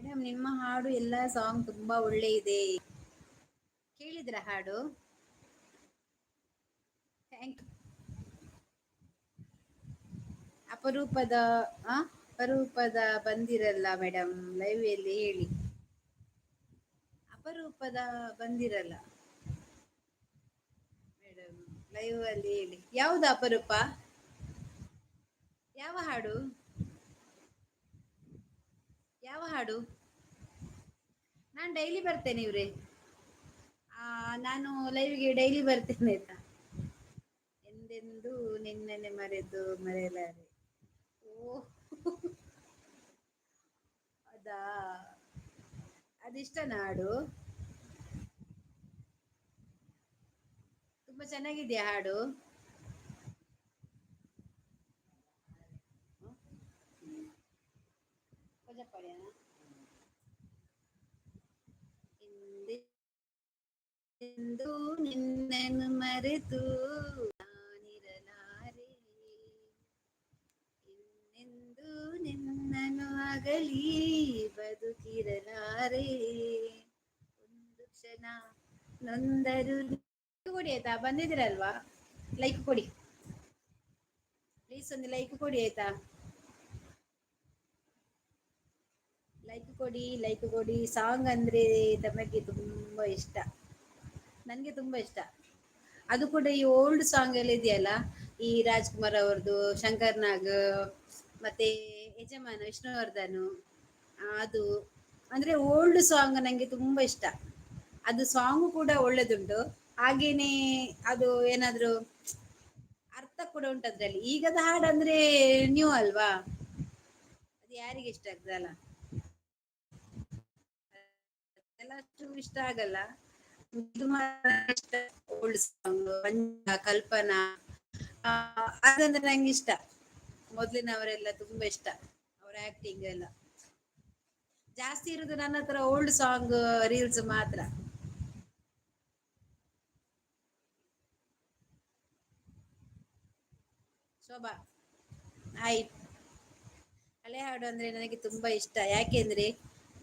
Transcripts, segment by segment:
Madam ನಿಮ್ಮ ಹಾಡು ಎಲ್ಲ ಸಾಂಗ್ ತುಂಬಾ ಒಳ್ಳೆ ಇದೆ. ಕೇಳಿದ್ರ ಹಾಡು? ಥ್ಯಾಂಕ್ ಅಪರೂಪದ ಅಪರೂಪದ ಬಂದಿರಲ್ಲ ಮೇಡಮ್ ಲೈವ್ ಅಲ್ಲಿ ಹೇಳಿ. ಅಪರೂಪದ ಬಂದಿರಲ್ಲ ಮೇಡಮ್ ಲೈವ್ ಅಲ್ಲಿ ಹೇಳಿ. ಯಾವ್ದು ಅಪರೂಪ? ಯಾವ ಹಾಡು? ಯಾವ ಹಾಡು? ನಾನು ಡೈಲಿ ಬರ್ತೇನೆ ಇವ್ರೆ. ನಾನು ಲೈವ್ಗೆ ಡೈಲಿ ಬರ್ತೇನೆ ಆಯ್ತಾ. ಎಂದೆಂದೂ ನಿನ್ನನೆ ಮರೆಯಲಾರೆ. ಓ ಅದಾ, ಅದಿಷ್ಟನಾ ಹಾಡು? ತುಂಬಾ ಚೆನ್ನಾಗಿದ್ಯಾ ಹಾಡು? ಕೊಜಪಾಡಿಯಾ? ಎಂದು ನಿನ್ನನ್ನು ಮರೆತು ನಾನಿರಲಾರೆ, ಇನ್ನೆಂದು ನಿನ್ನನ್ನು ಅಗಲಿ ಬದುಕಿರಲಾರೆ, ಒಂದು ಕ್ಷಣ ನೊಂದರು. ಕೊಡಿ ಆಯ್ತಾ, ಬಂದಿದ್ದೀರಲ್ವಾ, ಲೈಕ್ ಕೊಡಿ ಪ್ಲೀಸ್, ಒಂದು ಲೈಕ್ ಕೊಡಿ ಆಯ್ತಾ. ಲೈಕ್ ಕೊಡಿ, ಲೈಕ್ ಕೊಡಿ. ಸಾಂಗ್ ಅಂದ್ರೆ ತಮಗೆ ತುಂಬಾ ಇಷ್ಟ, ನನ್ಗೆ ತುಂಬಾ ಇಷ್ಟ. ಅದು ಕೂಡ ಈ ಓಲ್ಡ್ ಸಾಂಗ್ ಎಲ್ಲ ಇದೆಯಲ್ಲ, ಈ ರಾಜ್ಕುಮಾರ್ ಅವ್ರದ್ದು, ಶಂಕರ್ ನಾಗ್, ಮತ್ತೆ ಯಜಮಾನ ವಿಷ್ಣುವರ್ಧನ್, ಅದು ಅಂದ್ರೆ ಓಲ್ಡ್ ಸಾಂಗ್ ನಂಗೆ ತುಂಬಾ ಇಷ್ಟ. ಅದು ಸಾಂಗ್ ಕೂಡ ಒಳ್ಳೇದುಂಟು, ಹಾಗೇನೆ ಅದು ಏನಾದ್ರು ಅರ್ಥ ಕೂಡ ಉಂಟು ಅದ್ರಲ್ಲಿ. ಈಗದ ಹಾಡಂದ್ರೆ ನ್ಯೂ ಅಲ್ವಾ, ಅದು ಯಾರಿಗೆ ಇಷ್ಟ ಆಗ್ತದಲ್ಲ. ಎಲ್ಲ ಅಷ್ಟು ಇಷ್ಟ ಆಗಲ್ಲ. ಇದು ಮಾತ್ರ ಇಷ್ಟ. ಓಲ್ಡ್ ಸಾಂಗ್ ಮಂಜ, ಕಲ್ಪನಾ, ಅದಂದ್ರೆ ನಂಗೆ ಇಷ್ಟ. ಮೊದ್ಲಿನವರೆಲ್ಲ ತುಂಬಾ ಇಷ್ಟ, ಅವರ ಆಕ್ಟಿಂಗ್ ಎಲ್ಲ. ಜಾಸ್ತಿ ಇರುದು ನನ್ನ ಹತ್ರ ಓಲ್ಡ್ ಸಾಂಗ್ ರೀಲ್ಸ್ ಮಾತ್ರ. ಶೋಭಾ, ಹಾಯ್. ಹಳೆ ಹಾಡು ಅಂದ್ರೆ ನನಗೆ ತುಂಬಾ ಇಷ್ಟ. ಯಾಕೆಂದ್ರೆ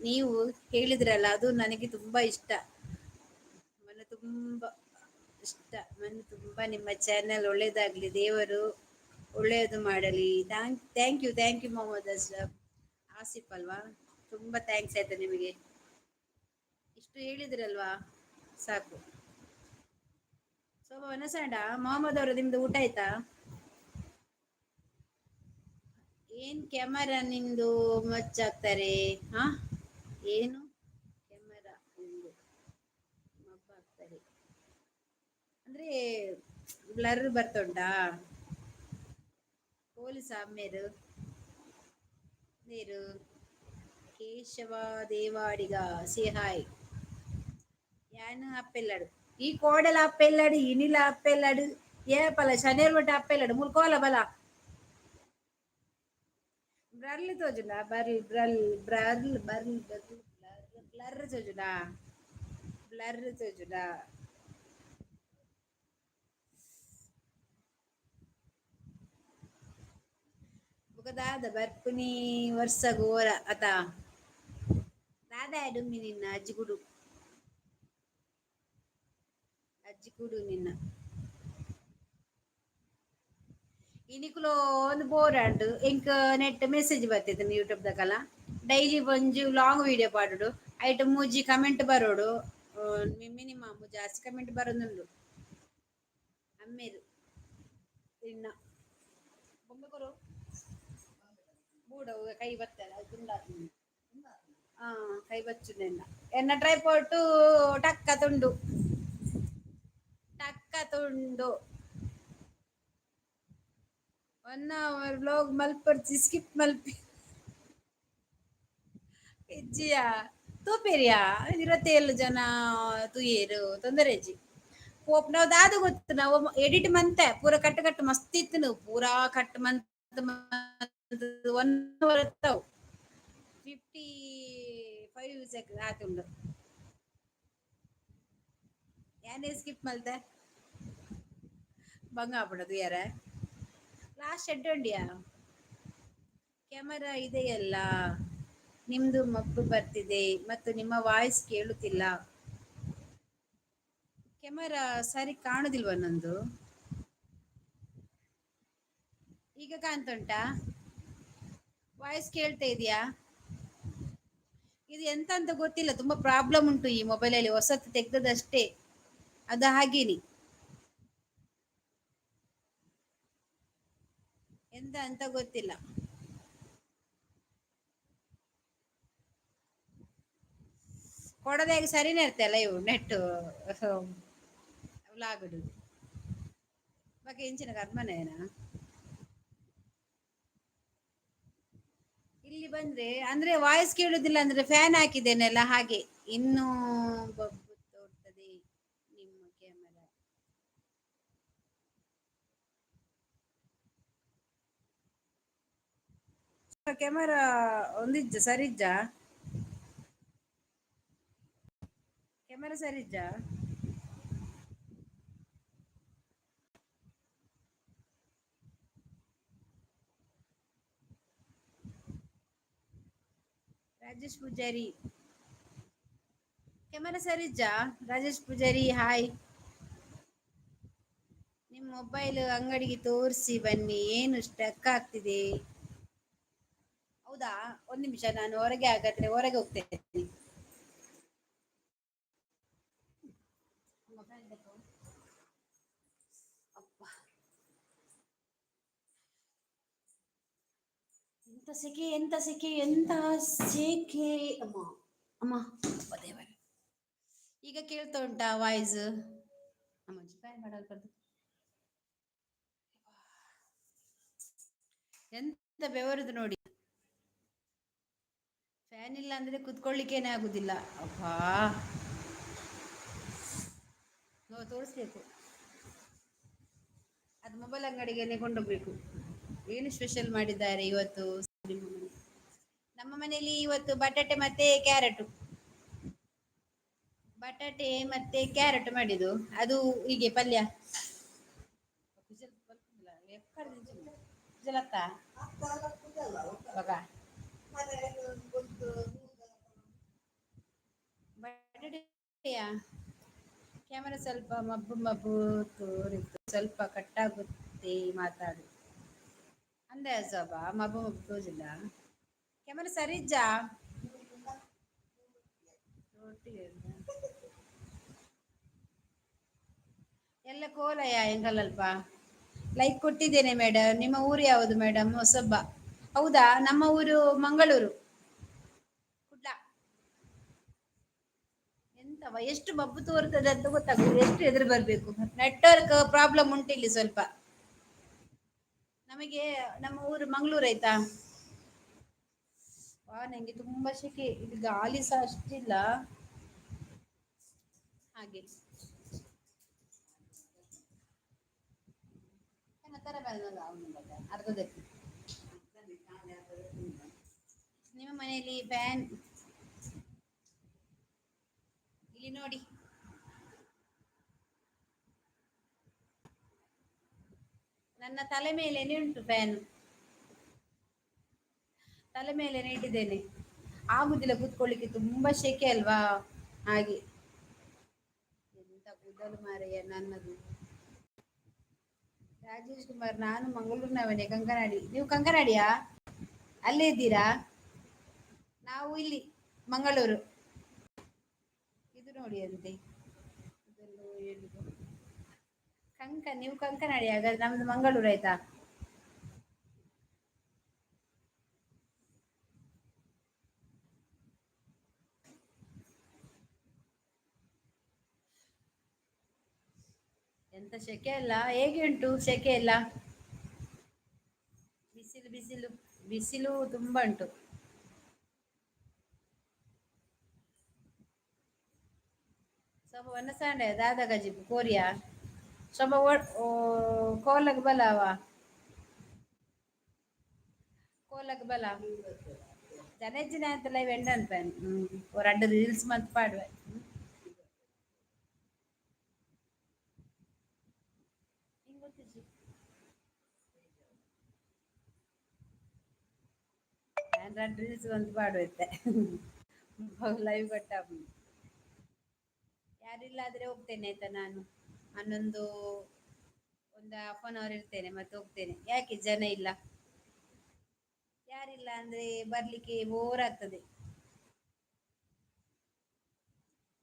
ನೀವು ಹೇಳಿದ್ರಲ್ಲ, ಅದು ನನಗೆ ತುಂಬಾ ಇಷ್ಟ. ಮನೆ ತುಂಬಾ ಇಷ್ಟ, ಮನೆ ತುಂಬಾ. ನಿಮ್ಮ ಚಾನೆಲ್ ಒಳ್ಳೇದಾಗ್ಲಿ, ದೇವರು ಒಳ್ಳೇದು ಮಾಡಲಿ. Thank you, thank you Mohammed Asif ಅಲ್ವಾ. ತುಂಬಾ ಥ್ಯಾಂಕ್ಸ್ ಆಯ್ತಾ ನಿಮಗೆ, ಇಷ್ಟು ಹೇಳಿದ್ರಲ್ವಾ ಸಾಕು. ಶೋಭಾ ವನಸಾಂಡ, ಮೊಹಮ್ಮದ್ ಅವರು ನಿಮ್ದು ಊಟ ಆಯ್ತಾ? ಏನ್ ಕ್ಯಾಮರಾ ನಿಂದು ಮಚ್ಚಾಕ್ತಾರೆ, ಹಾ ಏನು ಕ್ಯಾಮರಾ ನಿಂದು ಮಬ್ಬಾಕ್ತಾರೆ ಅಂದ್ರೆ ಬ್ಲರ್ ಬರ್ತುಂಟಾ? ಪೊಲೀಸ್ ಆಮೇರು ನೀರು ಕೇಶವ ದೇವಾಡಿಗ ಸೇಹಾಯ್. ಯಾನು ಅಪ್ಪೆಲ್ಲಡು ಈ ಕೋಡಲ ಅಪ್ಪೆಲ್ಲಡು ಇನಿಲ ಅಪ್ಪೆಲ್ಲಡು ಏ ಪಲ ಶನೇರ್ ಬಟ ಅಪ್ಪೆಲ್ಲಡು ಮುಲ್ಕೋಲ ಬಲ ಬ್ರಲ್ ತೋಜುಂಡ ಬ್ಲರ್ ತೋಜುಂಡ ಬ್ಲರ್ ತೋಜುಂಡ. ಬೊಕ ದಾದ ಬರ್ಪುನಿ ವರ್ಷಗ್ ಓರ ಅತ ದಾದ ಡುಮ್ಮಿ ನಿನ್ನ ಅಜ್ಜಿ ಕುಡು ನಿನ್ನ ಇನಿಕುಲು ಒಂದು ಬೋರ್ ಆಂಡ್ ಎಂಕ್ ನೆಟ್ ಮೆಸೇಜ್ ಬರ್ತೈತೆ ಯೂಟ್ಯೂಬ್ ದಕಲ ಡೈಲಿ ಒಂಜಿ ಲಾಂಗ್ ವಿಡಿಯೋ ಪಾಡುಡು ಐಟ್ ಮೂಜಿ ಕಮೆಂಟ್ ಬರೋಡು. ಮಿನಿಮಮ್ ಜಾಸ್ತಿ ಕಮೆಂಟ್ ಬರೋದುಂಡು ಅಮ್ಮೇರು ಇನ್ನ ಬೊಂಬೆಕೊರು ಬೂಡ ಕೈ ಬತ್ತಲ್ಲ ಅದು ತುಂಡ ಹಾ ಕೈ ಬಚ್ಚುಂಡೆನ್ನ ಎನ್ನ ಟ್ರೈ ಪೋಟ್ಟು ಟಕ್ಕ ತುಂಡು ಟಕ್ಕ ತುಂಡು 1 hour ವ್ಲಾಗ್ ಮಲ್ಪರ್ಚಿ ಸ್ಕಿಪ್ ಮಲ್ಪಿ ಇಜ್ಜಿಯ ತೂಪೆರಿಯ 27 ಜನ ತೂಯೇರು ತೊಂದರೆಜ್ಜಿ ಪೋಪ್ ನಾವ್ ದಾದ ಗೊತ್ತು ನಾವು ಎಡಿಟ್ ಮಂತೆ ಪೂರ ಕಟ್ ಕಟ್ ಮಸ್ತ್ ಇತ್ತು ನೀವು ಪೂರಾ ಕಟ್ ಮಂತ್ 1 hour ಇರ್ತಾವ್ 55 ಸೆಕೆಂಡ್ ಆತುಂಡು ಯಾನೇ ಸ್ಕಿಪ್ ಮಲ್ತೆ ಬಂಗ ಆಪುಂಡ ತೂಯರೆ ಲಾಸ್ಟ್ ಎಡ್ಡೆ ಉಂಡಿಯಾ ಕ್ಯಾಮರಾ ಇದೆಯಲ್ಲ ನಿಮ್ದು ಮಬ್ಬು ಬರ್ತಿದೆ ಮತ್ತು ನಿಮ್ಮ ವಾಯ್ಸ್ ಕೇಳುತ್ತಿಲ್ಲ. ಕೆಮರಾ ಸರಿ ಕಾಣುದಿಲ್ವ ನಂದು? ಈಗ ಕಾಣ್ತಾ ಉಂಟಾ? ವಾಯ್ಸ್ ಕೇಳ್ತಾ ಇದೆಯಾ? ಇದು ಎಂತ ಅಂತ ಗೊತ್ತಿಲ್ಲ, ತುಂಬಾ ಪ್ರಾಬ್ಲಮ್ ಉಂಟು ಈ ಮೊಬೈಲ್ ಅಲ್ಲಿ, ಹೊಸತ್ತು ತೆಗ್ದದಷ್ಟೇ, ಅದು ಹಾಗೇನಿ. ಎಂತ ಅಂತ ಗೊತ್ತಿಲ್ಲ. ಕೊಡದಾಗ ಸರಿನೇ ಇರ್ತಲ್ಲ ಇವು ನೆಟ್ ಲಾಗುದು ಬಗ್ಗೆ ಇಂಚಿನ ಕರ್ಮನೇನಾ. ಇಲ್ಲಿ ಬಂದ್ರೆ ಅಂದ್ರೆ ವಾಯ್ಸ್ ಕೇಳುದಿಲ್ಲ ಅಂದ್ರೆ ಫ್ಯಾನ್ ಹಾಕಿದ್ದೇನೆಲ್ಲ ಹಾಗೆ. ಇನ್ನು ಬಬ್ಬು ತೋರ್ತದೆ ನಿಮ್ಮ ಕ್ಯಾಮರಾ. ಕ್ಯಾಮರಾ ಒಂದಿಜ್ಜ ಸರಿಜ್ಜ ಕ್ಯಾಮರಾ ಸರಿಜ್ಜ. ರಾಜೇಶ್ ಪೂಜಾರಿ ಕ್ಯಾಮರಾ ಸರಿಜ್ಜಾ? ರಾಜೇಶ್ ಪೂಜಾರಿ ಹಾಯ್. ನಿಮ್ ಮೊಬೈಲ್ ಅಂಗಡಿಗೆ ತೋರ್ಸಿ ಬನ್ನಿ, ಏನು ಸ್ಟಕ್ ಆಗ್ತಿದೆ. ಹೌದಾ, ಒಂದ್ ನಿಮಿಷ ನಾನು ಹೊರಗೆ, ಹಾಗಾದ್ರೆ ಹೊರಗೆ ಹೋಗ್ತೇನೆ. ಅಪ್ಪ, ಎಂತ ಸೆಕೆ, ಎಂತ ಸೆಕೆ, ಎಂತ ಸೆಕೆ ಅಮ್ಮ. ಅಮ್ಮ ಅಪ್ಪ ದೇವರೇ. ಈಗ ಕೇಳ್ತಾ ಉಂಟಾ ವಾಯ್ಸ್? ಅಮ್ಮ ಫ್ಯಾನ್ ಮಾಡಲ್ಪಡ್ತು. ಎಂತ ಬೆವರುದು ನೋಡಿ. ಫ್ಯಾನ್ ಇಲ್ಲ ಅಂದ್ರೆ ಕುತ್ಕೊಳ್ಳಿಕ್ಕೇನೆ ಆಗುದಿಲ್ಲ. ಅಪ್ಪಾ ತೋರಿಸ್ಬೇಕು, ಅದು ಮೊಬೈಲ್ ಅಂಗಡಿಗೆನೆ ಕೊಂಡೋಗ್ಬೇಕು. ಏನು ಸ್ಪೆಷಲ್ ಮಾಡಿದ್ದಾರೆ ಇವತ್ತು? ನಮ್ಮ ಮನೇಲಿ ಇವತ್ತು ಬಟಾಟೆ ಮತ್ತೆ ಕ್ಯಾರೆಟ್. ಬಟಾಟೆ ಮತ್ತೆ ಕ್ಯಾರೆಟ್ ಮಾಡಿದ್ದು, ಅದು ಹೀಗೆ ಪಲ್ಯ. ಬಟಾಟೆಯಾ? ಕ್ಯಾಮರಾ ಸ್ವಲ್ಪ ಮಬ್ಬು ಮಬ್ಬು ತೋರಿತು, ಸ್ವಲ್ಪ ಕಟ್ಟಾಗುತ್ತೆ ಮಾತಾಡು. ಅಂದೆ ಸೊಬ ಮಬ್ಬು ಮಬ್ಬು ತೋಜಿಲ್ಲ. ಕ್ಯಾಮರಾ ಸರಿ ಇಜ್ಜಾ? ಎಲ್ಲ ಕೋಲಯ ಎಂಗಲ್ಲಲ್ಪ. ಲೈಕ್ ಕೊಟ್ಟಿದ್ದೇನೆ ಮೇಡಮ್. ನಿಮ್ಮ ಊರು ಯಾವುದು ಮೇಡಮ್? ಹೊಸಬ್ಬ. ಹೌದಾ, ನಮ್ಮ ಊರು ಮಂಗಳೂರು. ಕುಡ್ಲ. ಎಂತವ ಎಷ್ಟು ಮಬ್ಬು ತೋರ್ತದೆ ಅಂತ ಗೊತ್ತಾಗುದು, ಎಷ್ಟು ಎದುರು ಬರ್ಬೇಕು. ನೆಟ್ವರ್ಕ್ ಪ್ರಾಬ್ಲಮ್ ಉಂಟು ಇಲ್ಲಿ ಸ್ವಲ್ಪ. ನಮಗೆ ನಮ್ಮ ಊರು ಮಂಗ್ಳೂರ್ ಆಯ್ತಾ. ನಂಗೆ ತುಂಬಾ ಶೆಕೆ, ಇಲ್ಲಿ ಗಾಳಿಸ ಅಷ್ಟಿಲ್ಲ ಹಾಗೆ. ನಿಮ್ಮ ಮನೆಯಲ್ಲಿ ಫ್ಯಾನ್ ಇಲ್ಲಿ ನೋಡಿ. ನನ್ನ ತಲೆ ಮೇಲೆನೆ ಉಂಟು ಫ್ಯಾನ್. ತಲೆ ಮೇಲೆನೆ ಇಟ್ಟಿದ್ದೇನೆ, ಆಗುದಿಲ್ಲ ಕೂತ್ಕೊಳ್ಳಿಕ್ಕೆ, ತುಂಬಾ ಶೆಕೆ ಅಲ್ವಾ ಹಾಗೆ. ಎಂತ ಕೂದಲು ಮಾರಾಯ ನನ್ನದು. ರಾಜೇಶ್ ಕುಮಾರ್, ನಾನು ಮಂಗಳೂರಿನವನೇ, ಕಂಕನಾಡಿ. ನೀವು ಕಂಕನಾಡಿಯಾ? ಅಲ್ಲೇ ಇದ್ದೀರಾ? ನಾವು ಇಲ್ಲಿ ಮಂಗಳೂರು. ಇದು ನೋಡಿ ಅಂತೆ, ಇದೆಲ್ಲೋ ಹೇಳುದು. ನೀವು ಕಂಕನಾಡಿ ಹಾಗಾದ್ರೆ, ನಮ್ದು ಮಂಗಳೂರು ಆಯ್ತಾ. ಎಂತ ಶೆಕೆ ಅಲ್ಲ, ಹೇಗೆ ಉಂಟು ಶೆಕೆ ಎಲ್ಲ? ಬಿಸಿಲು ಬಿಸಿಲು ಬಿಸಿಲು ತುಂಬಾ ಉಂಟು. ಸ್ವಲ್ಪ ಒನ್ನಸಾಂಡೆ ದಾದ ಗಜಿಬ್ ಕೋರಿಯಾ ಸ್ವಲ್ಪ ಕೋಲಗ್ ಬಲಾವಾ ಕೋಲಗ್ ಬಲ ಜನೆಜಿನ ಅಂತಲ್ಲ വെണ്ടൻ പാൻ രണ്ട് റീൽസ് മത്ത് പാടുവേ രണ്ട് ರೀಲ್ಸ್ ಒಂದು ಪಾಡುತ್ತೆ. ಲೈವ್ ಬಟ್ಟ ಯಾರಿಲ್ಲ ಆದ್ರೆ ಹೋಗ್ತೇನೆ ಆಯ್ತಾ ನಾನು. ಹನ್ನೊಂದು ಒಂದು ಹಾಫ್ ಅನ್ ಅವರ್ ಇರ್ತೇನೆ ಮತ್ತೆ ಹೋಗ್ತೇನೆ. ಯಾಕೆ ಜನ ಇಲ್ಲ? ಯಾರಿಲ್ಲ ಅಂದ್ರೆ ಬರ್ಲಿಕ್ಕೆ ಬೋರ್ ಆಗ್ತದೆ.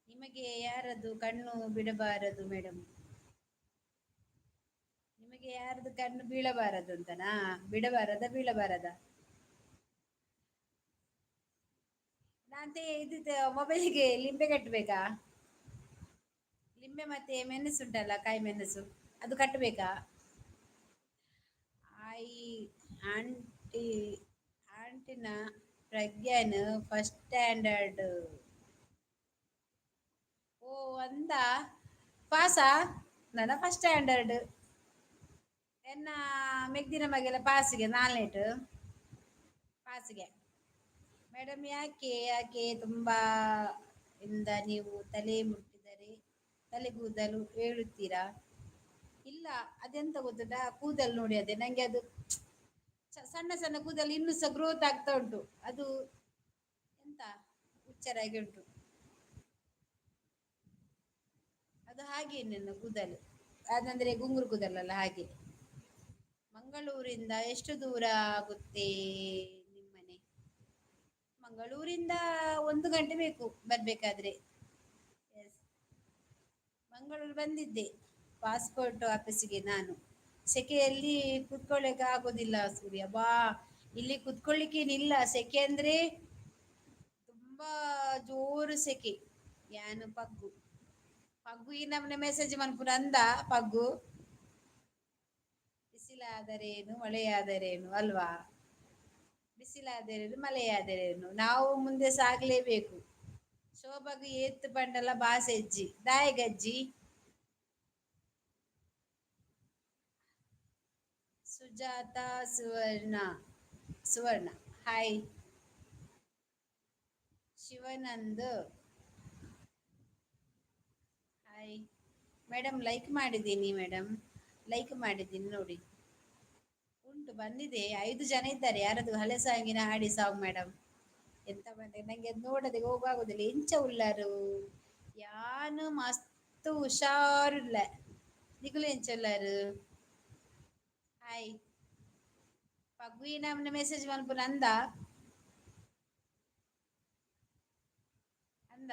ನಿಮಗೆ ಯಾರದು ಕಣ್ಣು ಬಿಡಬಾರದು ಮೇಡಮ್? ನಿಮಗೆ ಯಾರ್ದು ಕಣ್ಣು ಬೀಳಬಾರದು ಅಂತನಾ? ಬಿಡಬಾರದ ಬೀಳಬಾರದ? ನಾನ್ತೆ ಇದು ಮೊಬೈಲಿಗೆ ಲಿಂಬೆ ಕಟ್ಟಬೇಕಾ? ಲಿಂಬೆ ಮತ್ತೆ ಮೆಣಸು ಉಂಟಲ್ಲ, ಕಾಯಿ ಮೆಣಸು, ಅದು ಕಟ್ಟಬೇಕಾ? ಆಯಿ ಆಂಟಿ ಆಂಟಿನ ಪ್ರಜ್ಞಾನ್ ಫಸ್ಟ್ ಸ್ಟ್ಯಾಂಡರ್ಡ್. ಓ ಅಂದ ಪಾಸಾ? ನನ್ನ ಫಸ್ಟ್ ಸ್ಟ್ಯಾಂಡರ್ಡ್. ಎನ್ನ ಮೆಗ್ದಿನ ಮಗೆಲ ಪಾಸಿಗೆ ನಾಲ್ನೇಟು ಪಾಸಿಗೆ. ಮೇಡಮ್ ಯಾಕೆ ಯಾಕೆ ತುಂಬಾ ಇಂದ ನೀವು ತಲೆ ಮುಟ್ಟಿದರೆ ತಲೆಗೂದಲು ಹೇಳುತ್ತೀರಾ? ಇಲ್ಲ, ಅದೆಂತ ಗೊತ್ತುಂಟಾ, ಕೂದಲು ನೋಡಿ ಅದೇ ನಂಗೆ ಅದು ಸಣ್ಣ ಸಣ್ಣ ಕೂದಲು ಇನ್ನೂ ಸಹ ಗ್ರೋತ್ ಆಗ್ತಾ ಉಂಟು. ಅದು ಎಂತ ಹುಚ್ಚರಾಗಿ ಉಂಟು. ಅದು ಹಾಗೆ ನನ್ನ ಕೂದಲು, ಅದಂದ್ರೆ ಗುಂಗುರು ಕೂದಲಲ್ಲ ಹಾಗೆ. ಮಂಗಳೂರಿಂದ ಎಷ್ಟು ದೂರ ಆಗುತ್ತೆ ನಿಮ್ಮನೆ? ಮಂಗಳೂರಿಂದ 1 ಗಂಟೆ ಬೇಕು ಬರ್ಬೇಕಾದ್ರೆ. ಎಸ್, ಮಂಗಳೂರು ಬಂದಿದ್ದೆ ಪಾಸ್ಪೋರ್ಟ್ ಆಫೀಸಿಗೆ ನಾನು. ಸೆಕೆಯಲ್ಲಿ ಕುತ್ಕೊಳ್ಳಿಕ್ಕೆ ಆಗೋದಿಲ್ಲ ಸೂರ್ಯ ಬಾ. ಇಲ್ಲಿ ಕುತ್ಕೊಳ್ಳಿಕ್ಕೇನಿಲ್ಲ, ಸೆಕೆ ಅಂದ್ರೆ ತುಂಬಾ ಜೋರು ಸೆಕೆ. ಯಾನು ಪಗ್ಗು ಪಗ್ಗು ಈ ನಮ್ನೆ ಮೆಸೇಜ್ ಮನ್ಪುನ ಅಂದ ಪಗ್ಗು. ಬಿಸಿಲಾದರೇನು ಮಳೆಯಾದರೇನು ಅಲ್ವಾ? ಬಿಸಿಲಾದರೇನು ಮಳೆಯಾದರೇನು ನಾವು ಮುಂದೆ ಸಾಗಲೇಬೇಕು. ಶೋಭಗು ಏತ್ತು ಪಂಡಲ ಬಾಸೆಜ್ಜಿ ದಾಯಗಜ್ಜಿ. ಸುಜಾತ ಸುವರ್ಣ ಸುವರ್ಣ hi. Shivanand hi. Madam like ಮಾಡಿದ್ದೀನಿ ಮೇಡಮ್, ಲೈಕ್ ಮಾಡಿದ್ದೀನಿ ನೋಡಿ. ಉಂಟು ಬಂದಿದೆ, 5 ಜನ ಇದ್ದಾರೆ. ಯಾರದು ಹಳೆ ಸಾಂಗಿನ ಹಾಡಿ ಸಾಂಗ್ ಮೇಡಮ್. ಎಂತ ಬಂದ್ರೆ ನಂಗೆ ಅದು ನೋಡದೆ ಹೋಗಾಗುದಿಲ್ಲ. ಎಂಚ ಉಳ್ಳಾರು ಯಾನು ಮಸ್ತ್ ಹುಷಾರಿಲ್ಲ. ನಿಗುಲು ಎಂಚ ಉಳ್ಳಾರು? ಹಾಯ್. ಪಗ್ಗು ಈ ನಮ್ನೆ ಮೆಸೇಜ್ ಮನ್ಪುನ ಅಂದ ಅಂದ.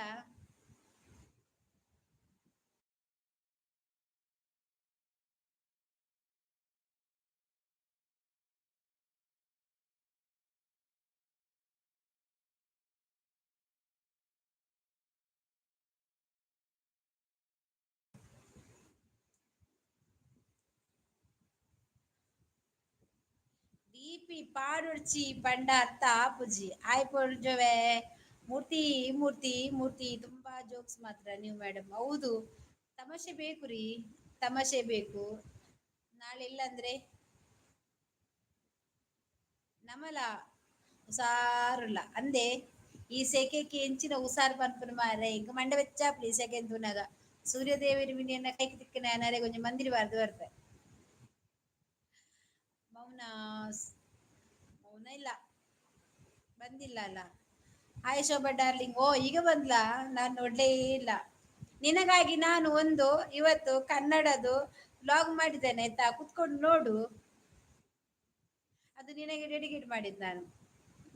ಡಿಪಿ ಪಾಡುಡ್ಚಿ ಪಂಡ ಅತ್ತ ಆಪುಜಿ ಆಯ್ ಪೊಡ್ಜವೆ. ಮೂರ್ತಿ ಮೂರ್ತಿ ಮೂರ್ತಿ ತುಂಬಾ ಜೋಕ್ಸ್ ಮಾತ್ರ ನೀವು ಮೇಡಮ್. ಹೌದು, ತಮಾಷೆ ಬೇಕು ರೀ, ತಮಾಷೆ ಬೇಕು. ನಾಳೆ ಇಲ್ಲಂದ್ರೆ ನಮಲ ಹುಷಾರುಲ್ಲ ಅಂದೆ. ಈ ಸೆಕೆಗೆ ಎಂಚಿನ ಉಸಾರು ಪನ್ಪುನ ಮಾರೆ ಇಂಕ ಮಂಡೆ ಬೆಚ್ಚಾಪ್ಲಿ ಈ ಸೆಕೆ ತೂನಗ. ಸೂರ್ಯದೇವರ ಮಿಂಡಿಯನ್ನ ಕೈಕ್ ತಿಕ್ಕನ ನರೆ ಕೊಂಚ ಮಂದಿರ ಬಾರ್ದು ಬರ್ತೆ. ಮೌನ ಮೌನ ಇಲ್ಲ, ಬಂದಿಲ್ಲ ಅಲ್ಲ. ಹಾಯ್ ಶೋಭಾ ಡಾರ್ಲಿಂಗ್, ಓ ಈಗ ಬಂದ್ಲಾ? ನಾನ್ ನೋಡ್ಲೇ ಇಲ್ಲ. ನಿನಗಾಗಿ ನಾನು ಒಂದು ಇವತ್ತು ಕನ್ನಡದು ಬ್ಲಾಗ್ ಮಾಡಿದ್ದೇನೆ ಆಯ್ತಾ, ಕುತ್ಕೊಂಡು ನೋಡು. ಅದು ನಿನಗೆ ಡೆಡಿಕೇಟ್ ಮಾಡಿದ್ದು ನಾನು.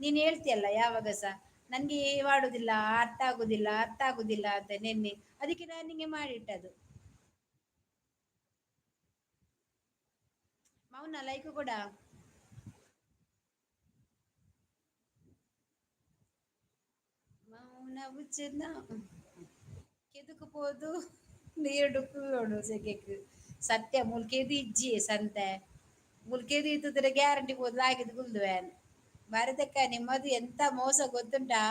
ನೀನ್ ಹೇಳ್ತಿಯಲ್ಲ ಯಾವಾಗಸ ನನ್ಗೆ ಮಾಡುದಿಲ್ಲ, ಅರ್ಥ ಆಗುದಿಲ್ಲ ಅರ್ಥ ಆಗುದಿಲ್ಲ ಅಂತ ನಿನ್ನೆ, ಅದಕ್ಕೆ ನಾನು ನಿಂಗೆ ಮಾಡಿಟ್ಟದು. ಮೌನ ಲೈಕ್ ಕೂಡ. ಮೌನವು ಚೆನ್ನ ಕೆದುಕು ಪೋದು ನೀರುಡುಕ್ಕುಡು ಸೆಕೆಕ್. ಸತ್ಯ ಮುಲ್ಕೇದಿ ಇಜ್ಜಿ ಸಂತೆ ಮುಲ್ಕೇದಿ ಇತ್ತಿದ್ರೆ ಗ್ಯಾರಂಟಿ ಪೋದು ಆಗಿದ್ದು ಕುಲ್ದುವೆನ್. ಭಾರತಕ್ಕ ನಿಮ್ಮದು ಎಂತ ಮೋಸ ಗೊತ್ತುಂಟಾ?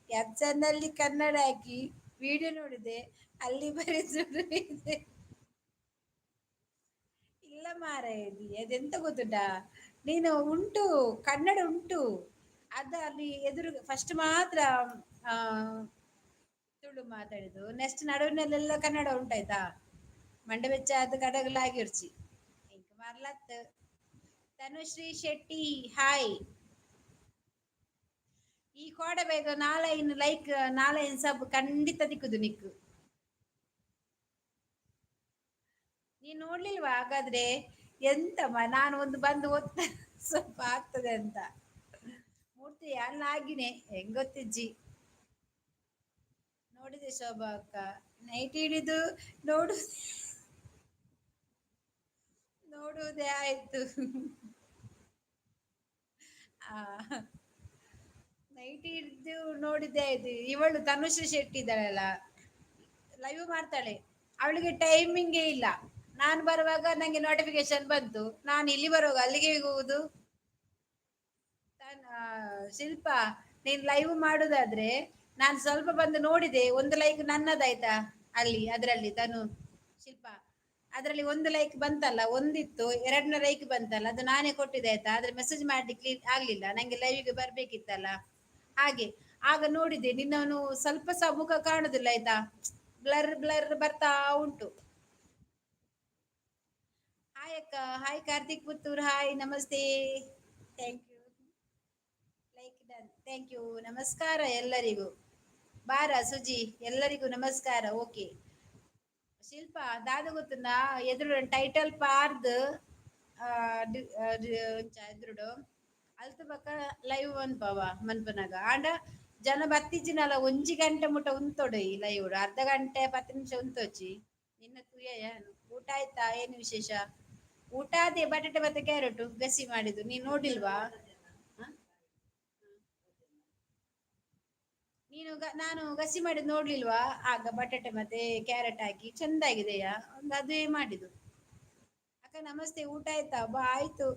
ಕ್ಯಾಪ್ಷನ್ ಅಲ್ಲಿ ಕನ್ನಡ ಹಾಕಿ ವಿಡಿಯೋ ನೋಡಿದೆ, ಅಲ್ಲಿ ಬರೆದು ಇದೆ. ಇಲ್ಲ ಮಾರಾಯತಿ, ಅದೆಂತ ಗೊತ್ತುಂಟಾ, ನೀನು ಉಂಟು ಕನ್ನಡ ಉಂಟು, ಅದ ಅಲ್ಲಿ ಎದುರು ಫಸ್ಟ್ ಮಾತ್ರ ಆ ತುಳು ಮಾತಾಡಿದ್ದು, ನೆಕ್ಸ್ಟ್ ನಡುವಿನಲ್ಲೆಲ್ಲ ಕನ್ನಡ ಉಂಟಾಯ್ತಾ. ಮಂಡೆ ಬೆಚ್ಚ ಅದು ಕಡಗಲಾಗಿರ್ಚಿ ಇಂಕ ಮರ್ಲತ್. ತನುಶ್ರೀ ಶೆಟ್ಟಿ ಹಾಯ್. ಈ ಕೋಡೆ ಬೇಗ ನಾಳೆಯಿನ್ ಲೈಕ್ ನಾಳೆಯಿನ್ ಸಬ್ ಖಂಡಿತ ದಿಕ್ಕುದು ನಿಕ್ಕು. ನೀನ್ ನೋಡ್ಲಿಲ್ವಾ ಹಾಗಾದ್ರೆ? ಎಂತಮ್ಮ ನಾನು ಒಂದು ಬಂದು ಒತ್ತ ಸ್ವಲ್ಪ ಆಗ್ತದೆ ಅಂತ. ಮೂರ್ತಿ ಅಲ್ಲ ಆಗಿನೇ ಹೆಂಗ್ ಗೊತ್ತಿಜ್ಜಿ. ನೋಡಿದೆ ಶೋಭಾ ಅಕ್ಕ, ನೈಟ್ ಹಿಡಿದು ನೋಡು ನೋಡುವುದೇ ಆಯ್ತು. ಆ ನೈಟ್ ಹಿಡ್ದು ನೋಡಿದ್ದೆ ಆಯ್ತು. ಇವಳು ತನುಶ್ರೀ ಶೆಟ್ಟಿ ಇದ್ದಾಳಲ್ಲ, ಲೈವ್ ಮಾಡ್ತಾಳೆ. ಅವಳಿಗೆ ಟೈಮಿಂಗೇ ಇಲ್ಲ. ನಾನು ಬರುವಾಗ ನಂಗೆ ನೋಟಿಫಿಕೇಶನ್ ಬಂತು, ನಾನು ಇಲ್ಲಿ ಬರುವಾಗ ಅಲ್ಲಿಗೆ ಹೋಗುದು. ಶಿಲ್ಪಾ, ನೀನ್ ಲೈವ್ ಮಾಡುದಾದ್ರೆ ನಾನು ಸ್ವಲ್ಪ ಬಂದು ನೋಡಿದೆ, ಒಂದು ಲೈಕ್ ನನ್ನದಾಯ್ತಾ ಅಲ್ಲಿ ಅದ್ರಲ್ಲಿ ಶಿಲ್ಪ ಅದ್ರಲ್ಲಿ ಒಂದು ಲೈಕ್ ಬಂತಲ್ಲ, ಒಂದಿತ್ತು, ಎರಡನೇ ಲೈಕ್ ಬಂತಲ್ಲ, ಅದು ನಾನೇ ಕೊಟ್ಟಿದ್ದೆ ಆಯ್ತಾ. ಆದ್ರೆ ಮೆಸೇಜ್ ಮಾಡ್ಲಿಕ್ಕೆ ಆಗ್ಲಿಲ್ಲ, ನಂಗೆ ಲೈವ್ಗೆ ಬರ್ಬೇಕಿತ್ತಲ್ಲ ಹಾಗೆ. ಆಗ ನೋಡಿದೆ ನಿನ್ನವನು ಸ್ವಲ್ಪ ಸಹ ಮುಖ ಕಾಣುದಿಲ್ಲ ಆಯ್ತಾ, ಬ್ಲರ್ ಬ್ಲರ್ ಬರ್ತಾ ಉಂಟು. ಹಾಯ್ ಅಕ್ಕ, ಹಾಯ್ ಕಾರ್ತಿಕ್ ಪುತ್ತೂರ್, ಹಾಯ್ ನಮಸ್ತೆ. Thank you. Like done, thank you. ನಮಸ್ಕಾರ ಎಲ್ಲರಿಗೂ. ಬಾರ ಸುಜಿ, ಎಲ್ಲರಿಗೂ ನಮಸ್ಕಾರ. ಓಕೆ ಶಿಲ್ಪಾ ದಾದ ಗೊತ್ತುಂಡ ಎದುರು ಟೈಟಲ್ ಪಾರ್ದ್ ಎದುರುಡು ಅಲ್ತು ಬಕ್ಕ ಲೈವ್ ಮನ್ಪವ ಮನ್ಪನಾಗ ಆಂಡ ಜನ ಬತ್ತಿಜಿನಲ ಒಂಜಿ ಗಂಟೆ ಮುಟ ಉಂತೊಡು ಈ ಲೈವ್ ಅರ್ಧ ಗಂಟೆ 10 ನಿಮಿಷ ಉಂತೋಚಿ. ನಿನ್ನ ತೂಯಯ ಊಟ ಆಯ್ತಾ? ಏನು ವಿಶೇಷ? ಊಟ ಅದೇ ಬಟಾಟೆ ಮತ್ತೆ ಕ್ಯಾರೆಟ್ ಗಸಿ ಮಾಡಿದ್ದು, ನೀನ್ ನೋಡಿಲ್ವಾ? ಹ? ನಾನು ಗಸಿ ಮಾಡಿದ್ ನೋಡ್ಲಿಲ್ವಾ? ಆಗ ಬಟಾಟೆ ಮತ್ತೆ ಕ್ಯಾರೆಟ್ ಹಾಕಿ ಚೆಂದಾಗಿದೆಯಾ, ಒಂದು ಅದೇ ಮಾಡಿದ್ದು. ಅಕ್ಕ ನಮಸ್ತೆ, ಊಟ ಆಯ್ತಾ? ಬಾ ಆಯ್ತು.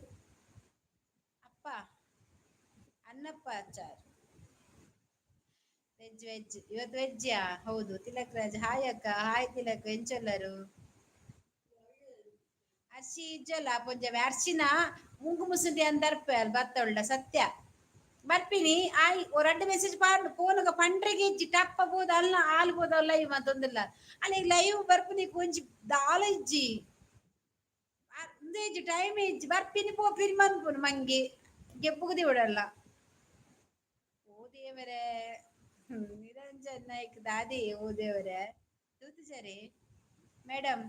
ಅಪ್ಪ ಅನ್ನಪ್ಪ ಅಚಾರ್. ವೆಜ್ ವೆಜ್ ಇವತ್ತು ವೆಜ್ಜಾ? ಹೌದು. ತಿಲಕ್ ರಾಜ್ ಹಾಯ್ ಅಕ್ಕ, ಹಾಯ್ ತಿಲಕ್, ಎಂಚಲ್ಲರು? ಅರ್ಷಿ ಇಜ್ಜಲ್ಲ ಪೊಂಜವೆ ಅರ್ಶಿನ ಮುಂಗು ಮುಸುದಿ ಅಂತರ್ಪ ಅಲ್ ಬತ್ತೊಳ್ಳ ಸತ್ಯ ಬರ್ಪಿನಿ. ಆಯ್ ಒರಡ್ಡು ಮೆಸೇಜ್ ಪಾರ್ನು ಪೋನುಗ ಪಂಡ್ರೆಗೆ ಇಜ್ಜಿ ಟಪ್ಪ ಬೋದು ಅಲ್ಲ ಆಲ್ಬೋದ ಲೈವ್ ಮಂತೊಂದಿಲ್ಲ ಅಲ್ಲಿ ಲೈವ್ ಬರ್ಪು ನೀ ಒಂಜಿ ದಾಲ ಇಜ್ಜಿ ಅಂದೇ ಇಜ್ಜಿ ಟೈಮ್ ಇಜ್ಜಿ ಬರ್ಪಿನಿ ಪೋಪಿನಿ ಮನ್ಪುನು ಮಂಗೆ ಗೆಬ್ಬುಗುದಿ ಉಡಲ್ಲ. ಓ ದೇವರೇ, ನಿರಂಜನ್ ನಾಯ್ಕ್ ದಾದಿ ಓ ದೇವರೇ. ತೂತು ಸರಿ ಮೇಡಮ್,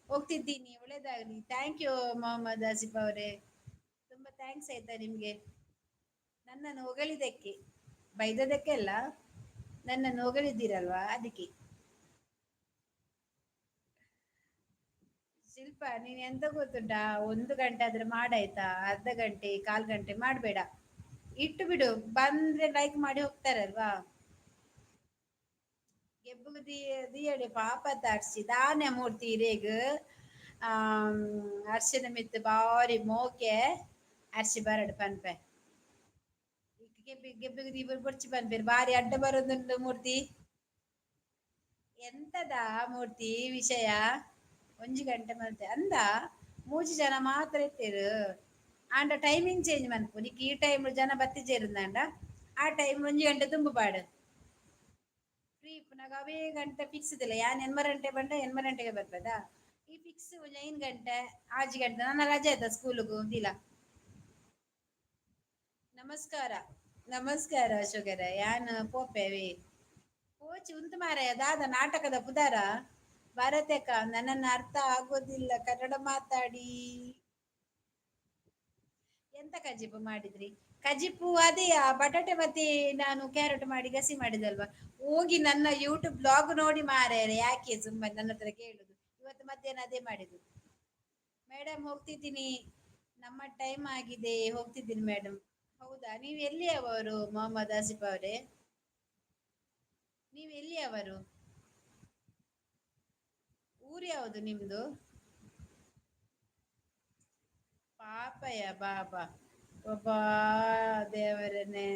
ಹೋಗ್ತಿದ್ದೀನಿ, ಒಳ್ಳೇದಾಗಲಿ. ಥ್ಯಾಂಕ್ ಯು ಮೊಹಮ್ಮದ್ ಆಸಿಫ್ ಅವರೇ, ತುಂಬಾ ಥ್ಯಾಂಕ್ಸ್ ಆಯ್ತಾ ನಿಮ್ಗೆ ನನ್ನನ್ನು ಹೊಗಳಿದ್ದಕ್ಕೆ. ಬೈದದಕ್ಕೆ ಅಲ್ಲ, ನನ್ನನ್ನು ಹೊಗಳಿದ್ದೀರಲ್ವಾ ಅದಕ್ಕೆ. ಶಿಲ್ಪ, ನೀನ್ ಎಂತ ಗೊತ್ತುಂಟಾ, 1 ಗಂಟೆ ಆದ್ರೆ ಮಾಡಾಯ್ತಾ, ಅರ್ಧ ಗಂಟೆ 1/4 ಗಂಟೆ ಮಾಡ್ಬೇಡ. ಇಟ್ಟು ಬಿಡು, ಬಂದ್ರೆ ಲೈಕ್ ಮಾಡಿ ಹೋಗ್ತಾರಲ್ವಾ. ಗೆಬ್ಬುಗು ದಿಯಡೆ ಪಾಪತ್ ಅರ್ಸಿ ದಾನೆ ಮೂರ್ತಿ ರೇಗ್ ಆ ಅರ್ಶಿನ ಮಿತ್ ಬಾರಿ ಮೋಕೆ ಅರ್ಶಿ ಬರಡು ಪನ್ಪೆ ಗೆಬ್ಬೆಗೆ ದೀಪ ಬೊಡ್ಚಿ ಪನ್ಪೇರು ಬಾರಿ ಅಡ್ಡ ಬರೋದುಂಡು ಮೂರ್ತಿ. ಎಂತದ ಮೂರ್ತಿ ವಿಷಯ? 1 ಗಂಟೆ ಮಲ್ತೆ ಅಂದ ಮೂಜಿ ಜನ ಮಾತ್ರ ಇತ್ತೇರು ಆಂಡ ಟೈಮಿಂಗ್ ಚೇಂಜ್ ಮನ್ಪು ನಿಕ್ ಈ ಟೈಮ್ ಜನ ಬತ್ತಿಜೇರುಂದಾಂಡ ಆ ಟೈಮ್ 1 ಗಂಟೆ ತುಂಬು ಪಾಡು ಫ್ರೀ ಇಪ್ಪುನಾಗ ಅವೇ ಗಂಟೆ ಫಿಕ್ಸ್ ಇದಿಲ್ಲ. ಯಾನ್ ಎನ್ಮರಂಟೆ ಬಂಡ ಎನ್ಮರಂಟೆಗೆ ಬರ್ಪದ ಈ ಫಿಕ್ಸ್ 9 ಗಂಟೆ 6 ಗಂಟೆ ನನ್ನ ರಜೆ ಆಯ್ತಾ ಸ್ಕೂಲ್ಗೂ ದಿಲ. ನಮಸ್ಕಾರ ನಮಸ್ಕಾರ ಅಶೋಕರ, ಯಾನ್ ಪೋಪೆವಿ ಕೋಚಿ ಉಂತು ಮಾರಾಯ ದಾದ ನಾಟಕದ ಪುದಾರ ಭಾರತಕ್ಕ ನನ್ನನ್ನು ಅರ್ಥ ಆಗೋದಿಲ್ಲ ಕನ್ನಡ ಮಾತಾಡಿ. ಎಂತ ಕಜಿಪು ಮಾಡಿದ್ರಿ? ಕಜಿಪು ಅದೇಯಾ ಬಟಾಟೆ ಮತ್ತೆ ನಾನು ಕ್ಯಾರೆಟ್ ಮಾಡಿ ಗಸಿ ಮಾಡಿದಲ್ವಾ. ಹೋಗಿ ನನ್ನ ಯೂಟ್ಯೂಬ್ ಬ್ಲಾಗ್ ನೋಡಿ ಮಾರಾಯರೆ, ಯಾಕೆ ಸುಮ್ಮನೆ ನನ್ನ ಹತ್ರ ಕೇಳುದು. ಇವತ್ತು ಮಧ್ಯಾಹ್ನ ಅದೇ ಮಾಡಿದ್ದು. ಮೇಡಮ್ ಹೋಗ್ತಿದ್ದೀನಿ, ನಮ್ಮ ಟೈಮ್ ಆಗಿದೆ, ಹೋಗ್ತಿದ್ದೀನಿ ಮೇಡಮ್. ಹೌದಾ, ನೀವು ಎಲ್ಲಿಯವರು ಮೊಹಮ್ಮದ್ ಆಸಿಫ್ ಅವರೇ? ನೀವು ಎಲ್ಲಿಯವರು? ಊರು ಯಾವುದು ನಿಮ್ದು? ಪಾಪಯ ಬಾಬಾ ಒಬ್ಬಾ ದೇವರನ್ನೇ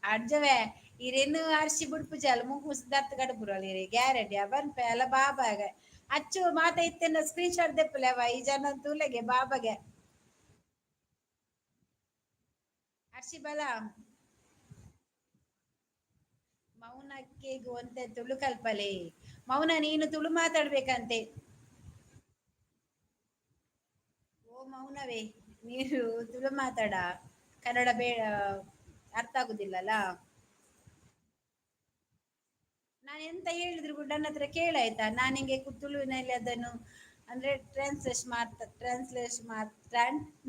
ಅಡ್ಜವೆ ಇರೆನ್ನು ಅರ್ಷಿ ಬಿಡ್ಪುಜಾಲ ಮುಗು ದತ್ತು ಗಡಪುರಲಿ ಗ್ಯಾರೆಂಟಿ ಬರ್ಪೆ ಅಲ್ಲ ಬಾಬಾಗ ಅಚ್ಚು ಮಾತ ಇತ್ತೆನ ಸ್ಕ್ರೀನ್ ಶಾಟ್ ದೆಪ್ಪಲೆವ ಈ ಜನ ತೂಲೆಗೆ ಬಾಬಾಗೆ ಅರ್ಷಿ ಬಲ ಮೌನಕ್ಕೆ ಒಂತೆ ತುಳು ಕಲ್ಪಲೆ. ಮೌನ ನೀನು ತುಳು ಮಾತಾಡ್ಬೇಕಂತೆ. ಓ ಮೌನವೇ, ನೀರು ತುಳು ಮಾತಾಡ, ಕನ್ನಡ ಅರ್ಥ ಆಗುದಿಲ್ಲಲ್ಲ. ನಾನು ಎಂತ ಹೇಳಿದ್ರು ಕೂಡ ನನ್ನ ಹತ್ರ ಕೇಳಾಯ್ತಾ, ನಾನು ನಿಂಗೆ ತುಳುವಿನಲ್ಲಿ ಅದನ್ನು ಅಂದ್ರೆ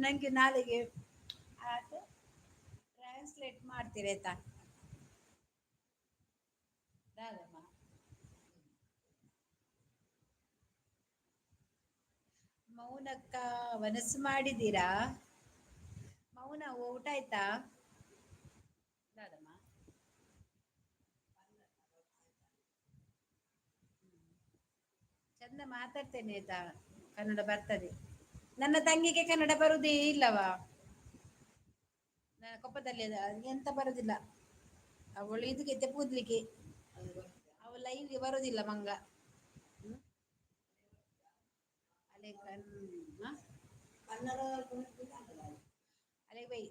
ನಂಗೆ ನಾಳೆಗೆ ಅದು ಟ್ರಾನ್ಸ್ಲೇಟ್ ಮಾಡ್ತೀರಾಯ್ತಾ. ರಾಗಮ್ಮ, ಮೌನಕ್ಕ ಮನಸ್ಸು ಮಾಡಿದ್ದೀರಾ? ಮೌನ ಊಟ ಆಯ್ತಾ? ರಾಧಮ್ಮ, ಚಂದ ಮಾತಾಡ್ತೇನೆ ಆಯ್ತಾ, ಕನ್ನಡ ಬರ್ತದೆ. ನನ್ನ ತಂಗಿಗೆ ಕನ್ನಡ ಬರುದೇ ಇಲ್ಲವಾ, ನನ್ನ ಕೊಪ್ಪದಲ್ಲಿ ಎಂತ ಬರುದಿಲ್ಲ. ಅವಳು ಇದಕ್ಕೆ ಕೂದ್ಲಿಕ್ಕೆ ಅವಳ ಲೈವ್ಗೆ ಬರುದಿಲ್ಲ ಮಂಗ. ಹ್ಮ್? ಅಲೆ ಕನ್ನಡ ಅಲೆ ಬೈ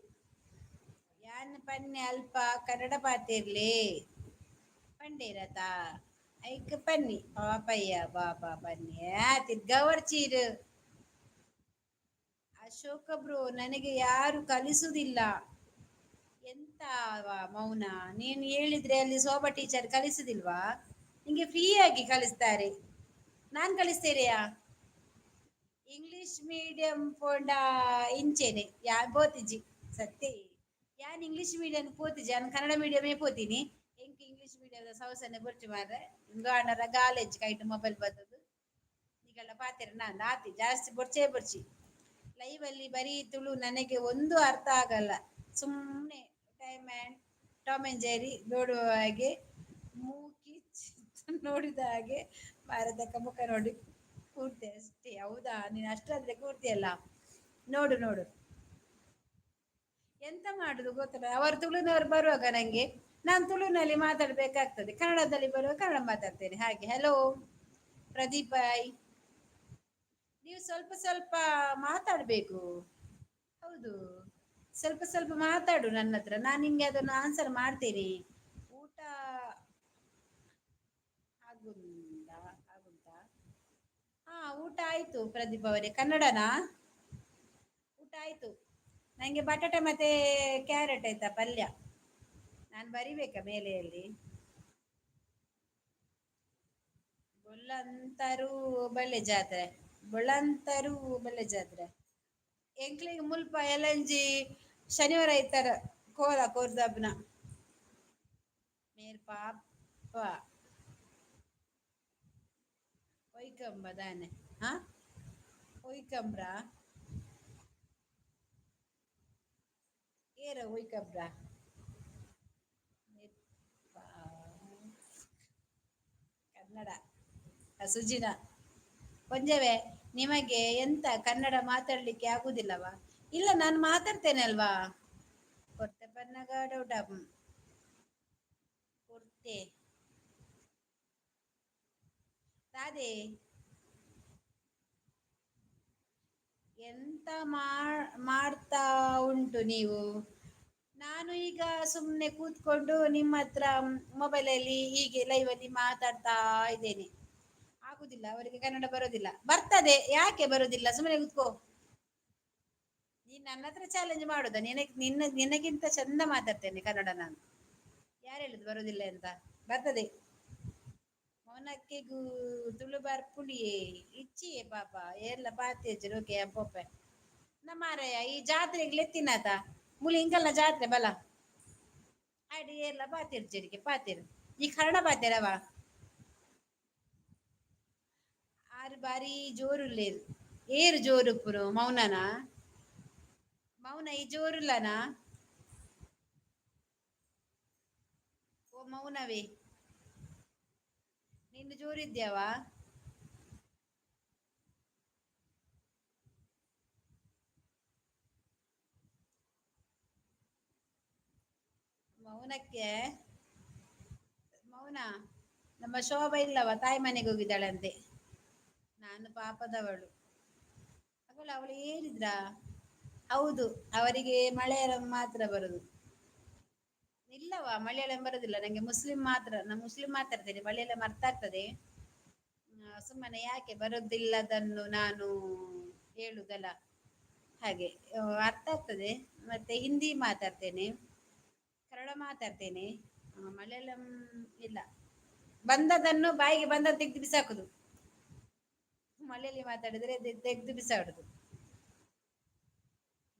ಯಾನ್ ಪನ್ನೆ ಅಲ್ಪ ಕನ್ನಡ ಪಾತಿರ್ಲಿ ಪಂಡೇರತ ಐಕ್ ಪನ್ನಿ ಪಾಪಯ್ಯ ಬಾಬಾ ಬನ್ನಿ ತಿರ್ಗವರ್ ಚೀರು. ಅಶೋಕ ಬ್ರೋ, ನನಗೆ ಯಾರು ಕಲಿಸುದಿಲ್ಲ. ಎಂತ ಮೌನ, ನೀನು ಹೇಳಿದ್ರೆ ಅಲ್ಲಿ ಶೋಭಾ ಟೀಚರ್ ಕಲಿಸುದಿಲ್ವಾ? ನಿಂಗೆ ಫ್ರೀ ಆಗಿ ಕಲಿಸ್ತಾರೆ. ನಾನ್ ಕಲಿಸ್ತೇರೆಯಾ? ಇಂಗ್ಲಿಷ್ ಮೀಡಿಯಂ ಪೋಂಡ ಇಂಚೆನೆ ಯಾ ಬೋತಿಜಿ ಸತ್ಯ. ಯಾನ್ ಇಂಗ್ಲಿಷ್ ಮೀಡಿಯಂ ಪೋತಿಜಿ, ನಾನು ಕನ್ನಡ ಮೀಡಿಯಮೇ ಪೋತೀನಿ. ಎಂಕ್ ಇಂಗ್ಲಿಷ್ ಮೀಡಿಯಂ ಸೌಸನ್ನೆ ಬುರ್ಚಿ ಮಾರ್ರೆ ಗಾಣರ ಗಾಲೇಜ್ ಕೈಟ್ ಮೊಬೈಲ್ ಬರ್ತದ ಈಗೆಲ್ಲ ಪಾತೆರ ನಾನು ಆತಿ ಜಾಸ್ತಿ ಬೊರ್ಚೇ ಬೊರ್ಚಿ. ಲೈವ್ ಅಲ್ಲಿ ಬರೀ ತುಳು ನನಗೆ ಒಂದು ಅರ್ಥ ಆಗಲ್ಲ. ಸುಮ್ಮನೆ ಟಾಮ್ ಅಂಡ್ ಜೆರಿ ನೋಡುವ ಹಾಗೆ, ಮೂಕಿ ನೋಡಿದ ಹಾಗೆ, ಭಾರತಕ್ಕ ಮುಖ ನೋಡಿ ಕೂರ್ತೆ ಅಷ್ಟೇ. ಹೌದಾ, ನೀನ್ ಅಷ್ಟಾದ್ರೆ ಕೂರ್ತಿಯಲ್ಲ. ನೋಡು ನೋಡು, ಎಂತ ಮಾಡುದು ಗೊತ್ತಲ್ಲ, ಅವರು ತುಳುನವರು ಬರುವಾಗ ನಂಗೆ ನಾನು ತುಳುನಲ್ಲಿ ಮಾತಾಡ್ಬೇಕಾಗ್ತದೆ, ಕನ್ನಡದಲ್ಲಿ ಬರುವಾಗ ಕನ್ನಡ ಮಾತಾಡ್ತೇನೆ ಹಾಗೆ. ಹಲೋ ಪ್ರದೀಪ್ ಬಾಯ್, ನೀವು ಸ್ವಲ್ಪ ಸ್ವಲ್ಪ ಮಾತಾಡ್ಬೇಕು. ಹೌದು, ಸ್ವಲ್ಪ ಸ್ವಲ್ಪ ಮಾತಾಡು ನನ್ನ ಹತ್ರ, ನಾನು ನಿಂಗೆ ಅದನ್ನು ಆನ್ಸರ್ ಮಾಡ್ತೇನೆ. ಊಟ ಆಗುಂದ ಆಗುಂತಾ? ಹಾ ಊಟ ಆಯ್ತು ಪ್ರದೀಪ್ ಅವರೇ. ಕನ್ನಡನಾ? ಊಟ ಆಯ್ತು. ನಂಗೆ ಬಟಾಟೆ ಮತ್ತೆ ಕ್ಯಾರೆಟ್ ಆಯ್ತಾ ಪಲ್ಯ. ನಾನು ಬರಿಬೇಕಾ ಮೇಲೆಯಲ್ಲಿ? ಬೊಳ್ಳಂತರೂ ಬಲ್ಲೆ ಜಾತ್ರೆ, ಬೊಳ್ಳಂತರೂ ಬಲ್ಲೆ ಜಾತ್ರೆ ಎಂಕ್ಲಿಗೆ ಮುಲ್ಪ ಎಲಂಜಿ ಶನಿವಾರ ಇತ್ತರ ಕೋಲ ಕೋರ್ದಬ್ನ ಮೇರ್ ಪಾಪ ಒಯ್ಕಂಬ ದಾನೆ ಹಾ ಒಯ್ಕಂಬ್ರಾ ಏರ ಒಯ್ಕಬ್ರಾ ಕನ್ನಡ ಸುಜಿನ ಕೊಂಜವೇ, ನಿಮಗೆ ಎಂತ ಕನ್ನಡ ಮಾತಾಡ್ಲಿಕ್ಕೆ ಆಗುದಿಲ್ಲವಾ? ಇಲ್ಲ, ನಾನು ಮಾತಾಡ್ತೇನೆ ಅಲ್ವಾ. ಕೊರ್ತೆ ಪನ್ನಗ ಡೌಟ ಕೊರ್ತೆ ರಾಧೆ, ಎಂತ ಮಾಡ್ತಾ ಉಂಟು ನೀವು? ನಾನು ಈಗ ಸುಮ್ನೆ ಕೂತ್ಕೊಂಡು ನಿಮ್ಮ ಹತ್ರ ಮೊಬೈಲಲ್ಲಿ ಹೀಗೆ ಲೈವ್ ಅಲ್ಲಿ ಮಾತಾಡ್ತಾ ಇದ್ದೇನೆ. ಆಗುದಿಲ್ಲ, ಅವರಿಗೆ ಕನ್ನಡ ಬರೋದಿಲ್ಲ. ಬರ್ತದೆ, ಯಾಕೆ ಬರೋದಿಲ್ಲ, ಸುಮ್ಮನೆ ಕೂತ್ಕೋ. ನೀನ್ ನನ್ನ ಹತ್ರ ಚಾಲೆಂಜ್ ಮಾಡುದ? ನಿನಗಿಂತ ಚಂದ ಮಾತಾಡ್ತೇನೆ ಕನ್ನಡ ನಾನು. ಯಾರು ಹೇಳುದು ಬರುದಿಲ್ಲ ಅಂತ? ಬರ್ತದೆ. ಮೊನಕ್ಕೆಗೂ ತುಳುಬಾರ್ ಪುಳಿಯೇ ಇಚ್ಚಿಯೇ ಪಾಪ ಎಲ್ಲ ಪಾತಿಯಜ್ಜಿ ಪೊಪ್ಪೆ ನಮ್ಮರಯ್ಯ ಈ ಜಾತ್ರೆಗೆ ಎತ್ತಿನಾತ ಮುಳಿ ಇಂಕಲ್ನ ಜಾತ್ರೆ ಬಲ ಅಡಿ ಎಲ್ಲ ಪಾತಿರ್ಜರಿಗೆ ಪಾತಿರ್ ಈ ಕನ್ನಡ ಪಾತಿರವ ಆರು ಬಾರಿ ಜೋರುಳ್ಳೇರು ಏರು ಜೋರು ಪುರು ಮೌನನಾ ಮೌನ ಈ ಜೋರುಲ್ಲನಾ ಓ ಮೌನವೇ ನಿಂದು ಜೋರಿದ್ಯಾವಾ ಮೌನಕ್ಕೆ ಮೌನ ನಮ್ಮ ಶೋಭ ಇಲ್ಲವ ತಾಯಿ ಮನೆಗೆ ಹೋಗಿದ್ದಾಳಂತೆ ನಾನು ಪಾಪದವಳು ಅವಳು ಹೇಳಿದ್ರಾ ಹೌದು ಅವರಿಗೆ ಮಲಯಾಳಂ ಮಾತ್ರ ಬರುದು ಇಲ್ಲವಾ ಮಲಯಾಳಂ ಬರುದಿಲ್ಲ ನಂಗೆ ಮುಸ್ಲಿಂ ಮಾತ್ರ ನಾನು ಮುಸ್ಲಿಂ ಮಾತಾಡ್ತೇನೆ ಮಲಯಾಳಂ ಅರ್ಥ ಆಗ್ತದೆ ಸುಮ್ಮನೆ ಯಾಕೆ ಬರುದಿಲ್ಲದನ್ನು ನಾನು ಹೇಳುದಲ್ಲ ಹಾಗೆ ಅರ್ಥ ಆಗ್ತದೆ ಮತ್ತೆ ಹಿಂದಿ ಮಾತಾಡ್ತೇನೆ ಕನ್ನಡ ಮಾತಾಡ್ತೇನೆ ಮಲಯಾಳಂ ಇಲ್ಲ ಬಂದದನ್ನು ಬಾಯಿಗೆ ಬಂದ ತೆಗೆದು ಬಿಸಾಕುದು. ಮಳೆಯಲ್ಲಿ ಮಾತಾಡಿದ್ರೆ ತೆಗೆದು ಬಿಸಾಡುದು.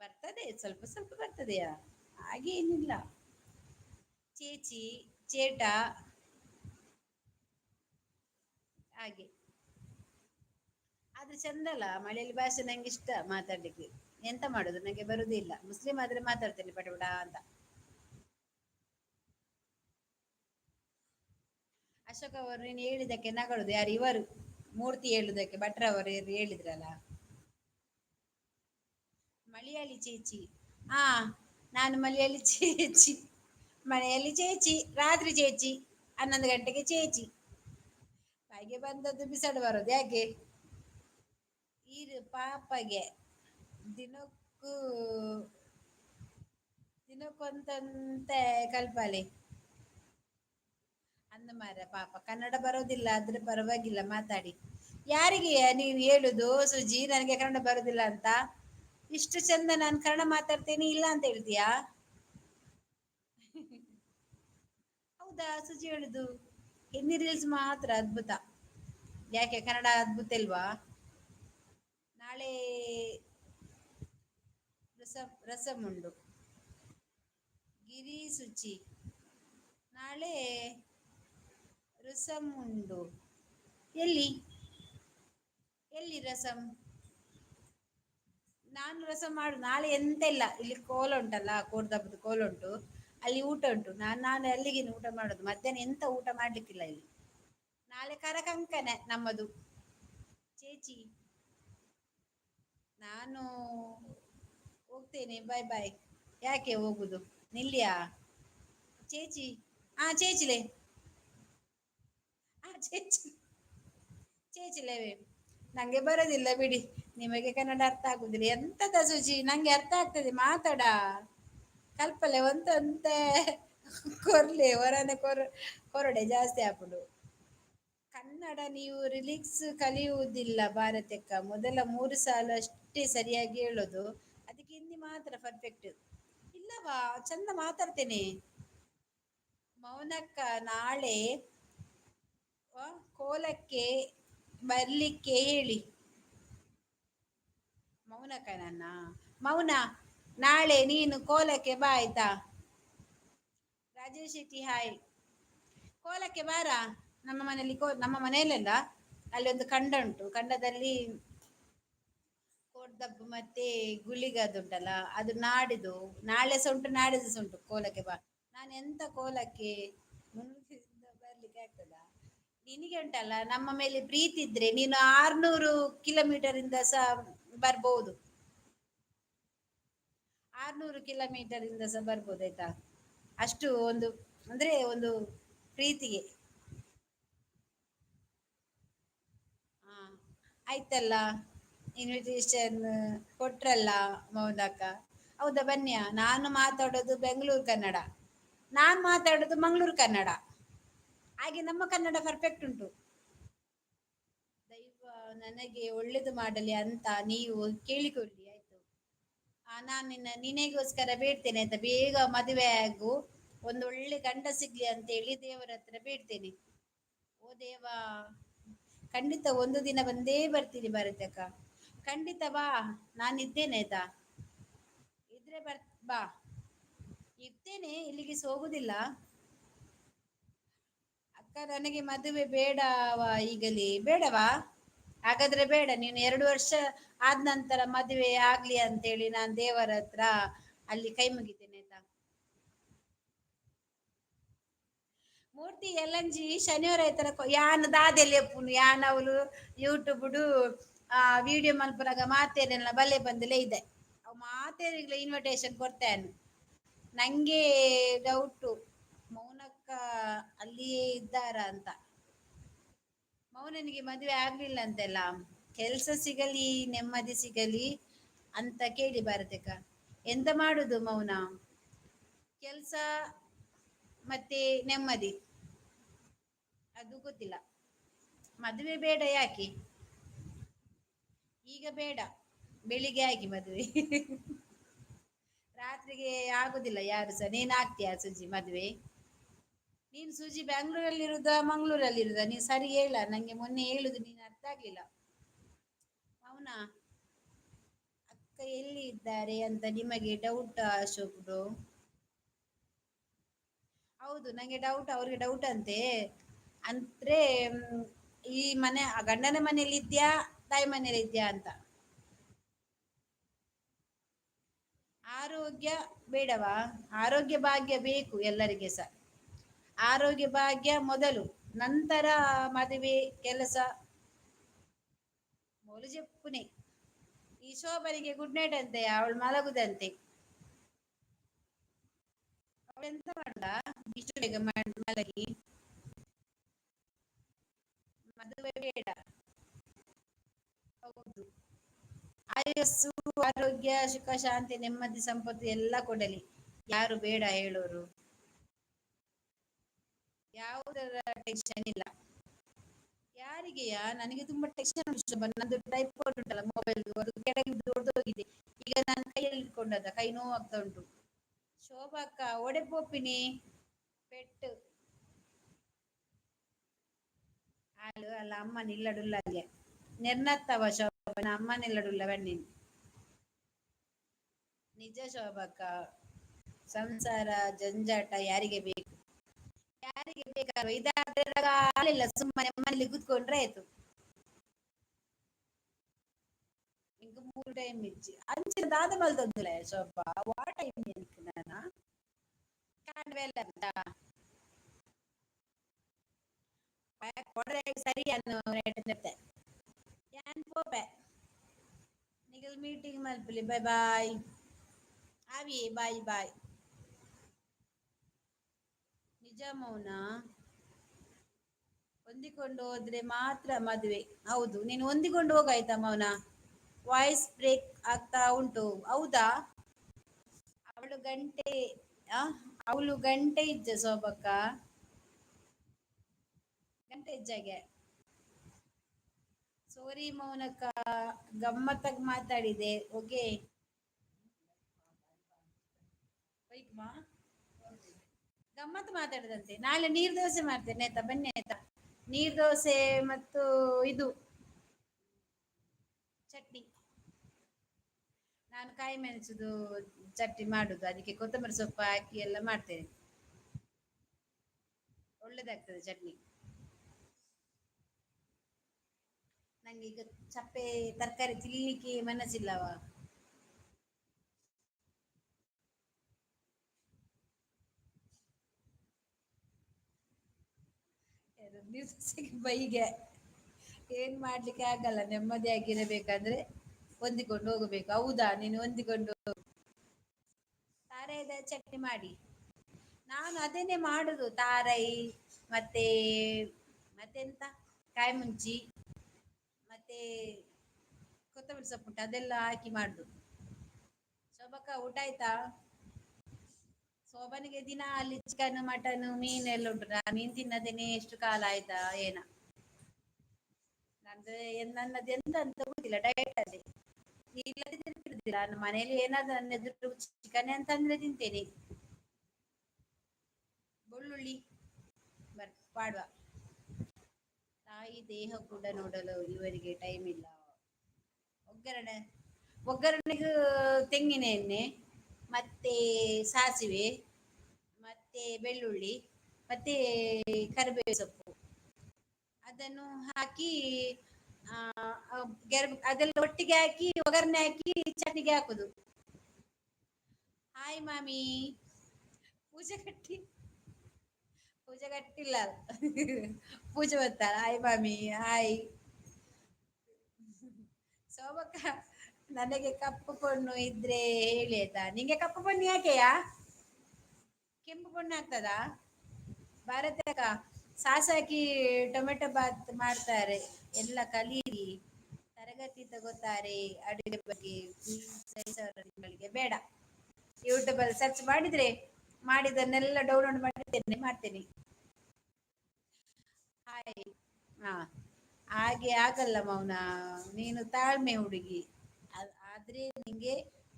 ಬರ್ತದೆ, ಸ್ವಲ್ಪ ಸ್ವಲ್ಪ ಬರ್ತದೆಯಾ, ಹಾಗೆ ಏನಿಲ್ಲ. ಚೇಚಿ, ಚೇಟ, ಹಾಗೆ. ಆದ್ರೆ ಚಂದ ಅಲ್ಲ ಮಳೆಯಲ್ಲಿ ಭಾಷೆ, ನಂಗೆ ಇಷ್ಟ ಮಾತಾಡ್ಲಿಕ್ಕೆ. ಎಂತ ಮಾಡುದು, ನಂಗೆ ಬರುದೇ ಇಲ್ಲ. ಮುಸ್ಲಿಂ ಆದ್ರೆ ಮಾತಾಡ್ತೇನೆ ಪಟಪಟ ಅಂತ. ಅಶೋಕ್ ಅವರು ನೀನು ಹೇಳಿದಕ್ಕೆ ನಗಳುದು, ಯಾರು ಇವರು ಮೂರ್ತಿ ಹೇಳುದಕ್ಕೆ ಭಟ್ರ ಅವರು ಹೇಳಿದ್ರಲ್ಲ. ಮಲಯಾಳಿ ಚೇಚಿ. ಹಾ, ನಾನು ಮಲಯಾಳಿ ಚೇಚಿ. ಮನೆಯಲ್ಲಿ ಚೇಚಿ, ರಾತ್ರಿ ಚೇಚಿ, 11 ಗಂಟೆಗೆ ಚೇಚಿ. ಹಾಗೆ ಬಂದದ್ದು ಬಿಸಾಡು ಬರೋದು ಯಾಕೆ. ಪಾಪಗೆ ದಿನಕ್ಕೂ ದಿನಕ್ಕೊಂದಂತೆ ಕಲ್ಪಲೆ. ಅಂದ ಮಾರ ಪಾಪ ಕನ್ನಡ ಬರೋದಿಲ್ಲ ಆದ್ರೆ ಪರವಾಗಿಲ್ಲ ಮಾತಾಡಿ. ಯಾರಿಗೆ ನೀನು ಹೇಳುದು ಸುಜಿ ನನಗೆ ಕನ್ನಡ ಬರೋದಿಲ್ಲ ಅಂತ? ಇಷ್ಟು ಚಂದ ನಾನು ಕನ್ನಡ ಮಾತಾಡ್ತೇನೆ ಇಲ್ಲ ಅಂತ ಹೇಳ್ತೀಯಾ? ಹೌದಾ ಸುಜಿ ಹೇಳುದು? ಹಿಂದಿ ರೀಲ್ಸ್ ಮಾತ್ರ ಅದ್ಭುತ. ಯಾಕೆ ಕನ್ನಡ ಅದ್ಭುತ ಇಲ್ವಾ? ನಾಳೆ ರಸಂ ಉಂಡು. ಗಿರಿ ಸುಚಿ ನಾಳೆ ರಸಂ ಉಂಡು. ಎಲ್ಲಿ ಎಲ್ಲಿ ರಸಂ? ನಾನು ರಸಂ ಮಾಡು ನಾಳೆ ಎಂತ ಇಲ್ಲ. ಇಲ್ಲಿ ಕೋಲ ಉಂಟಲ್ಲ, ಕೋರ್ದಬ್ಬದ ಕೋಲ ಉಂಟು, ಅಲ್ಲಿ ಊಟ ಉಂಟು. ನಾನು ಅಲ್ಲಿಗಿನ ಊಟ ಮಾಡುದು. ಮಧ್ಯಾಹ್ನ ಎಂತ ಊಟ ಮಾಡ್ಲಿಕ್ಕಿಲ್ಲ ಇಲ್ಲಿ. ನಾಳೆ ಕರಕಂಕನೆ ನಮ್ಮದು. ಚೇಚಿ ನಾನು ಹೋಗ್ತೇನೆ, ಬಾಯ್ ಬಾಯ್. ಯಾಕೆ ಹೋಗುದು? ನಿಲ್ಲಿಯಾ? ಚೇಚಿ, ಹಾ ಚೇಚಿಲೆ, ಹಾ ಚೇಚಿ, ಚೇಚಿಲೇವೆ. ನಂಗೆ ಬರೋದಿಲ್ಲ ಬಿಡಿ, ನಿಮಗೆ ಕನ್ನಡ ಅರ್ಥ ಆಗುದಿಲ್ಲ. ಎಂತದ ಸುಜಿ, ನಂಗೆ ಅರ್ಥ ಆಗ್ತದೆ, ಮಾತಾಡ. ಕಲ್ಪಲೆ ಒಂತ ಕೊರ್ಲೆ ಹೊರನೆ ಕೊರಡೆ ಜಾಸ್ತಿ ಹಾಕುದು. ಕನ್ನಡ ನೀವು ರಿಲೀಕ್ಸ್ ಕಲಿಯುವುದಿಲ್ಲ ಭಾರತಕ್ಕ. ಮೊದಲ 3 ಸಾಲು ಅಷ್ಟೇ ಸರಿಯಾಗಿ ಹೇಳೋದು, ಅದಕ್ಕೆ ಹಿಂದಿ ಮಾತ್ರ ಪರ್ಫೆಕ್ಟ್. ಇಲ್ಲವಾ, ಚಂದ ಮಾತಾಡ್ತೇನೆ. ಮೌನಕ್ಕ ನಾಳೆ ಕೋಲಕ್ಕೆ ಬರ್ಲಿಕ್ಕೆ ಹೇಳಿ. ಮೌನಕ್ಕ ನನ್ನ ಮೌನ, ನಾಳೆ ನೀನು ಕೋಲಕ್ಕೆ ಬಾ ಆಯ್ತಾ? ರಾಜೇಶ್ ಶೆಟ್ಟಿ ಹಾಯ್. ಕೋಲಕ್ಕೆ ಬಾರ. ನಮ್ಮ ಮನೆಯಲ್ಲಿ ನಮ್ಮ ಮನೆಯಲ್ಲೆಲ್ಲ ಅಲ್ಲಿ ಒಂದು ಕಂಡ ಉಂಟು. ಕಂಡದಲ್ಲಿ ಕೋಡ್ದಬ್ಬು ಮತ್ತೆ ಗುಳಿಗದುಂಟಲ್ಲ, ಅದು ನಾಡಿದು. ನಾಳೆ ಸಹ ಉಂಟು, ನಾಡಿದ್ದು ಸಹ ಉಂಟು. ಕೋಲಕ್ಕೆ ಬಾ. ನಾನು ಎಂತ ಕೋಲಕ್ಕೆ ಬರ್ಲಿಕ್ಕೆ ಆಗ್ತದ? ನಿನಗೆ ಉಂಟಲ್ಲ ನಮ್ಮ ಮೇಲೆ ಪ್ರೀತಿ ಇದ್ರೆ ನೀನು 600 ಕಿಲೋಮೀಟರ್ ಇಂದ ಸಹ ಬರ್ಬಹುದು. 600 ಕಿಲೋಮೀಟರ್ ಇಂದ ಸಹ ಬರ್ಬೋದು ಆಯ್ತಾ. ಅಷ್ಟು ಒಂದು ಅಂದ್ರೆ ಒಂದು ಪ್ರೀತಿಗೆ. ಹಾ ಆಯ್ತಲ್ಲ, ಇನ್ವಿಟೇಶನ್ ಕೊಟ್ರಲ್ಲ ಮೌನಕ್ಕ. ಹೌದಾ ಬನ್ನಿಯ. ನಾನು ಮಾತಾಡೋದು ಬೆಂಗಳೂರು ಕನ್ನಡ, ನಾನ್ ಮಾತಾಡೋದು ಮಂಗಳೂರು ಕನ್ನಡ. ಹಾಗೆ ನಮ್ಮ ಕನ್ನಡ ಪರ್ಫೆಕ್ಟ್ ಉಂಟು. ದೈವ ನನಗೆ ಒಳ್ಳೇದು ಮಾಡಲಿ ಅಂತ ನೀವು ಕೇಳಿಕೊಳ್ಳಿ ಆಯ್ತು. ನಾನು ನಿನಗೋಸ್ಕರ ಬೇಡ್ತೇನೆ ಆಯ್ತಾ, ಬೇಗ ಮದುವೆ ಆಗು, ಒಂದು ಒಳ್ಳೆ ಗಂಡ ಸಿಗ್ಲಿ ಅಂತೇಳಿ ದೇವರ ಹತ್ರ ಬೇಡ್ತೇನೆ. ಓ ದೇವಾ, ಖಂಡಿತ ಒಂದು ದಿನ ಬಂದೇ ಬರ್ತೀನಿ ಭಾರತಕ್ಕ. ಖಂಡಿತ ಬಾ, ನಾನು ಇದ್ದೇನೆ ಆಯ್ತಾ. ಇದ್ರೆ ಬಾ. ಇರ್ತೇನೆ, ಇಲ್ಲಿಗೆ ಹೋಗುದಿಲ್ಲ. ಅಕ್ಕ ನನಗೆ ಮದುವೆ ಬೇಡವಾ ಈಗಲೇ? ಬೇಡವಾ? ಹಾಗಾದ್ರೆ ಬೇಡ. ನೀನು 2 ವರ್ಷ ಆದ ನಂತರ ಮದುವೆ ಆಗ್ಲಿ ಅಂತೇಳಿ ನಾನ್ ದೇವರ ಹತ್ರ ಅಲ್ಲಿ ಕೈ ಮುಗಿತೇನೆ ಆಯ್ತಾ. ಮೂರ್ತಿ ಎಲ್ಲಂಜಿ ಶನಿವಾರ ಆಯ್ತರ ಯಾನ್ ದಾದೆಲ್ಲಿ ಎಪ್ಪುನು ಯಾನ್ ಅವಳು ಯೂಟ್ಯೂಬ್ಡು ವಿಡಿಯೋ ಮಲ್ಪುರಾಗ ಮಾತೇನೆಲ್ಲ ಬಲ್ಲೆ ಬಂದಲೇ ಇದೆ. ಅವು ಮಾತೇರಿಗ್ಲ ಇನ್ವಿಟೇಷನ್ ಕೊಡ್ತೇನೆ. ನಂಗೆ ಡೌಟು ಮೌನಕ್ಕ ಅಲ್ಲಿಯೇ ಇದ್ದಾರ ಅಂತ. ಮೌನನಿಗೆ ಮದುವೆ ಆಗ್ಲಿಲ್ಲ ಅಂತೆಲ್ಲ. ಕೆಲ್ಸ ಸಿಗಲಿ, ನೆಮ್ಮದಿ ಸಿಗಲಿ ಅಂತ ಕೇಳಿ ಭಾರತಿಕ. ಎಂತ ಮಾಡುದು ಮೌನ? ಕೆಲ್ಸ ಮತ್ತೆ ನೆಮ್ಮದಿ ಅದು ಗೊತ್ತಿಲ್ಲ. ಮದುವೆ ಬೇಡ ಯಾಕೆ ಈಗ? ಬೇಡ, ಬೆಳಿಗ್ಗೆ ಆಗಿ ಮದುವೆ. ರಾತ್ರಿಗೆ ಆಗುದಿಲ್ಲ ಯಾರು ಸಹ. ನೀನ್ ಆಗ್ತೀಯಾ ಸುಜಿ ಮದುವೆ? ನೀನು ಸೂಜಿ ಬ್ಯಾಂಗ್ಳೂರಲ್ಲಿ ಇರುದಾ ಮಂಗ್ಳೂರಲ್ಲಿ ಇರುದಾ? ನೀನು ಸರಿ ಹೇಳ, ನಂಗೆ ಮೊನ್ನೆ ಹೇಳುದು ನೀನು ಅರ್ಥ ಆಗ್ಲಿಲ್ಲ. ಅವನಾ ಅಕ್ಕ ಎಲ್ಲಿ ಇದ್ದಾರೆ ಅಂತ ನಿಮಗೆ ಡೌಟ್ ಅಶೋಕ್ ಬ್ರೋ? ಹೌದು, ನಂಗೆ ಡೌಟ್, ಅವ್ರಿಗೆ ಡೌಟ್ ಅಂತೆ. ಅಂದ್ರೆ ಈ ಮನೆ ಗಂಡನ ಮನೇಲಿ ಇದ್ಯಾ ತಾಯಿ ಮನೇಲಿ ಇದ್ಯಾ ಅಂತ. ಆರೋಗ್ಯ ಬೇಡವಾ? ಆರೋಗ್ಯ ಭಾಗ್ಯ ಬೇಕು ಎಲ್ಲರಿಗೆ ಸ. ಆರೋಗ್ಯ ಭಾಗ್ಯ ಮೊದಲು, ನಂತರ ಮದುವೆ ಕೆಲಸ. ಮೊಲು ಜೆಪ್ಪುನೆ. ಈ ಶೋಭನಿಗೆ ಗುಡ್ ನೈಟ್ ಅಂತೆ, ಅವಳು ಮಲಗುದಂತೆ. ಅವಳೆಂತ ಮಾಡ್ದ ಇಷ್ಟು ಬೇಗ ಮಲಗಿ? ಮದುವೆ ಬೇಡ. ಹೌದು. ಆಯಸ್ಸು, ಆರೋಗ್ಯ, ಸುಖ ಶಾಂತಿ ನೆಮ್ಮದಿ ಸಂಪತ್ತು ಎಲ್ಲ ಕೊಡಲಿ. ಯಾರು ಬೇಡ ಹೇಳೋರು? ಯಾವುದರ ಟೆನ್ಷನ್ ಇಲ್ಲ. ಯಾರಿಗೆಯಾ? ನನಗೆ ತುಂಬಾ ಟೆನ್ಷನ್ ಉಂಟು. ನನ್ನದು ಟ್ರೈಪಾಡ್ ಉಂಟಲ್ಲ ಮೊಬೈಲ್, ಅದು ಕೆಳಗೆ ಬಿದ್ದು ಒಡೆದೋಗಿದೆ. ಈಗ ನಾನು ಕೈಯಲ್ಲಿ ಇಟ್ಕೊಂಡದ, ಕೈ ನೋವು ಆಗ್ತಾ ಉಂಟು. ಶೋಭಕ್ಕ ಒಡೆ ಪೋಪಿನಿ ಪೆಟ್ಟು. ಆಳು ಅಲ್ಲ ಅಮ್ಮ ನಿಲ್ಲಡುಲ್ಲಾಗೆ ನಿರ್ನತ್ತವ ಶೋಭನ ಅಮ್ಮ ನಿಲ್ಲಡುಲ್ಲ ಬನ್ನಿ. ನಿಜ ಶೋಭಕ್ಕ, ಸಂಸಾರ ಜಂಜಾಟ ಯಾರಿಗೆ ಬೇಕು? ಯಾರಿಗೆ ಬೇಕಾದ್ರೂ ಇದಾಗಲಿಲ್ಲ, ಸುಮ್ಮನೆ ಮನೇಲಿ ಕೂತ್ಕೊಂಡ್ರೆ ಆಯ್ತು. ಇಂಕ 3 ಟೈಮ್ ಇಜ್ಜಿ ಅಂಚಿನ ದಾದ ಮಲ್ತೊಂದುಲೆ ಶೋಭ ವಾಟ ನಾನ ಕಾಂಡ್ವೇಲ ಅಂತ ಕೊಡ್ರೆ ಸರಿ ಅನ್ನು ನೇಟೆ ಯಾನ್ ಪೋಪೆ ನಿಗಲ್ ಮೀಟಿಂಗ್ ಮಲ್ಪಲಿ ಬಾಯ್ ಬಾಯ್ ಆವಿ ಬಾಯ್ ಬಾಯ್. ನಿಜ ಮೌನ. ಹೊಂದಿಕೊಂಡು ಹೋದ್ರೆ ಮಾತ್ರ ಮದುವೆ. ಹೌದು, ನೀನು ಹೊಂದಿಕೊಂಡು ಹೋಗಾಯ್ತಾ ಮೌನ. ವಾಯ್ಸ್ ಬ್ರೇಕ್ ಆಗ್ತಾ ಉಂಟು. ಹೌದಾ? ಅವಳು ಗಂಟೆ ಅವಳು ಗಂಟೆ ಇಜ್ಜ ಸೋಬಕ್ಕ ಗಂಟೆ ಇಜ್ಜಾಗೆ ಸೋರಿ ಮೌನಕ, ಗಮ್ಮತ್ತಾಗ ಮಾತಾಡಿದೆ. ಓಕೆ ವೈಕ್ಮಾ ಗಮ್ಮತ್ ಮಾತಾಡದಂತೆ. ನಾಳೆ ನೀರ್ ದೋಸೆ ಮಾಡ್ತೇನೆ ಆಯ್ತಾ, ಬನ್ನಿ ಆಯ್ತಾ. ನೀರ್ ದೋಸೆ ಮತ್ತು ಇದು ಚಟ್ನಿ. ನಾನು ಕಾಯಿ ಮೆಣಸುದು ಚಟ್ನಿ ಮಾಡುದು, ಅದಕ್ಕೆ ಕೊತ್ತಂಬರಿ ಸೊಪ್ಪು ಹಾಕಿ ಎಲ್ಲ ಮಾಡ್ತೇನೆ. ಒಳ್ಳೇದಾಗ್ತದೆ ಚಟ್ನಿ. ನಂಗೆ ಈಗ ಚಪ್ಪೆ ತರಕಾರಿ ತಿನ್ಲಿಕ್ಕೆ ಮನಸ್ಸಿಲ್ಲವಾ. ದಿವಸಕ್ಕೆ ಬೈಗೆ ಏನ್ ಮಾಡ್ಲಿಕ್ಕೆ ಆಗಲ್ಲ. ನೆಮ್ಮದಿಯಾಗಿರಬೇಕಾದ್ರೆ ಹೊಂದಿಕೊಂಡು ಹೋಗಬೇಕು. ಹೌದಾ? ನೀನು ಹೊಂದಿಕೊಂಡು ತಾರೆದ ಚಟ್ನಿ ಮಾಡಿ. ನಾನು ಅದನ್ನೇ ಮಾಡುದು, ತಾರೈ ಮತ್ತೆ ಮತ್ತೆಂತ ಕಾಯಿ ಮುಂಚಿ ಮತ್ತೆ ಕೊತ್ತಂಬರಿ ಸೊಪ್ಪುಂಟು, ಅದೆಲ್ಲ ಹಾಕಿ ಮಾಡುದು. ಶೋಭಕ್ಕ ಊಟ ಆಯ್ತಾ? ಶೋಭನಿಗೆ ದಿನ ಅಲ್ಲಿ ಚಿಕನ್ ಮಟನ್ ಮೀನ್ ಎಲ್ಲ ಉಂಟು. ಮೀನ್ ತಿನ್ನದೇನೆ ಎಷ್ಟು ಕಾಲ ಆಯ್ತಾ ಏನ. ಅಂದ್ರೆ ನನ್ನದು ಎಂತ ಅಂತ ಗೊತ್ತಿಲ್ಲ, ಡಯಟ್ ಅಲ್ಲಿ. ಇಲ್ಲದಿದ್ರೆ ಬಿಡುದಿಲ್ಲ, ನಾನು ಮನೇಲಿ ಏನಾದ್ರು ನನ್ನ ಎದುರು ಚಿಕನ್ ಅಂತ ಅಂದ್ರೆ ತಿಂತೇನೆ. ಬೆಳ್ಳುಳ್ಳಿ ಪಾಡುವ ತಾಯಿ ದೇಹ ಕೂಡ ನೋಡಲು ಇವರಿಗೆ ಟೈಮ್ ಇಲ್ಲ. ಒಗ್ಗರಣೆ, ಒಗ್ಗರಣೆಗೂ ತೆಂಗಿನ ಎಣ್ಣೆ ಮತ್ತೆ ಸಾಸಿವೆ ಮತ್ತೆ ಬೆಳ್ಳುಳ್ಳಿ ಮತ್ತೆ ಕರಿಬೇವು ಸೊಪ್ಪು ಅದನ್ನು ಹಾಕಿ ಅದೆಲ್ಲ ಒಟ್ಟಿಗೆ ಹಾಕಿ ಒಗ್ಗರಣೆ ಹಾಕಿ ಚಟ್ನಿಗೆ ಹಾಕುದು. ಹಾಯ್ ಮಾಮಿ. ಪೂಜೆ ಕಟ್ಟಿ ಪೂಜೆ ಕಟ್ಟಿಲ್ಲ ಪೂಜೆ ಬತ್ತಾಳ. ಹಾಯ್ ಮಾಮಿ ಹಾಯ್. ಸೋಮಕ್ಕ, ನನಗೆ ಕಪ್ಪು ಪೊಣ್ಣು ಇದ್ರೆ ಹೇಳಿ ಆಯ್ತಾ. ನಿಂಗೆ ಕಪ್ಪು ಪೊಣ್ಣು ಯಾಕೆಯಾ? ಕೆಂಪು ಪೊಣ್ಣು ಆಗ್ತದಾ? ಭಾರತಕ್ಕ ಸಾಸ್ ಹಾಕಿ ಟೊಮೆಟೊ ಬಾತ್ ಮಾಡ್ತಾರೆ, ಎಲ್ಲ ಕಲೀರಿ. ತರಗತಿ ತಗೋತಾರೆ ಅಡುಗೆ ಬಗ್ಗೆ. ತಿಂಗಳಿಗೆ ಬೇಡ. ಯೂಟ್ಯೂಬ್ ಅಲ್ಲಿ ಸರ್ಚ್ ಮಾಡಿದ್ರೆ ಮಾಡಿದನ್ನೆಲ್ಲ ಡೌನ್ಲೋಡ್ ಮಾಡಿದ್ದೇನೆ, ಮಾಡ್ತೇನೆ. ಹಾಯ್. ಹಾ, ಹಾಗೆ ಆಗಲ್ಲ ಮೌನ. ನೀನು ತಾಳ್ಮೆ ಹುಡುಗಿ. ಆದ್ರೆ ನಿಂಗೆ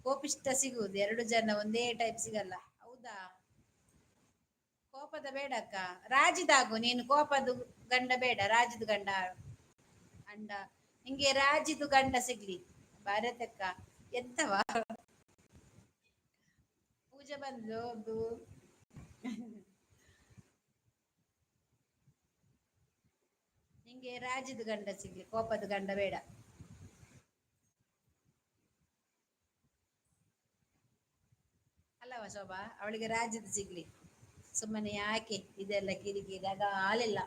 ಕೋಪಿಷ್ಟ ಸಿಗುವುದು. 2 ಜನ ಒಂದೇ ಟೈಪ್ ಸಿಗಲ್ಲ. ಹೌದಾ? ಕೋಪದ ಬೇಡ ಅಕ್ಕ. ರಾಜಿದಾಗು ನೀನು, ಕೋಪದ ಗಂಡ ಬೇಡ, ರಾಜಿದ ಗಂಡ ಅಂಡ. ನಿಂಗೆ ರಾಜಿದು ಗಂಡ ಸಿಗ್ಲಿ. ಭಾರತಕ್ಕ ಎಂತವಾ. ಪೂಜೆ ಬಂದ್ಲು ಒಬ್ರು. ನಿಂಗೆ ರಾಜಿದ ಗಂಡ ಸಿಗ್ಲಿ, ಕೋಪದ ಗಂಡ ಬೇಡ. ಅಲ್ಲವ ಶೋಭಾ, ಅವಳಿಗೆ ರಾಜ್ಯದ ಸಿಗ್ಲಿ. ಸುಮ್ಮನೆ ಯಾಕೆ ಇದೆಲ್ಲ ಕಿರಿಕಿರಿ, ಆಗ ಹಾಲಿಲ್ಲ.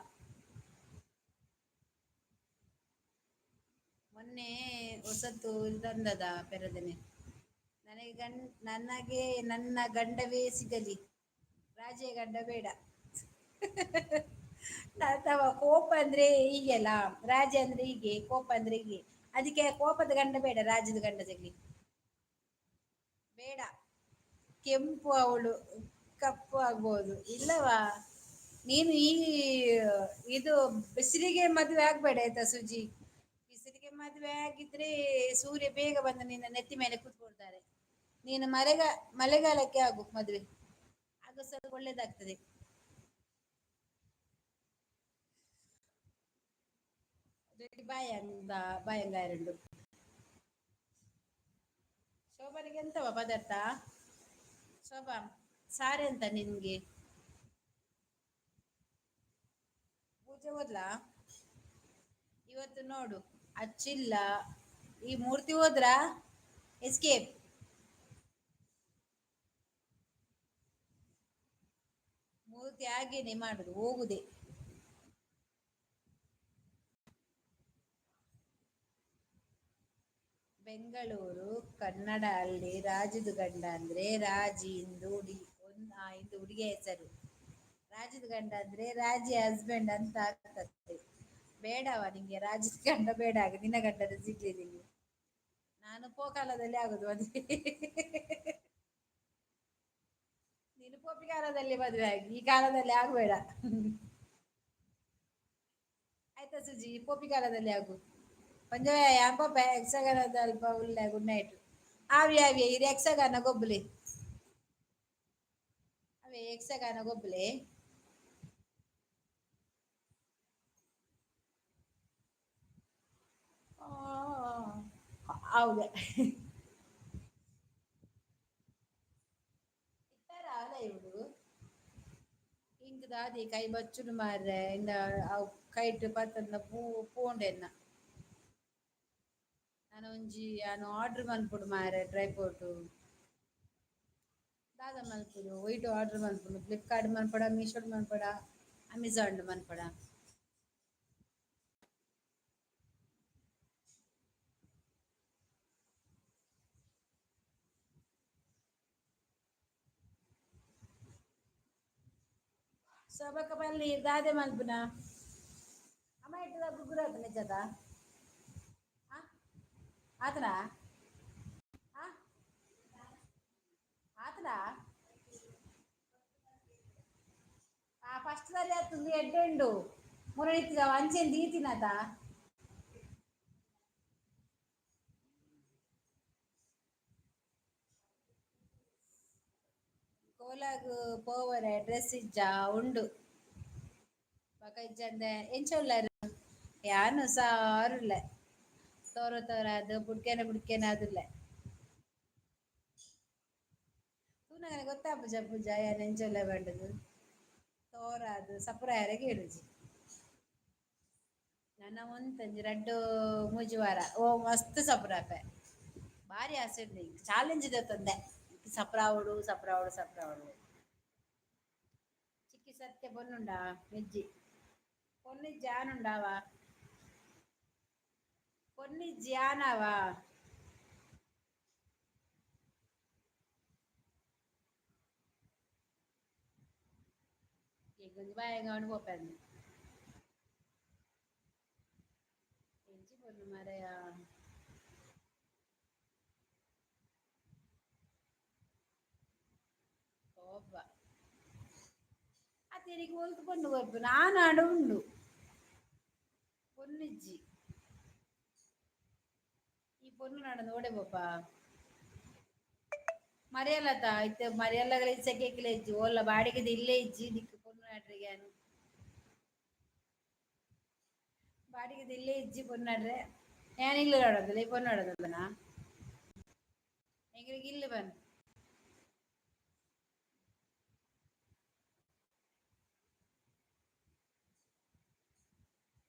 ಮೊನ್ನೆ ಹೊಸತ್ತು ಇದು ತಂದದ ಪೆರದನೆ. ನನಗೆ ನನ್ನ ಗಂಡವೇ ಸಿಗಲಿ, ರಾಜೆ ಗಂಡ ಬೇಡ. ಅಥವಾ ಕೋಪ ಅಂದ್ರೆ ಹೀಗೆಲ್ಲ, ರಾಜ ಅಂದ್ರೆ ಹೀಗೆ, ಕೋಪ ಅಂದ್ರೆ ಹೀಗೆ. ಅದಕ್ಕೆ ಕೋಪದ ಗಂಡ ಬೇಡ, ರಾಜದ ಗಂಡ ಸಿಗ್ಲಿ. ಬೇಡ, ಕೆಂಪು ಅವಳು, ಕಪ್ಪು ಆಗ್ಬೋದು. ಇಲ್ಲವಾ, ನೀನು ಈ ಇದು ಬಿಸಿಲಿಗೆ ಮದುವೆ ಆಗ್ಬೇಡ ಆಯ್ತಾ ಸುಜಿ. ಬಿಸಿಲಿಗೆ ಮದುವೆ ಆಗಿದ್ರೆ ಸೂರ್ಯ ಬೇಗ ಬಂದು ನಿನ್ನ ನೆತ್ತಿ ಮೇಲೆ ಕೂತ್ಕೊಳ್ತಾರೆ. ನೀನು ಮಳೆಗಾಲಕ್ಕೆ ಆಗು ಮದುವೆ, ಆಗ ಸ್ವಲ್ಪ ಒಳ್ಳೇದಾಗ್ತದೆ. ಬಾಯಂಗಾಯರುಂಡು. ಶೋಭನಿಗೆ ಎಂತವ ಪದಾರ್ಥ. ಶೋಭಾ, ಸಾರೆ ಅಂತ ನಿನ್ಗೆ. ಪೂಜೆ ಹೋದ್ಲಾ ಇವತ್ತು? ನೋಡು, ಅಚ್ಚಿಲ್ಲ. ಈ ಮೂರ್ತಿ ಹೋದ್ರ ಎಸ್ಕೇಪ್. ಮೂರ್ತಿ ಹಾಗೇನೆ ಮಾಡುದು, ಹೋಗುದೇ. ಬೆಂಗಳೂರು ಕನ್ನಡ ಅಲ್ಲಿ ರಾಜದು ಗಂಡ ಅಂದ್ರೆ ರಾಜಿ ಇಂದು ಇಂದು ಹುಡುಗಿಯ ಹೆಸರು. ರಾಜದ ಗಂಡ ಅಂದ್ರೆ ರಾಜಿ ಹಸ್ಬೆಂಡ್ ಅಂತ ಆಗ್ತದೆ. ಬೇಡವ ನಿಂಗೆ ರಾಜದ ಗಂಡ ಬೇಡ, ಆಗ ನಿನ್ನ ಗಂಡನ ಸಿಗ್ಲಿ ನಿಂಗೆ. ನಾನು ಪೋಕಾಲದಲ್ಲಿ ಆಗುದು ಮದುವೆ. ನೀನು ಪೋಪಿ ಕಾಲದಲ್ಲಿ ಮದುವೆ ಆಗಿ, ಈ ಕಾಲದಲ್ಲಿ ಆಗ್ಬೇಡ. ಆಯ್ತಾ ಸುಜಿ, ಪೋಪಿ ಕಾಲದಲ್ಲಿ ಆಗು. ಪಂಜಯ ಪೋಪ ಯಕ್ಷಗಾನದ ಅಲ್ಪ ಉಳ್ಳ ಗುಡ್ ನೈಟ್. ಆವಿ ಆವಿ ಇದು ಯಕ್ಷಗಾನ ಗೊಬ್ಬಲಿ. ಅವೇ ಯಕ್ಷಗಾನ ಗೊಬ್ಬಲೆ. ಹೌದೇ. ಇತ್ತಾರ ಅಲ್ಲ ಇವಳು ಇಂಕದ ಅದೇ ಕೈ ಬಚ್ಚುಡು ಮಾರ್ರೆ ಇಂದ ಕೈಟ್ ಪತ್ತಂದ ಪೂಂಡೆನ್ನ. ನಾನು ಆರ್ಡರ್ ಮನ್ಪುಡು ಮಾರೆ ಡ್ರೈ ಫ್ರೂಟ್. ದಾದ ಮಲ್ಪುಡು ಒಯ್ಟ್ ಆರ್ಡರ್ ಮನ್ಪುಡು, ಫ್ಲಿಪ್ಕಾರ್ಟ್ ಮನ್ಪಡ, ಮೀಶೋಡ್ ಮನ್ಪಡ, ಅಮೆಝಾನ್ ಮನ್ಪಡ. ಸೊಬಕ ಬಲ್ಲಿ ದಾದೆ ಮಲ್ಪುನ ಅಮ್ಮ ಇಟ್ಟದ ಗುಗ್ಗುರು ಆತ ನಿಜದ. ಆತನ ಆತನ ಫಸ್ಟ್ ಸರಿ ಆತಂದು ಎಡ್ಡೆಂಡು ಮುರಳಿತಿದ ಅಂಚೆಂದು ಈತಿನದ. ಕೋಲಾಗ್ ಪೋವರೆ ಡ್ರೆಸ್ ಇಜ್ಜ ಉಂಡು ಬಕ ಇಜ್ಜಂದ ಎಂಚೊಲ್ಲರು ಯಾನು ಸಾರುಲ್ಲ ತೋರ ತೋರ ಅದು ಬುಡ್ಕೇನ ಅದುಲ್ಲ. ತೂನಗನೆ ಗೊತ್ತಾ ಪೂಜಾ ಪೂಜಾ ಯಾನ್ ಎಂಚೊಲ್ಲ ಬಂಡದು ತೋರ ಅದು ಸಪುರ ಯಾರೆಗೆ ಹೇಳುಜಿ. ನನ್ನ ಒಂತಂಜಿ ರಡ್ಡು ಮುಜುವಾರ ಓ ಮಸ್ತ್ ಸಪುರಾಪೆ ಭಾರಿ ಆಸೆ ಉಂಡು ಚಾಲೆಂಜ್ ದೆತ್ತೊಂದೆ ಸಪ್ರಾವೋಡು. ಚಿಕ್ಕಿ ಸತ್ಯ ಬೊನ್ನುಂಡಾ ಮೆಜ್ಜಿ ಪೊನ್ನಿಜ್ಜಿ ಆನುಂಡಾವ ಪೊನ್ನಿಜ್ಜಿ ಆನವಾ. ಈಗ ಬಾಯಂಗ ಪೋಪೆಂದು ಎಂಚಿ ಪೊನ್ನು ಮರೆಯ. ಕೋಪ ಅತೆರಿಗೆ ಒಲ್ತು ಪೊನ್ನು ಕೊರ್ಪು ನಾನು ಆಡ ಉಂಡು ಪೊನ್ನಿಜ್ಜಿ ಈ ಪೊನ್ನು ನಾಡಂದು ಓಡೆ ಪೋಪ ಮರಿಯಲ್ಲತ ಇತ್ತೆ ಮರಿಯಲ್ಲಗಳ ಇಚ್ಚ ಕೇಕಲ ಇಜ್ಜಿ ಓಲ್ಲ ಬಾಡಿಗೆದ ಇಲ್ಲೇ ಇಜ್ಜಿ ದಿಕ್ಕು ಮಾಡ್ರಿಗಾನು ಬಾಡಿಗೆ ಇಲ್ಲೇ ಇಜ್ಜಿ ಪೊನ್ನಾಡ್ರೆ ഞാൻ ഇല്ല കടത്തില്ല ഈ പൊന്നടത്തില്ലനാ എങ്ങനെ ഇല്ല പൻ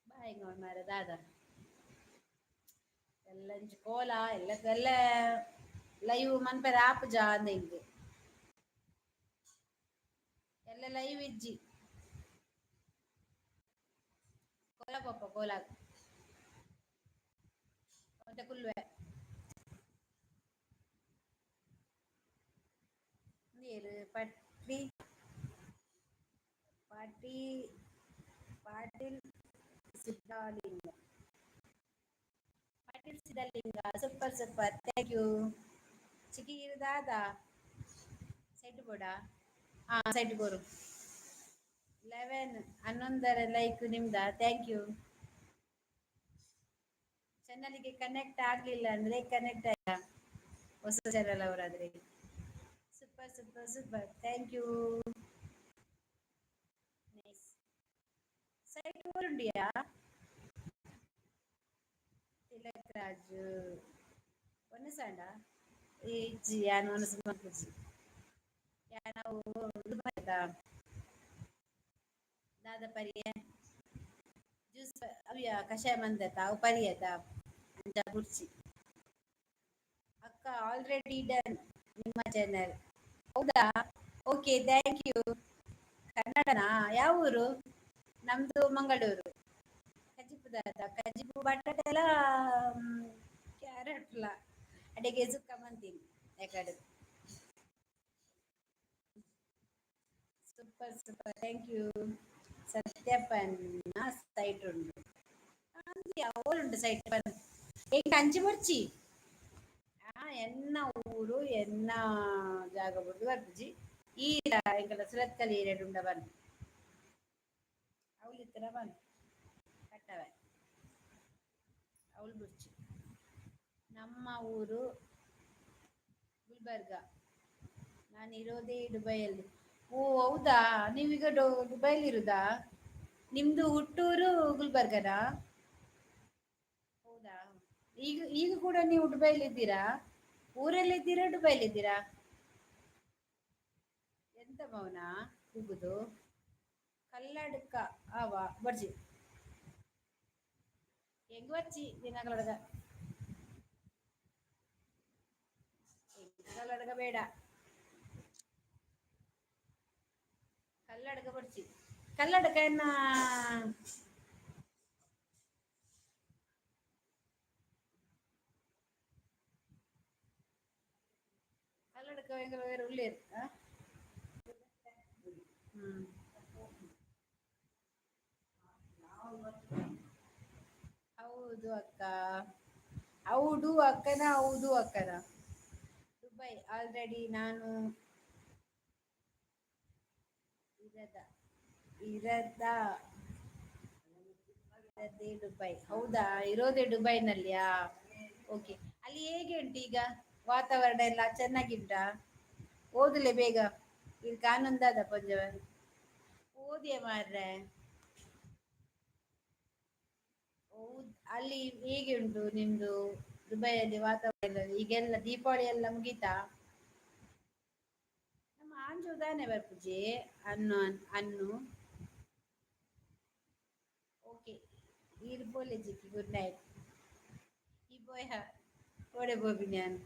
ಬಾಯಿಗೆ ದಾದ ಎಲ್ಲ ಕೋಲ ಎಲ್ಲ ಲೈವ್ ಮನ್ಪರ ಆಪ್ ಜಾ ಅಂದ ಹಿಂಗೆ ಎಲ್ಲ ಲೈವ್ ಇಜ್ಜಿ ಕೋಲ ಪಪ್ಪ ಕೋಲ ಮತ್ತೆ ಕುಲ್ವೆ ನೀರು ಪಟ್ಟಿ ಪಾಟಿ Patil Siddalinga Patil Siddalinga super super thank you ಚಿಕ್ಕಿ ಇರುದಾದ ಸೈಟ್ ಬೋರ್ಡಾ ಹಾ ಸೈಟ್ ಬೋರು 11 11 ಲೈಕ್ ನಿಮ್ದ ಥ್ಯಾಂಕ್ ಯು ಚಾನಲ್ಗೆ ಕನೆಕ್ಟ್ ಆಗ್ಲಿಲ್ಲ ಅಂದ್ರೆ ಕನೆಕ್ಟ್ ಆಗ ಹೊಸ ಚಾನಲ್ ಅವರಾದ್ರೆ super super super thank you nice ಸೈಟ್ ಬೋರುಂಡಿಯಾ ತಿಲಕ್ ರಾಜು ಒಂದು ಸಣ್ಣ ಈ ಜಿ ಯಾನು ಅನಸು ಮಾಡ್ಕೊಡ್ಸಿ ನಾವು ಇದು ಮಾಡಿದ ದಾದ ಪರಿಯ ಜ್ಯೂಸ್ ಅವ್ಯ ಕಷಾಯ ಮಂದತ ಅವು ಪರಿಯದ ಅಂತ ಬುಡ್ಸಿ ಅಕ್ಕ ಆಲ್ರೆಡಿ ಡನ್ ನಿಮ್ಮ ಚಾನಲ್ ಹೌದಾ ಓಕೆ ಥ್ಯಾಂಕ್ ಯು ಕನ್ನಡನಾ ಯಾವ ಊರು ನಮ್ದು ಮಂಗಳೂರು ಕಜಿಪುದಾದ ಕಜಿಪು ಬಟಾಟೆಲ್ಲ ಕ್ಯಾರೆಟ್ಲ ಅಡಿಗೆ ಸುಕ್ಕ ಮಂತೀನಿ ಯಾಕಡೆ ಸೂಪರ್ ಸೂಪರ್ ಥ್ಯಾಂಕ್ ಯು സത്യപ്പന്ന സൈറ്റ് ഉണ്ട് അവളുണ്ട് സൈറ്റ് ഏ കഞ്ചി പൊടിച്ചി ആ എന്ന ഊരു എന്ന ജാഗ പൊടി വർജിച്ച് ഈ എങ്കಡ സുരത്കൽ ഏരിയടുണ്ട ಬನ್ನಿ ಅವಳು ಇತ್ತರ ಬನ್ನಿ ಕಟ್ಟವ ಅವಳು ಬಿಡ್ಚಿ ನಮ್ಮ ಊರು ಗುಲ್ಬರ್ಗ ನಾನು ಇರೋದೇ ದುಬೈಯಲ್ಲಿ ಓ ಹೌದಾ ನೀವೀಗ ದುಬೈಲಿ ಇರುದಾ ನಿಮ್ದು ಹುಟ್ಟೂರು ಗುಲ್ಬರ್ಗನಾ ಹೌದಾ ಈಗ ಈಗ ಕೂಡ ನೀವು ದುಬೈಲಿ ಇದ್ದೀರಾ ಊರಲ್ಲಿ ಇದ್ದೀರಾ ದುಬೈಲಿ ಇದ್ದೀರಾ ಎಂತ ಮೌನ ಕೂಗುದು ಕಲ್ಲಡ್ಕ ಆವ ಬರ್ಜಿ ಹೆಂಗ್ ಬರ್ಚಿ ದಿನಗಳೊಳಗ ಕಲ್ಲಡ್ಕ ಬೇಡ ಕಲ್ಲಡ್ಕ ಬರ್ಚಿ ಕಲ್ಲಡ್ಕ ಎನ್ನ ಕಲ್ಲಡ್ಕ ಬೇರೆ ಉಳ್ಳೇರು ಹ್ಮ್ ಹೌದು ಅಕ್ಕ ಹೌದು ಅಕ್ಕನ ಹೌದು ಅಕ್ಕನ ದುಬೈ ಆಲ್ರೆಡಿ ನಾನು ಇರದ ಇರದ ಇರದೇ ದುಬೈ ಹೌದಾ ಇರೋದೇ ದುಬೈನಲ್ಲಿಯಾ ಓಕೆ ಅಲ್ಲಿ ಹೇಗೆ ಉಂಟು ಈಗ ವಾತಾವರಣ ಎಲ್ಲ ಚೆನ್ನಾಗಿಂಟಾ ಓದಲೆ ಬೇಗ ಇದು ಕಾನೂನ್ದಾದ ಪಂಜವ ಓದಿಯ ಮಾರ್ರೆ ಹೌದ್ ಅಲ್ಲಿ ಹೇಗೆ ಉಂಟು ನಿಮ್ದು ದುಬೈಯಲ್ಲಿ ವಾತಾವರಣ ಈಗೆಲ್ಲ ದೀಪಾವಳಿ ಎಲ್ಲ ಮುಗೀತಾ ನಮ್ಮ ಆಂಜೋದಾನೆ ಬರ್ಪುಜಿ ಅನ್ನು ಓಕೆ ಇರ್ಬೋಲೆ ಜಿಕ್ಕಿ ಗುಡ್ ನೈಟ್ ಈ ಬೋಯ್ ಓಡೆ ಬೋಬಿ ನಾನು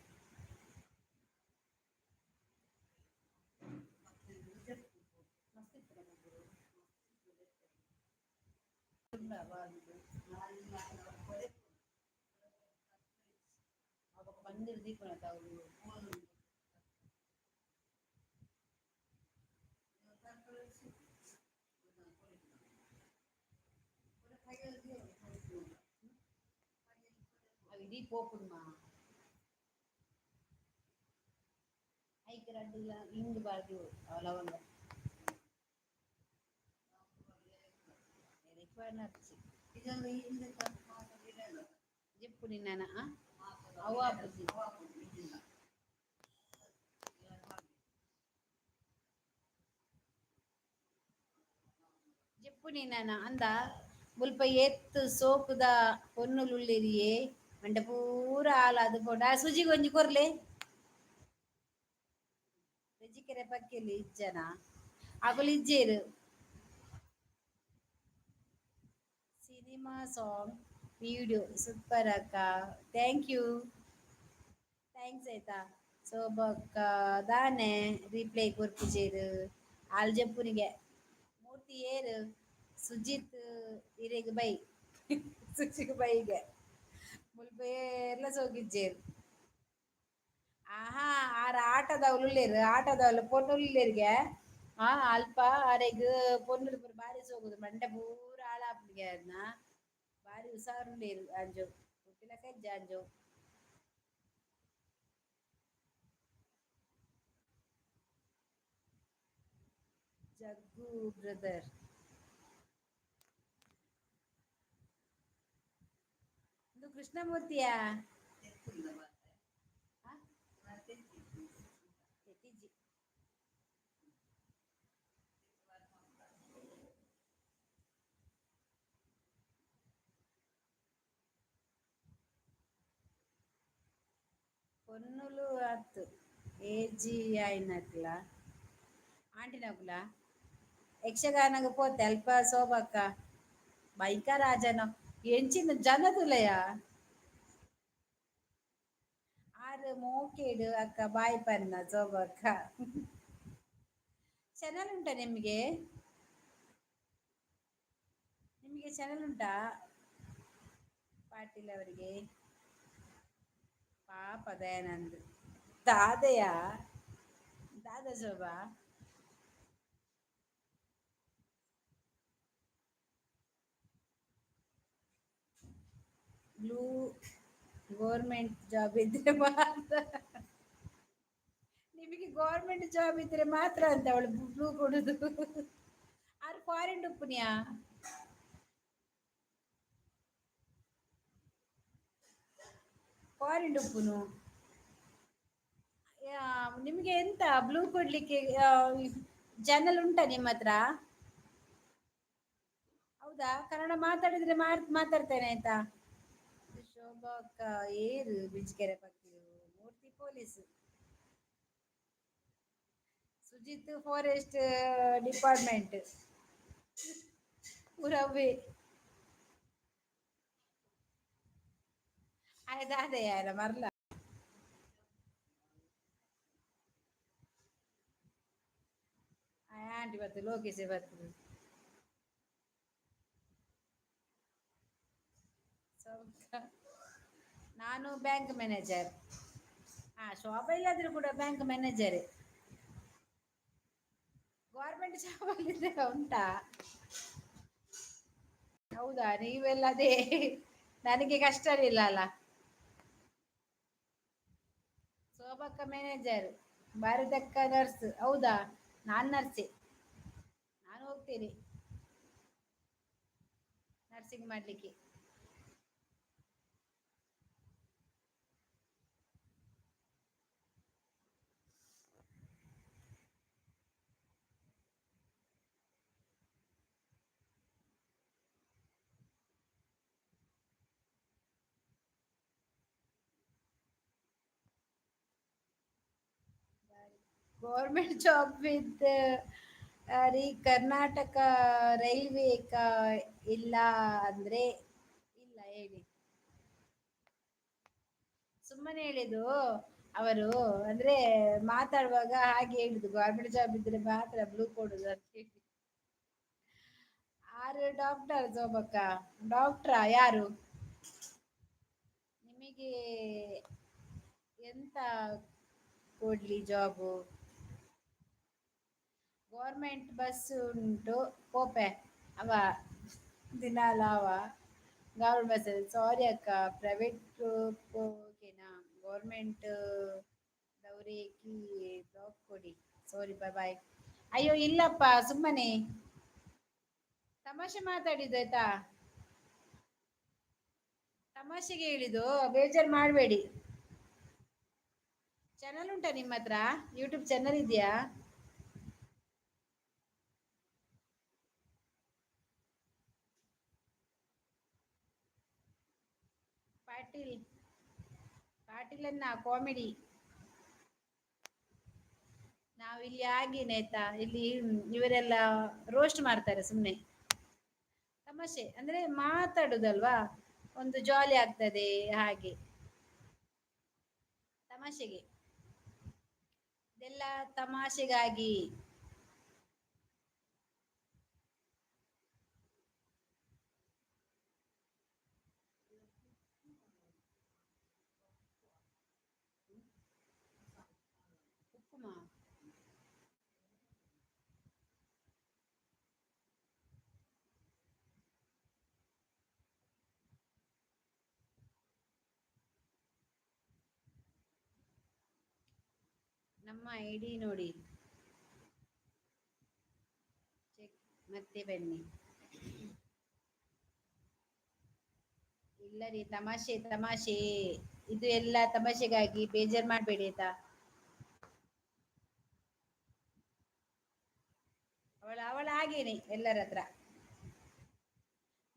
ಮಂದಿರ ದೀಪನ ತಾವು అవి ఇది పోకున్నా ఐకి రడ్డుగా ఇందు బాగి లవంగ ఎక్కువ నచ్చి చెప్పు నిన్న అవ్వ ಉಪ್ಪು ನೀನನ ಅಂದ ಮುಲ್ಪ ಎತ್ತು ಸೋಕುದ ಪೊನ್ನುಲುಳ್ಳಿರಿಯೇ ಮಂಡೆ ಪೂರ ಹಾಲು ಅದು ಪೋಂಡ ಆ ಸುಜಿ ಗೊಂಜಿ ಕೊರ್ಲೆ ಬೆಜಿಕೆರೆ ಪಕ್ಕೆಲಿ ಇಜ್ಜನ ಅಕುಲು ಇಜ್ಜೇರು ಸಿನಿಮಾ ಸಾಂಗ್ ವಿಡಿಯೋ ಸೂಪರ್ ಅಕ್ಕ ಥ್ಯಾಂಕ್ ಯು ಥ್ಯಾಂಕ್ಸ್ ಆಯ್ತಾ ಸೊ ಬೊಕ್ಕ ದಾನೆ ರಿಪ್ಲೈ ಕೊರ್ಪಿಜೇರು ಆಲ್ ಜಪ್ಪುನಿಗೆ ಮೂರ್ತಿ ಏರು ಸುಜಿತ್ ಇರೆಗ್ ಬೈ ಸುಜಿಗ್ ಬೈಗೆ ಮುಲ್ಪ ಎಲ್ಲ ಸೋಗಿಜ್ಜೇರು ಆಹಾ ಆರ ಆಟದವಲು ಆಟದವಲು ಪೊನ್ನುಲ್ಲೇರಿಗೆ ಹಾ ಅಲ್ಪ ಅರೆಗ್ ಪೊನ್ನುಲು ಪೂರ ಬಾರಿ ಸೋಕುದು ಮಂಡೆ ಪೂರ ಹಾಳಾಪುಂಡ್ಗೆ ಅದ್ನ ಬಾರಿ ಉಸಾರುಂಡೇರು ಅಂಜೊವು ಕುಡ್ಪಿಲಕ ಇಜ್ಜ ಅಂಜೊವು ಜಗ್ಗು ಬ್ರದರ್ ಇದು ಕೃಷ್ಣಮೂರ್ತಿಯಾ ಆ? ತೆತಿಜಿ పొన్నులు అత్తు ఏజీ అయినట్ల ఆంಟಿನಕುಲ ಯಕ್ಷಗಾನಗ ಪೋತೆ ಅಲ್ಪ ಶೋಭಕ್ಕ ಬೈಕ ರಾಜನ ಎಂಚಿನ ಜನದುಲೆಯ ಆರು ಮೋಕೇಡು ಅಕ್ಕ ಬಾಯಿ ಪನ್ನ ಶೋಭಕ್ಕ ಚಾನಲ್ ಉಂಟಾ ನಿಮಗೆ ಚಾನಲ್ ಉಂಟಾ ಪಾಟೀಲ್ ಅವರಿಗೆ ಪಾಪ ದಯಾನಂದ್ ದಾದೆಯ ದಾದ ಶೋಭಾ ಬ್ಲೂ ಗೌರ್ಮೆಂಟ್ ಜಾಬ್ ಇದ್ರೆ ಮಾತ್ರ ನಿಮಗೆ ಗೌರ್ಮೆಂಟ್ ಜಾಬ್ ಇದ್ರೆ ಮಾತ್ರ ಅಂತ ಅವಳು ಬ್ಲೂ ಕೊಡುದು ಆರು ಫಾರಿನ್ ಉಪ್ಪುನಿಯಾ ಫಾರಿನ್ ಉಪ್ಪುನು ನಿಮ್ಗೆ ಎಂತ ಬ್ಲೂ ಕೊಡ್ಲಿಕ್ಕೆ ಚಾನಲ್ ಉಂಟಾ ನಿಮ್ಮ ಹತ್ರ ಹೌದಾ ಕನ್ನಡ ಮಾತಾಡಿದ್ರೆ ಮಾತಾಡ್ತೇನೆ ಆಯ್ತಾ ಶೋಭಾ ಅಕ್ಕ ಏರು ಬಿಜ್ಕೆರೆ ಪಕ್ಕಿ ಮೂರ್ತಿ ಪೊಲೀಸ್ ಸುಜಿತ್ ಫಾರೆಸ್ಟ್ ಡಿಪಾರ್ಟ್ಮೆಂಟ್ ಪುರವೇ ಆಯ್ತು ಅದೇ ಯಾರ ಮರ್ಲ ಆಂಟಿ ಬರ್ತದೆ ಲೋಕೇಶ್ ಬರ್ತದೆ ನಾನು ಬ್ಯಾಂಕ್ ಮ್ಯಾನೇಜರ್ ಶೋಭಾ ಇಲ್ಲಾದ್ರೂ ಕೂಡ ಬ್ಯಾಂಕ್ ಮ್ಯಾನೇಜರ್ ಗೌರ್ಮೆಂಟ್ ಜಾಬ್ ಅಲ್ಲಿ ಉಂಟಾ ಹೌದಾ ನೀವೆಲ್ಲ ಅದೇ ನನಗೆ ಕಷ್ಟ ಇಲ್ಲ ಅಲ್ಲ ಶೋಭಕ್ಕ ಮ್ಯಾನೇಜರ್ ಭಾರತಕ್ಕ ನರ್ಸ್ ಹೌದಾ ನಾನ್ ನರ್ಸೆ ನಾನು ಹೋಗ್ತೇನೆ ನರ್ಸಿಂಗ್ ಮಾಡ್ಲಿಕ್ಕೆ ಗೌರ್ಮೆಂಟ್ ಜಾಬ್ ವಿತ್ ರೀ ಕರ್ನಾಟಕ ರೈಲ್ವೆ ಇಲ್ಲ ಅಂದ್ರೆ ಇಲ್ಲ ಹೇಳಿ ಸುಮ್ಮನೆ ಹೇಳಿದು ಅವರು ಅಂದ್ರೆ ಮಾತಾಡುವಾಗ ಹಾಗೆ ಹೇಳಿದು ಗೌರ್ಮೆಂಟ್ ಜಾಬ್ ಇದ್ರೆ ಮಾತ್ರ ಬ್ಲೂ ಕೊಡುದು ಅಂತ ಹೇಳಿ ಆರು ಡಾಕ್ಟರ್ ಶೋಭಕ್ಕ ಡಾಕ್ಟ್ರಾ ಯಾರು ನಿಮಗೆ ಎಂತ ಕೊಡ್ಲಿ ಜಾಬು ಗೌರ್ಮೆಂಟ್ ಬಸ್ ಉಂಟು ಪೋಪೆ ಅವ ದಿನಾಲ ಅವ ಗವರ್ಮೆಂಟ್ ಬಸ್ ಸಾರಿ ಅಕ್ಕ ಪ್ರೈವೇಟ್ ಓಕೆನಾ ಗೌರ್ಮೆಂಟ್ ದವರೇಕಿ ಬ್ಲಾಕ್ ಕೊಡಿ ಸಾರಿ ಬಾಯ್ ಬಾಯ್ ಅಯ್ಯೋ ಇಲ್ಲಪ್ಪ ಸುಮ್ಮನೆ ತಮಾಷೆ ಮಾತಾಡಿದ್ದು ಆಯ್ತಾ ತಮಾಷೆಗೆ ಹೇಳಿದ್ದು ಬೇಜಾರು ಮಾಡಬೇಡಿ ಚಾನಲ್ ಉಂಟಾ ನಿಮ್ಮ ಹತ್ರ ಯೂಟ್ಯೂಬ್ ಚಾನಲ್ ಇದೆಯಾ ಪಾಟೀಲ್ ಪಾಟೀಲನ್ನ ಕಾಮಿಡಿ. ನಾವಿಲ್ಲಿ ಆಗೇನೆ ಆಯ್ತಾ, ಇಲ್ಲಿ ಇವರೆಲ್ಲ ರೋಸ್ಟ್ ಮಾಡ್ತಾರೆ ಸುಮ್ನೆ. ತಮಾಷೆ ಅಂದ್ರೆ ಮಾತಾಡುದಲ್ವಾ, ಒಂದು ಜಾಲಿ ಆಗ್ತದೆ ಹಾಗೆ, ತಮಾಷೆಗೆ, ಇದೆಲ್ಲ ತಮಾಷೆಗಾಗಿ. ಉಪ್ಪುಮಾ. ನಮ್ಮ ಐಡಿ ನೋಡಿ, ಚೆಕ್ ಮತ್ತೆ ಬನ್ನಿ. ಇಲ್ಲ ರೀ, ತಮಾಷೆ ತಮಾಷೆ, ಇದು ಎಲ್ಲ ತಮಾಷೆಗಾಗಿ, ಬೇಜಾರ್ ಮಾಡ್ಬೇಡಿ ಆಯ್ತಾ. ಅವಳ ಹಾಗೇನೆ ಎಲ್ಲರ ಹತ್ರ,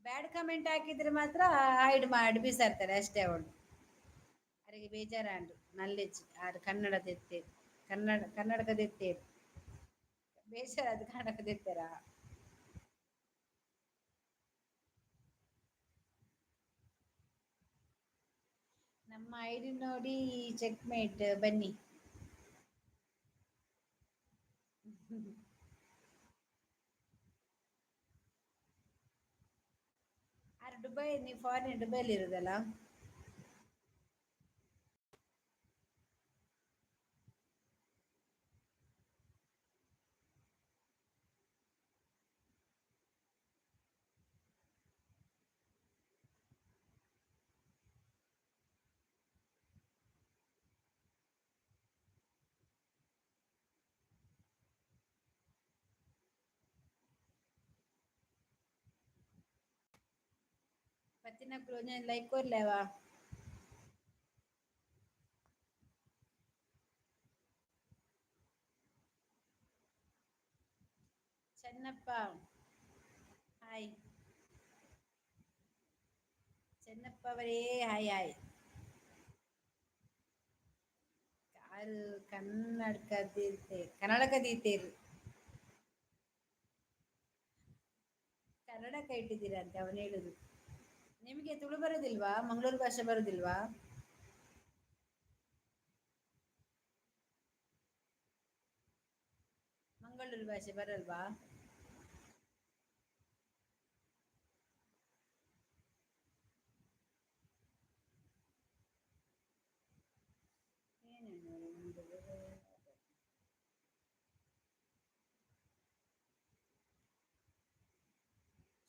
ಬ್ಯಾಡ್ ಕಮೆಂಟ್ ಹಾಕಿದ್ರೆ ಮಾತ್ರ ಹೈಡ್ ಮಾಡಿ ಬಿಸಾಡ್ತಾರೆ ಅಷ್ಟೇ ಅವಳು. ಅವರಿಗೆ ಬೇಜಾರಂಡು ನಾಲೆಡ್ಜ್ ಆರು ಕನ್ನಡದೆತ್ತೇರು, ಕನ್ನಡಕದೆತ್ತೇರು, ಬೇಜಾರ್ ಅದು ಕನ್ನಡಕದೆತ್ತಾರ. ನಮ್ಮ ಐಡಿ ನೋಡಿ, ಚೆಕ್ ಮೇಟ್ ಬನ್ನಿ. ಆರು ದುಬೈ, ನೀವು ಫಾರಿನ್ ದುಬೈಲಿ ಇರುದಲ್ಲ. पतिना क्लोज लाइक कर लेवा. ಚೆನ್ನಪ್ಪ ಹಾಯ್, ಚೆನ್ನಪ್ಪ ಅವರೇ ಹಾಯ್ ಹಾಯ್. ಯಾರು ಕನ್ನಡಕದೀತೇರು, ಕನ್ನಡಕ ಇಟ್ಟಿದ್ದೀರಾ ಅಂತ ಅವನು ಹೇಳುದು. ನಿಮಗೆ ತುಳು ಬರುದಿಲ್ವಾ, ಮಂಗಳೂರು ಭಾಷೆ ಬರುದಿಲ್ವಾ? ಮಂಗಳೂರು ಭಾಷೆ ಬರಲ್ವಾ?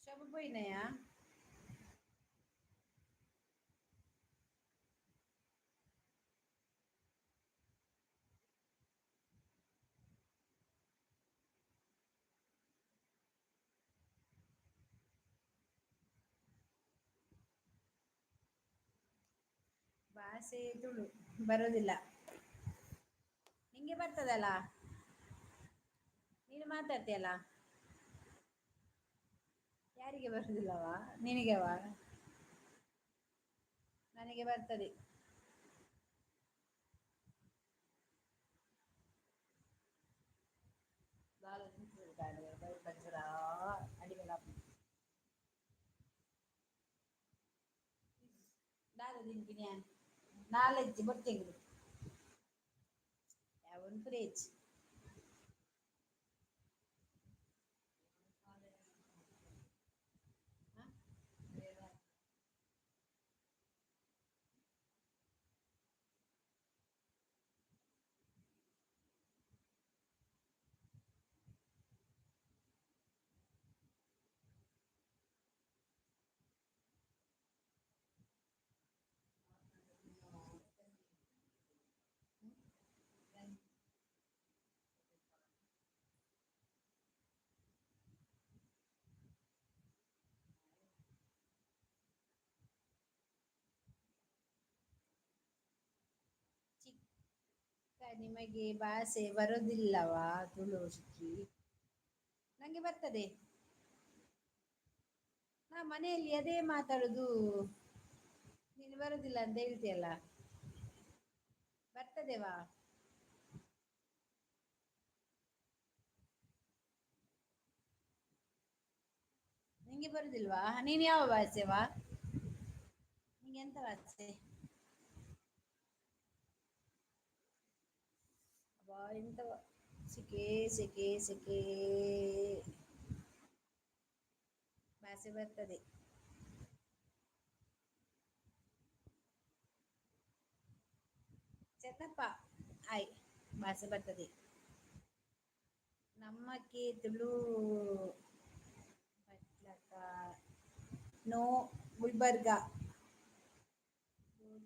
ಶೋಭ ಪೋಯಿನಯಾ? ಭಾಷೆ ತುಳು ಬರೋದಿಲ್ಲ. ನಿಂಗೆ ಬರ್ತದಲ್ಲ, ನೀನು ಮಾತಾಡ್ತೀಯಲ್ಲ. ಯಾರಿಗೆ ಬರುದಿಲ್ಲವಾ? ನಿನಗೆವಾ? ನನಗೆ ಬರ್ತದೆ. ನಾಲೆಜ್ಜ್ ಬೊಟ್ಟೆಂgu ಯಾವನ್ ಫ್ರೇಜ್. ನಿಮಗೆ ಭಾಷೆ ಬರೋದಿಲ್ಲವಾ ತುಳು ಶಿಕ್ಕಿ? ನಂಗೆ ಬರ್ತದೆ, ನಾ ಮನೆಯಲ್ಲಿ ಅದೇ ಮಾತಾಡುದು. ನೀನು ಬರುದಿಲ್ಲ ಅಂತ ಹೇಳ್ತಿಯಲ್ಲ. ಬರ್ತದೇವಾ. ನಿಂಗೆ ಬರುದಿಲ್ವಾ? ನೀನ್ ಯಾವ ಭಾಷೆವಾ? ನಿಂಗೆ ಎಂತ ಭಾಷೆ? ಅಬ್ಬಾ ಎಂತ ಸೆಕೆ ಸೆಕೆ ಸೆಕೆ ಭಾಷೆ ಬರ್ತದೆ. ಚೆನ್ನಪ್ಪ ಆಯ್ ಭಾಷೆ ಬರ್ತದೆ. ನಮ್ಮಕ್ಕೆ ತುಳು ಮತ್ಲಕ್ಕ ನೋ ಗುಲ್ಬರ್ಗಾ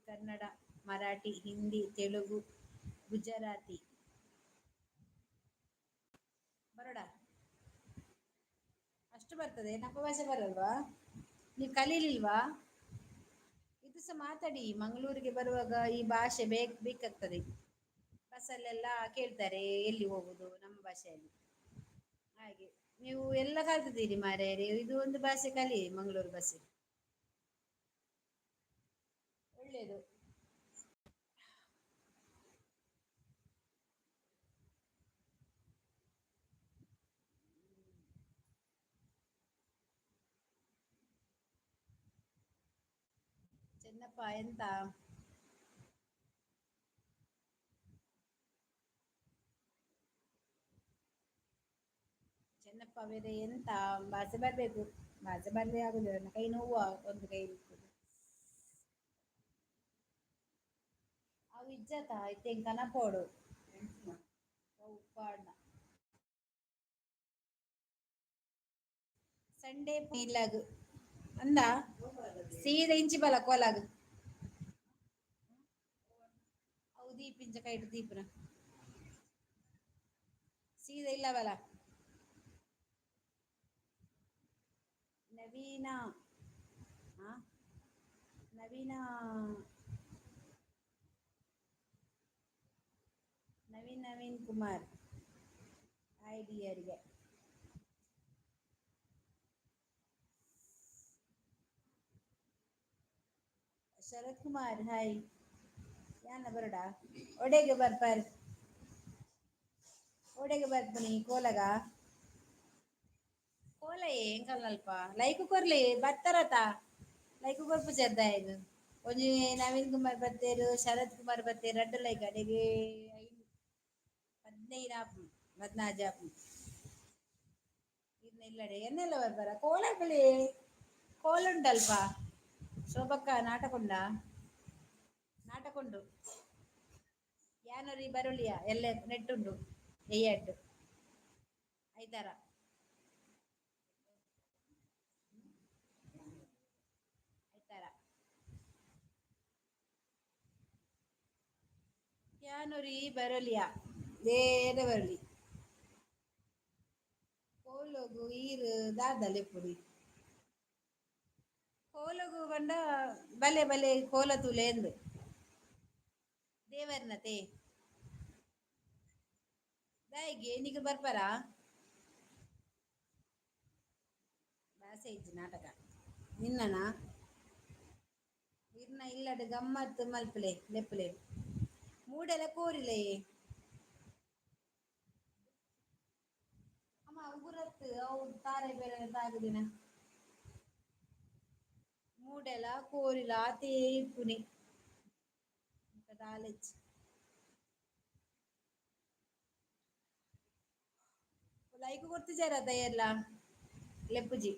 ಕನ್ನಡ ಮರಾಠಿ ಹಿಂದಿ ತೆಲುಗು ಗುಜರಾತಿ ಬರೋಡ ಅಷ್ಟು ಬರ್ತದೆ. ನಮ್ಮ ಭಾಷೆ ಬರಲ್ವಾ? ನೀವು ಕಲೀಲಿಲ್ವಾ? ಇದು ಸಹ ಮಾತಾಡಿ, ಮಂಗಳೂರಿಗೆ ಬರುವಾಗ ಈ ಭಾಷೆ ಬೇಕಾಗ್ತದೆ. ಬಸ್ಸಲ್ಲೆಲ್ಲ ಕೇಳ್ತಾರೆ ಎಲ್ಲಿ ಹೋಗುದು ನಮ್ಮ ಭಾಷೆಯಲ್ಲಿ. ಹಾಗೆ ನೀವು ಎಲ್ಲ ಕಲ್ತಿದ್ದೀರಿ ಮಾರ್ಯಾರೆ, ಇದು ಒಂದು ಭಾಷೆ ಕಲಿ ಮಂಗಳೂರು ಭಾಷೆ. ಒಳ್ಳೇದು. ಚೆನ್ನಪ್ಪ ಎಂತ ಚೆನ್ನಪ್ಪ ಬೇರೆ ಎಂತ ಭಾಷೆ ಬರ್ಬೇಕು. ಭಾಷೆ ಬರ್ದೆ ಆಗುದಿಲ್ಲ, ನನ್ನ ಕೈ ನೋವು ಒಂದು ಕೈ ಅವು ಇಜ್ಜತ ಐತೆ ಕನಪೋಡು ಉಪ್ಪಾಡ ಸಂಡೇ ಇಲ್ಲಾಗ ಅಂದ ಸೀದಾ ಇಂಚಿ ಬಲ ಕೋಲಾಗ ಅವು ದೀಪ ಇಂಚ ಕೈಟ್ ದೀಪನ ಸೀದಾ ಇಲ್ಲ ಬಲ ನವೀನಾ ಹ ನವೀನಾ ನವೀನ್ ನವೀನ್ ಕುಮಾರ್ ಐಡಿಯರಿಗೆ ಶರತ್ ಕುಮಾರ್ ಹಾಯ್ ಯಾನ ಬರಡಾ ಒಡೆಗೆ ಬರ್ಪಾರ ಒಡೆಗೆ ಬರ್ಪನಿ ಕೋಲಗ ಕೋಲ ಎಂಕಲ್ಲಲ್ಪ ಲೈಕ್ ಕೊರ್ಲಿ ಬರ್ತಾರತ ಲೈಕ್ ಕೊರ್ಪು ಚಂದ ಇದು ಒಂಜಿ ನವೀನ್ ಕುಮಾರ್ ಬತ್ತೇರು ಶರತ್ ಕುಮಾರ್ ಬತ್ತೇರು ರಡ್ಡು ಲೈಕ್ ಅಡೆಗೆ 15 ಆಪುಂಡು 14 ಆಪುಂಡು ಇನ್ನ ಇಲ್ಲಡೆ ಎನ್ನೆಲ್ಲ ಬರ್ಬಾರ ಕೋಲಕಲಿ ಕೋಲು ಉಂಟಲ್ಪ ಶೋಭಕ್ಕ ನಾಟಕ ಉಂಡಾ ನಾಟಕ ಉಂಡು ಯಾನರಿ ಬರುಳಿಯ ಎಲ್ಲ ನೆಟ್ಟುಂಡು ಎಯ್ಯಟ್ಟು ಐತಾರ ಐತಾರ ಯಾನೊರಿ ಬರಲಿಯಾ ಬೇರೆ ಬರಲಿ ಕೋಲೋಗು ಈರು ದಾದಲೆ ಪುಡಿ ಕೋಲಗು ಬಂಡ ಬಲೆ ಬಲೆ ಕೋಲ ತೂಲೆ ಎಂದು ದೇವರ್ನತೆ ದಾಯಿಗೆ ನಿಗ ಬರ್ಪಾರ ಬಾಸೆ ಇಜ್ಜಿ ನಾಟಕ ನಿನ್ನನಾ ಇರ್ನ ಇಲ್ಲಡು ಗಮ್ಮತ್ ಮಲ್ಪಲೆ ಲೆಪ್ಪಲೆ ಮೂಡೆಲ ಕೋರಿಲೆ ಅಮ್ಮ ಉಗುರತ್ತು ಅವು ತಾರೆ ಬೇರೆ ತಾಗುದಿನ ಮೂಡೆಲ ಕೋರಿಲ ಆತೆ ಇಪ್ಪುನಿ ಕಾಲೇಜ್ ಲೈಕ್ ಕೊರ್ತು ಜರದ ಎಲ್ಲ ಲೆಪ್ಪುಜಿ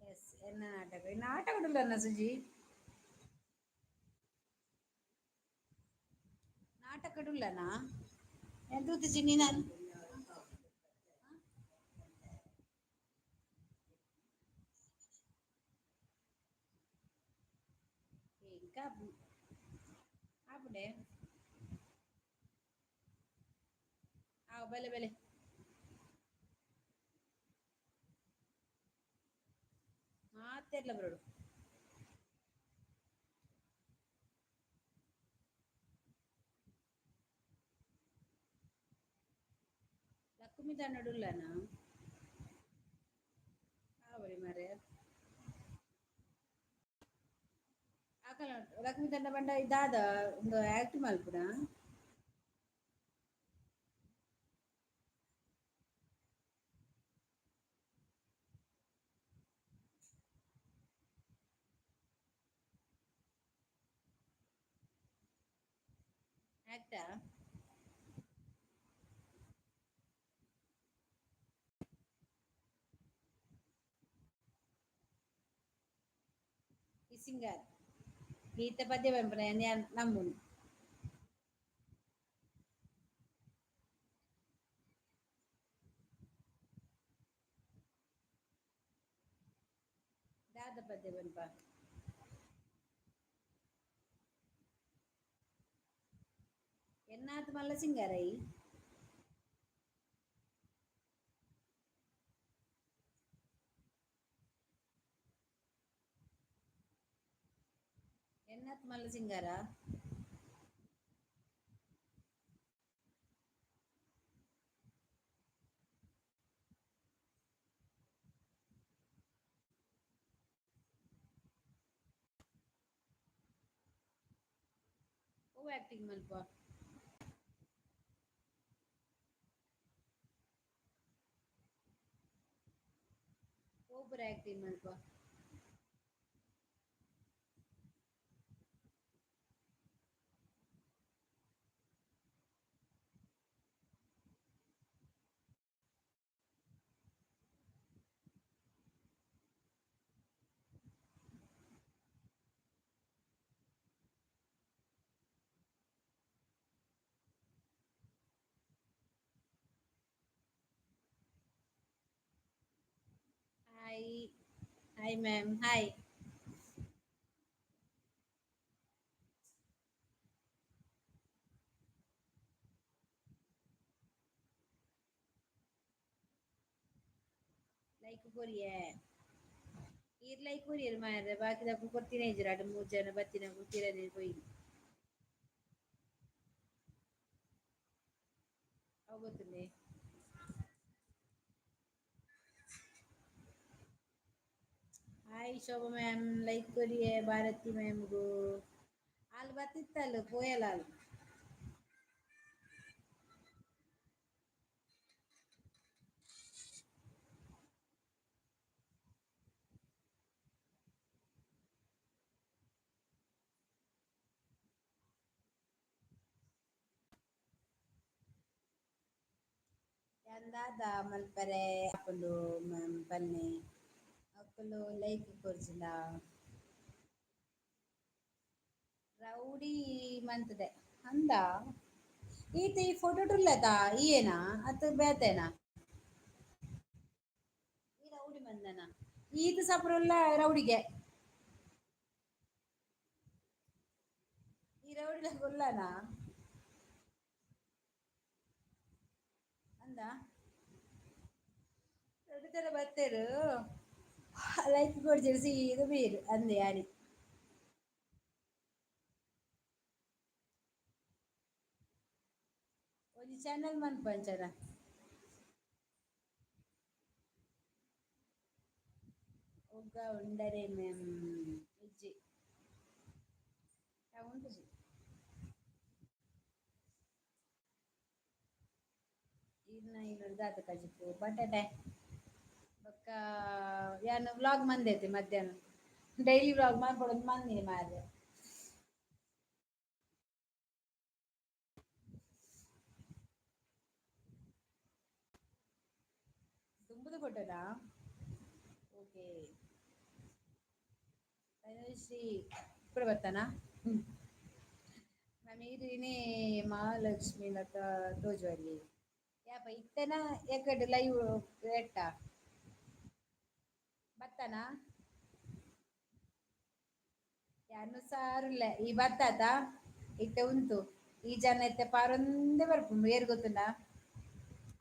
ಎಸ್ ಎನ್ನ ನಾಟಕ ನಾಟಕ ಉಡಲ್ಲ ಸುಜಿ ನಾಟಕಡುಲ್ಲನಾ ಎಂತುತ್ತ ಚಿನ್ನಿ ನಾನು ఇంకా ಆಪುಡೆ ಬಲೆ ಬಲೆ ಮಾತೆರ್ಲ ಬರಡು ಲಕ್ಕುಮಿ ತನ್ನಡುಲ್ಲನಾ ಅವರಿ ಮರೆ ಆಕಲ ಲಕ್ಷ್ಮೀ ತಂಡ ಬಂಡ ಇದಾದ ಒಂದು ಆಕ್ಟ್ ಮಲ್ಪುನ. ಆಕ್ಟಾ. ಈ ಸಿಂಗರ್ ಗೀತೆ ಪದ್ಯ ಪಂಪನ ನಮ್ಮುನಿ. ದಾದ ಪದ್ಯ ಪಂಪ. ಎನ್ನಾತ್ ಮಲ್ಲ ಸಿಂಗರೈ. ಎನ್ನಾತ್ ಮಲ್ಲ ಸಿಂಗಾರ. ಓ ಆಕ್ಟಿಂಗ್ ಮಲ್ಪ. ಓ ಪೂರ ಆಕ್ಟಿಂಗ್ ಮಲ್ಪ. Hi. Hi ma'am hi. Like ಕೊರಿಯೆ. ಈರ್ ಲೈಕ್ ಕೊರಿಯರ್ ಮಾರ್ರೆ ಬಾಕಿದಕ್ಕು ಕೊರ್ತಿನ ಇಜ್ಜಿ ರಡ್ ಮೂರ್ ಜನ ಬತ್ತಿನ ಕೂತಿರನೆ ಪೊಯಿ. ಅವ್ ಗೊತ್ತುಂಡೆ. ಹಾಯ್ ಶೋಭಾ ಮ್ಯಾಮ್ ಲೈಕ್ ಕೊರಿಯೆ ಭಾರತಿ ಮ್ಯಾಮ್ಗೂ. ಆಲ್ ಬತ್ತಿತ್ತಲ್ ಪೋಯಲ ಆಲ್. ಎಂದಾದ ಮಲ್ಪರೆ ಅಪ್ಪುಂಡು ಪನ್ನೆ ಅಕ್ಕುಲು ಲೈಕ್ ಕೊರ್ಜಿಂಡ. ರೌಡಿ ಮಂತುದೆ ಅಂದ ಈತ ಈ ಫೋಟೋ ಟುಲ್ಲದ ಈಯೆನಾ ಅತ್ ಬೇತೆನ. ಈ ರೌಡಿ ಮಂದನ ಈತ ಸಪುರಲ್ಲ ರೌಡಿಗೆ. ಈ ರೌಡಿಲ ಗೊಲ್ಲನ. ಅಂದ ರೌಡಿ ತರ ಬತ್ತೆರ್ ಲೈಕ್ ಕೊರ್ಜಿಡ್ ಸೀದ ಬೀರ್ ಅಂದೆ ಯಾನಿ. ಒಂಜಿ ಚಾನಲ್ ಮನ್ಪಂಚನ. ಒಗ್ಗ ಉಂಡರೆ ಇಜ್ಜಿ ಉಂಟುಜಿ. ಇನ್ನ ದಾತ ಕಜಿಪು ಬಟಾಟೆ ಬೊಕ್ಕ ಯಾನ್ ವ್ಲಾಗ್ ಮಂದೆತೆ ಮಧ್ಯಾಹ್ನ ಡೈಲಿ ವ್ಲಾಗ್ ಮನ್ಪೊಡು ಮನ್ನಿನಿ ಮಾರ್ರೆ. ದುಂಬುದ ಫೋಟೋನಾ. ಓಕೆ ಶ್ರೀ ಇಪ್ಪುಡು ಬತ್ತನ. ನಮೀರ್ನೆ ಮಹಾಲಕ್ಷ್ಮಿ ಲಕ ತೋಜುವಲ್ಲಿ. ಯಾಪ ಇತ್ತೆನ ಎಕಡ್ ಲೈವ್ ಎಟ್ಟ. ಬತ್ತನ. ಯಾನು ಸಾರುಲ್ಲೆ ಈ ಬತ್ತಾತ ಇತ್ತೆ ಉಂತು ಈ ಜನ ಇತ್ತೆ ಪಾರೊಂದೆ ಬರ್ಪುಂಡು ಏರ್ ಗೊತ್ತುಂಡ.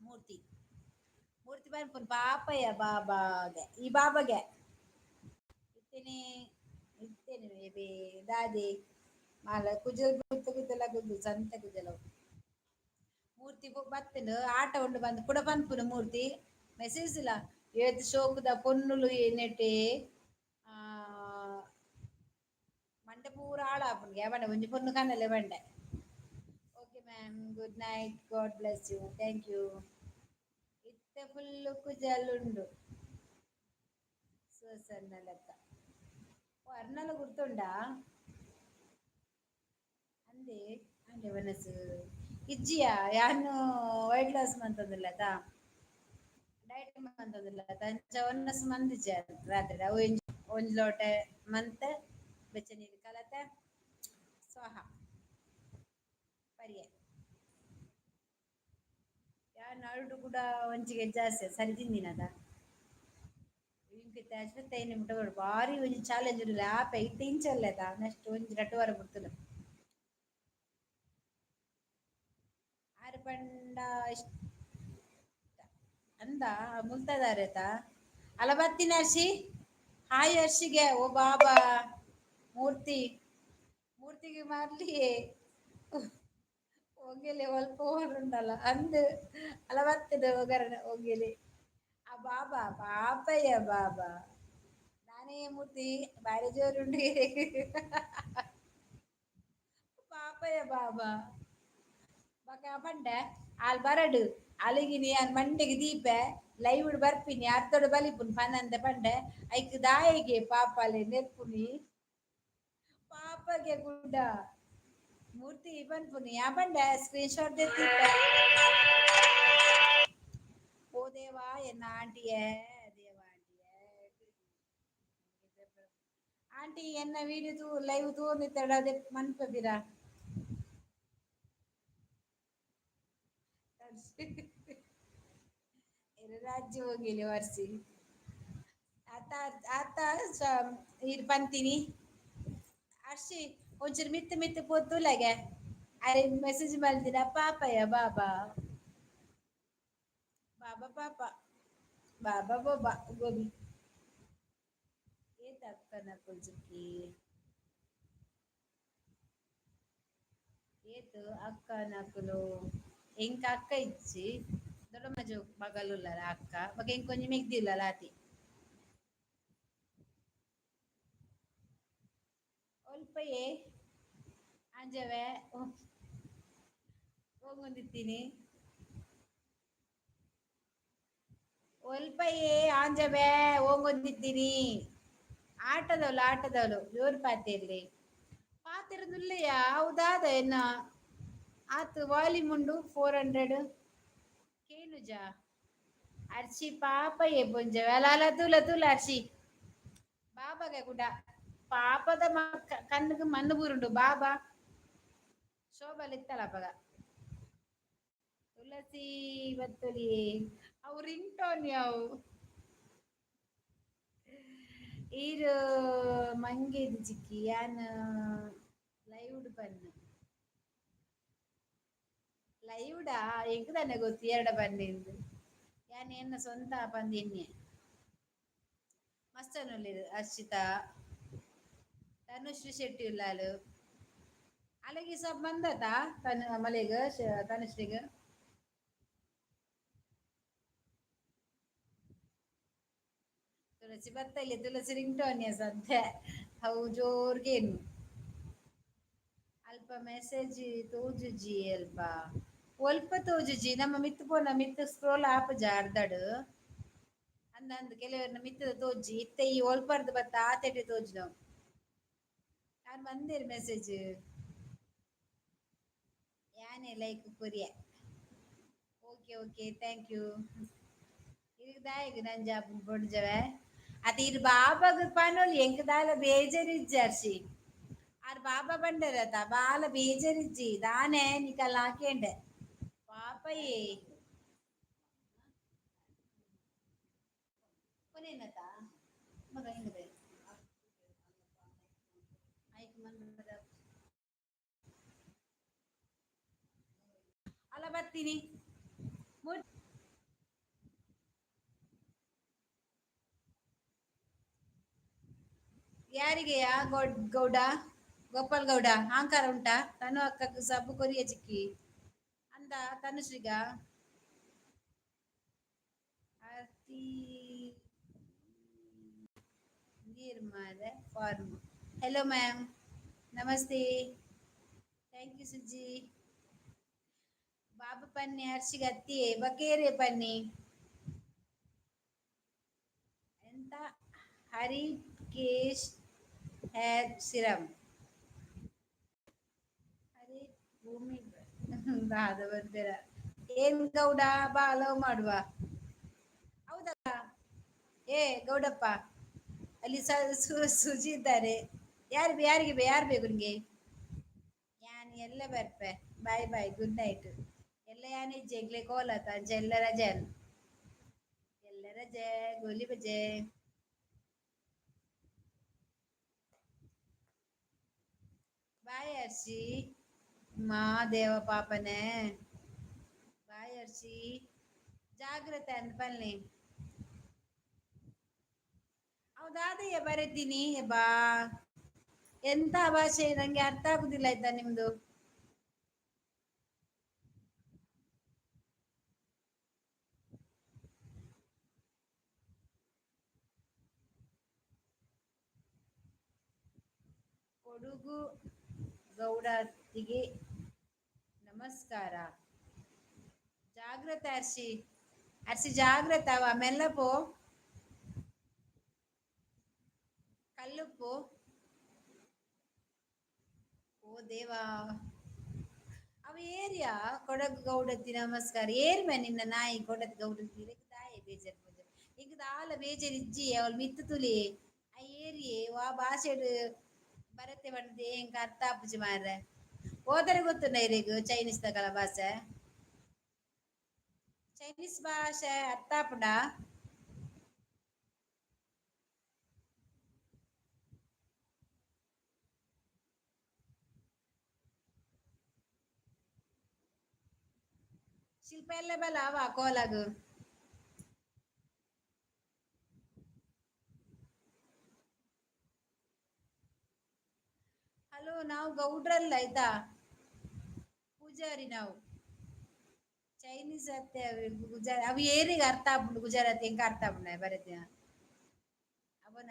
ಮೂರ್ತಿ ಮೂರ್ತಿ ಬರ್ಪುಂಡು ಪಾಪಯ್ಯ ಬಾಬಾಗೆ ಈ ಬಾಬಾಗೆ. ಇತ್ತೆನೆ ಇತ್ತೆನೆ ಬೇ ದಾದೆ ಮಾಲ ಕುಜ ಸಂತೆ ಕುಜಲವು. ಮೂರ್ತಿ ಬತ್ತುಂಡು ಆಟ ಉಂಡು ಬಂದು ಪುಡ ಪನ್ಪುನ ಮೂರ್ತಿ ಮೆಸೇಜ್ಲ ಏತ್ ಶೋಕುದ ಪೊನ್ನುಲು ನೆಟೆ ಮತ್ತೆ ಪೂರ ಹಾಳಾಪುಂಡು ಯಾವಣ್ಣ ಒಂಜಿ ಪೊಣ್ಣು ಕಣ್ಣಲ್ಲೇ ಬಂಡೆ. Okay ma'am, good night, god bless you, thank you. ಇತ್ತೆ ಫುಲ್ಲು ಕುಜಾಲುಂಡು ಸೋಸನ್ನ ಲೆಕ್ಕ. ಓ ಅರ್ನಲ ಗುರ್ತುಂಡಾ ಅಂದೆ ಅಂದೆ ಮನಸ್ಸು ಇಜ್ಜಿಯಾ ಯಾನು ವೈಟ್ ಲಾಸ್ ಮಂತದಿಲ್ಲದ ಡಯಟ್ ಮಂತದಿಲ್ಲ ಅಂಚ ಒನ್ನಸ್ ಮಂದಿಜ ರಾತ್ರಿ ಅವು ಒಂಜಿ ಲೋಟ ಮಂತ್ ಬೆಚ್ಚ ನೀರು ಕಲತೆ ಸ್ವಾಹ ಪರಿಯೆ ಯಾ ನರಡು ಕೂಡ ಒಂಜಿಗೆ ಜಾಸ್ತಿ ಸರಿ ತಿಂದಿನದ ನಿಮಟ ಬಾರಿ ಒಂಜಿ ಚಾಲೆಂಜ್ ಉಲ್ಲ ಆಪೆ ಇತ್ತೆ ಇಂಚಲ್ಲದ ನೆಕ್ಸ್ಟ್ ಒಂಜಿ ರಡ್ಡು ವಾರ ಬಿಡ್ತುನು ಆರು ಪಂಡ ಇಷ್ಟ ಅಂದ ಮುಲ್ತದಾರತ ಅಲ ಬತ್ತಿನ ಅರ್ಷಿ ಹಾಯ್ ಅರ್ಷಿಗೆ ಓ ಬಾಬಾ ಮೂರ್ತಿ ಮೂರ್ತಿಗೆ ಮಾರ್ಲಿ ಹೋಗಿಲಿ ಒಲ್ಪ ಹೋರುಂಡಲ್ಲ ಅಂದು ಅಲವತ್ತದ ಒಗರಣೆ ಹೋಗಿಲಿ ಆ ಬಾಬಾ ಪಾಪಯ್ಯ ಬಾಬಾ ನಾನೇ ಮೂರ್ತಿ ಬಾರಿ ಜೋರುಂಡಿ ಪಾಪಯ ಬಾಬಾ ಬಕ ಪಂಡ ಆಲ್ ಬರಡು ಅಲಗಿನಿ ಅನ್ ಮಂಡೆಗೆ ದೀಪೆ ಲೈವ್ಡ್ ಬರ್ಪಿನಿ ಅರ್ತೋಡು ಬಲಿಪುನ್ ಪನಂದ ಪಂಡ ಐಕ್ ದಾಯಗೆ ಪಾಪಲೆ ನೆರ್ಪುನಿ ಪಾಪಗೆ ಗುಡ್ಡ ಮೂರ್ತಿ ಪನ್ಪುನಿ ಆ ಪಂಡ ಸ್ಕ್ರೀನ್ ಶಾಟ್ ಓ ದೇವಾ ಎನ್ನ ಆಂಟಿಯ ದೇವಾ ಆಂಟಿ ಎನ್ನ ವೀಡಿಯೋ ಲೈವ್ ತೂರ್ನಿತ್ತಡ ಅದೇ ಮನ್ಪದಿರಾ ರಾಜ್ಯ ಹೋಗಿಲಿ ವರ್ಸಿ ಆತ ಆತ ಇರ್ ಬಂತೀನಿ ಅರ್ಷಿ ಒಂಚೂರು ಮಿತ್ತು ಮಿತ್ತು ಪೊತ್ತುಲೆಗೆ ಅರೆ ಮೆಸೇಜ್ ಮಲ್ದಿನ ಪಾಪಯ ಬಾಬಾ ಬಾಬಾ ಪಾಪಾ ಬಾಬಾ ಬೋಬಾ ಗೋಬಿ ಏತ ಅಕ್ಕನ ಪುಜುಕಿ ಏತು ಅಕ್ಕ ನಕುಲು ಎಂಕ ಅಕ್ಕ ಇಜ್ಜಿ ದೊಡ್ಡ ಮಜು ಮಗಲುಲ್ಲರ ಅಕ್ಕ ಬಗೆ ಇಂಕ ಕೊಂಚ ಮಿಗ್ದಿಲ್ಲ ಲಾತಿ ಒಲ್ಪಯೇ ಅಂಜವೆ ಹೋಗೊಂದಿತ್ತೀನಿ ಒಲ್ಪಯೇ ಆಂಜಬೇ ಹೋಗೊಂದಿದ್ದೀನಿ ಆಟದವಳು ಜೋರ್ ಪಾತೆರ್ಲಿ ಪಾತೆರದುಲ್ಲೆಯ ಹೌದಾದ ಎನ್ನ ಆತ್ ವಾಲ್ಯೂಮ್ ಉಂಡು 400 ಕೇನುಜ ಅರ್ಚಿ ಪಾಪಯೆ ಬೊಂಜ ಅಲ ತೂಲ ತೂಲ ಅರ್ಚಿ ಬಾಬಾಗ ಗುಡ ಪಾಪದ ಕಣ್ಣುಗು ಮಣ್ಣು ಬೂರುಂಡು ಬಾಬಾ ಶೋಭಾಲ ಇತ್ತಲಪಗ ತುಳಸಿ ಬತ್ತುಲಿ ಅವು ರಿಂಗ್ ಟೋನ್ ಯಾವು ಈರು ಮಂಗೇದು ಜಿಕ್ಕಿ ಯಾನ್ ಲೈವ್ಡ್ ಬನ್ನ ಲೈವ್ಡಾ ಎಂಕ್ ತಾನೆ ಗೊತ್ತು ಎರಡ ಬನ್ನೆಂದು ಯಾನ್ ಎನ್ನ ಸ್ವಂತ ಪಂದಿನ್ಯೆ ಮಸ್ತ್ ಅರ್ಷಿತಾ ತನುಶ್ರೀ ಶೆಟ್ಟಿ ಉಲ್ಲಾಲು ಅಲಗಿ ಸಬ್ ಬಂದತ ಮಲೆಗ್ ತನುಶ್ರೀಗ್ ತುಳಸಿ ಬತ್ತಲೆ ತುಳಸಿ ರಿಂಗ್ ಟೋನ್ ಸದ್ಯ ಅವು ಜೋರ್ಗೇನು ಅಲ್ಪ ಮೆಸೇಜ್ ತೋಜುಜಿ ಅಲ್ಪ ಒಲ್ಪ ತೋಜುಜಿ ನಮ್ಮ ಮಿತ್ ಪೋನ ಮಿತ್ ಸ್ಕ್ರೋಲ್ ಆಪುಜ ಅರ್ಧಡ್ ಅಂದಂದು ಕೆಲವರ್ನ ಮಿತ್ತದ ತೋಜಿ ಇತ್ತೆ ಈ ಒಲ್ಪರ್ದು ಬತ್ತ ಆತೆಟೆ ತೋಜ್ನ ಯಾನ್ ಮಂದೆರ್ ಮೆಸೇಜ್ ಯಾನೆ ಲೈಕ್ ಕೊರಿಯ ಓಕೆ ಓಕೆ ಥ್ಯಾಂಕ್ ಯು ಇರ್ದಾಯಗ ನಂಜ ಬೊಡ್ಜವ ಅದ ಇರ್ ಬಾಬಾಗ ಪನೊಲಿ ಎಂಕ್ ದಾಲ ಬೇಜಾರ್ ಇಜ್ಜರ್ಷಿ ಆರ್ ಬಾಬಾ ಬಂಡರತ ಬಾಲ ಬೇಜಾರಿಜ್ಜಿ ದಾನೆ ನಿಕಲ್ಲ ಹಾಕೊಂಡೆ ಪಾಪಯೇ ಕೊನೆನತ ಮಗ ಹಿಂಗದೆ ಆಯ್ತು ಅಲ್ಲ ಬರ್ತೀನಿ ಯಾರಿಗೆಯ ಗೌಡ ಗೋಪಾಲ್ ಗೌಡ ಅಹಂಕಾರ ಉಂಟಾ ತನು ಅಕ್ಕಕ್ ಸಬ್ಬು ಕೊರಿಯ ಚಿಕ್ಕಿ ಅಂದ ತನುಶ್ರೀಗ ಆರ್ತಿ ನೀರ್ ಮಾರೆ ಫಾರ್ಮ್ ಹೆಲೋ ಮ್ಯಾಮ್ ನಮಸ್ತೆ. ಥ್ಯಾಂಕ್ ಯು ಸುಜ್ಜಿ. ಬಾಬು ಪನ್ನಿ ಹರ್ಷಿಗತ್ತಿ ಬಕೇರಿ ಪನ್ನಿ ಎಂತ ಹರಿ ಕೇಶ್ ಹೇರ್ ಸಿರಮ್ ಹರಿ ಭೂಮಿ ದಾದ ಬರ್ತೀರ ಏನ್ ಗೌಡ ಬಾ ಲವ್ ಮಾಡುವ ಹೌದಾ ಏ ಗೌಡಪ್ಪ ಅಲ್ಲಿ ಸುಜಿ ಇದ್ದಾರೆ ಯಾರು ಬೇಕು ನಿಂಗೆ ಯಾನ್ ಎಲ್ಲ ಬರ್ಪೆ ಬಾಯ್ ಬಾಯ್ ಗುಡ್ ನೈಟ್ ಎಲ್ಲ ಯಾನ ಜಗ್ಲೆ ಕೋಲತ ಅಂಚ ಎಲ್ಲ ರಜೆನ್ ಎಲ್ಲ ರಜೆ ಗೋಲಿ ಬಜೆ ಬಾಯ್ ಹರ್ಷಿ ಮಾ ದೇವ ಪಾಪನೆ ಬಾಯ್ ಹರ್ಷಿ ಜಾಗ್ರತೆ ಅಂತ ಬನ್ನಿ ಹೌದಾದಯ್ಯ ಬರತೀನಿ ಬಾ ಎಂತ ಭಾಷೆ ನಂಗೆ ಅರ್ಥ ಆಗುದಿಲ್ಲ ಆಯ್ತಾ ನಿಮ್ದು ಕೊಡುಗು ಗೌಡತಿಗೆ ನಮಸ್ಕಾರ ಜಾಗ್ರತೆ ಹರ್ಷಿ ಹರ್ಷಿ ಜಾಗ್ರತೆ ಅವ ಮೆಲ್ಲ ಪೋ ಕಲ್ಲುಪ್ಪು ಓ ದೇವಾ ಅವ ಏರಿಯಾ ಕೊಡಗು ಗೌಡತಿ ನಮಸ್ಕಾರ ಏರ್ಮ ನಿನ್ನ ನಾಯಿ ಕೊಡದ ಗೌಡತಿ ತಾಯಿ ಬೇಜಾರ್ ಈಗ ಆಲ ಬೇಜಾರ್ ಇಜ್ಜಿ ಅವಳು ಮಿತ್ತು ತುಲಿ ಆ ಏರಿಯೇ ವಾ ಭಾಷೆಡು ಬರತ್ತೆ ಬಡ್ದೆ ಏನ್ ಅರ್ಥ ಆಪುಜಿ ಮಾರ್ರೆ ಹೋದರೆ ಗೊತ್ತು ನೈರಿಗ ಚೈನೀಸ್ ತಕಲ ಭಾಷೆ ಚೈನೀಸ್ ಭಾಷೆ ಅರ್ಥಾಪುಂಡ ಶಿಲ್ಪ ಎಲ್ಲ ಬಲ ಅವ ಕೋಲಾಗ ಹಲೋ ನಾವು ಗೌಡ್ರಲ್ಲ ಆಯ್ತಾ ಪೂಜಾರಿ ನಾವು ಚೈನೀಸ್ ಅತ್ತೆ ಗುಜ ಅವು ಏರಿಗ ಅರ್ಥ ಆಗ್ಬಿಡು ಗುಜರಾತಿ ಹೆಂಗ ಅರ್ಥ ಆಗ್ಬಿಡ ಬರತ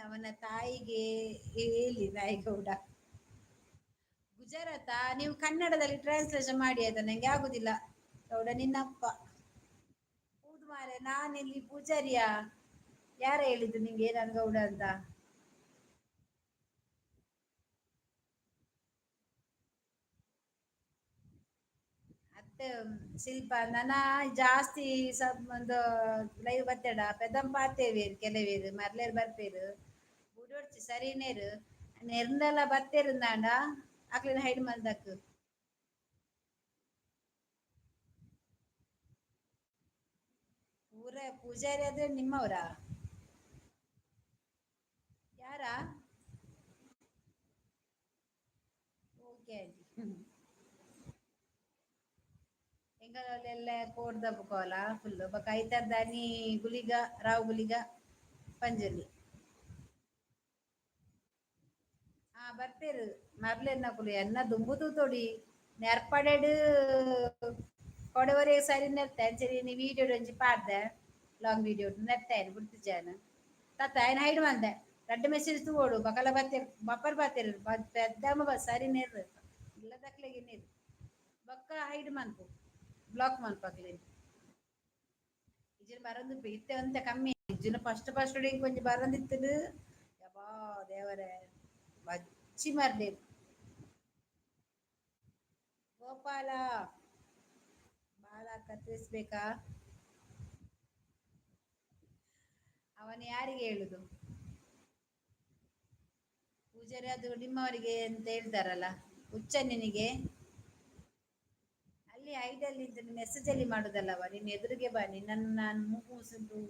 ಅವನ ತಾಯಿಗೆ ಹೇಳಿ ನಾಯಗೌಡ ಗುಜರಾತ ನೀವು ಕನ್ನಡದಲ್ಲಿ ಟ್ರಾನ್ಸ್ಲೇಷನ್ ಮಾಡಿ ಆಯ್ತಾ ನಂಗೆ ಆಗುದಿಲ್ಲ ಗೌಡ ನಿನ್ನಪ್ಪ ಹೌದು ಮಾರ ನಾನ ಇಲ್ಲಿ ಪೂಜಾರಿಯಾ ಯಾರ ಹೇಳಿದ್ದು ನಿಂಗೆ ನನ್ ಗೌಡ ಅಂತ ಮತ್ತೆ ಶಿಲ್ಪ ನನ ಜಾಸ್ತಿ ಒಂದು ಲೈವ್ ಬತ್ತಡ ಪೆದಂ ಪಾತೇವಿ ಕೆಲವೇರು ಮರ್ಲೇರ್ ಬರ್ಪೇರು ಬುಡೋಡ್ಚಿ ಸರಿನೇರು ನೆರ್ಂದಲ ಬತ್ತೇರುಂದಾಂಡ ಅಕ್ಲೆನ ಹೈಡ್ ಮಂದಕ್ ಊರ ಪೂಜಾರಿ ಆದ್ರೆ ನಿಮ್ಮವರ ಯಾರಾ ಓಕೆ ಆಂಟಿ ಎಂಗಲ್ಲ ಕೋಡ್ದ ಬುಕವಲ ಫುಲ್ ಬಕ ಐತರ್ದಾನಿ ಗುಳಿಗ ರಾವ್ ಗುಳಿಗ ಪಂಜಲಿ ಹಾ ಬರ್ತೆರು ಮರ್ಲೆನ್ನ ಕುಲಿ ಎನ್ನ ದುಂಬುದು ತೊಡಿ ನೆರ್ಪಡೆಡು ಕೊಡವರೆ ಸರಿ ನೆರ್ತ ಸರಿ ನೀ ವೀಡಿಯೋ ಒಂಜಿ ಪಾಡ್ದೆ ಲಾಂಗ್ ವೀಡಿಯೋ ನೆರ್ತ ಬಿಡ್ತಿಜಾನ ತತ್ತ ಆಯ್ನ ಹೈಡ್ ಮಂದೆ ರಡ್ಡ್ ಮೆಸೇಜ್ ತೂವೋಡು ಬಕಲ ಬತ್ತೆರ್ ಬಪ್ಪರ್ ಬತ್ತೆರ್ ಪೆದ್ದಮ್ಮ ಸರಿ ನೆರ್ರ್ ಇಲ್ಲ ತಕ್ಲೆಗೆ ನೆರ್ರ್ ಬೊಕ್ಕ ಹೈಡ್ ಮನ್ಪು ಬ್ಲಾಕ್ ಮನ್ಪಕ್ಲೆನ್ ಇಜುನು ಬರೊಂದು ಇತ್ತೆ ಒಂತೆ ಕಮ್ಮಿ ಇಜ್ಜಿಂಡ ಫಸ್ಟ್ ಫಸ್ಟ್ ಕೊಂಚ ಬರೊಂದಿತ್ತುಂಡು ಯಪ್ಪಾ ದೇವರೇ ಬಚ್ಚಿ ಮರ್ದೆರ್ ಗೋಪಾಲ ಬಾಳ ಕತ್ತರಿಸ್ಬೇಕಾ ಅವನು ಯಾರಿಗೆ ಹೇಳುದು ಪೂಜಾರಿ ಅದು ನಿಮ್ಮವರಿಗೆ ಅಂತ ಹೇಳ್ತಾರಲ್ಲ ಹುಚ್ಚ ನಿನಿಗೆ ಅಲ್ಲಿ ಐಡಲ್ಲಿ ಇದ್ರೆ ಮೆಸೇಜ್ ಅಲ್ಲಿ ಮಾಡುದಲ್ಲವ ನಿನ್ ಎದುರಿಗೆ ಬನ್ನಿ ನನ್ನ ನಾನು ಮೂಗುಸಂದು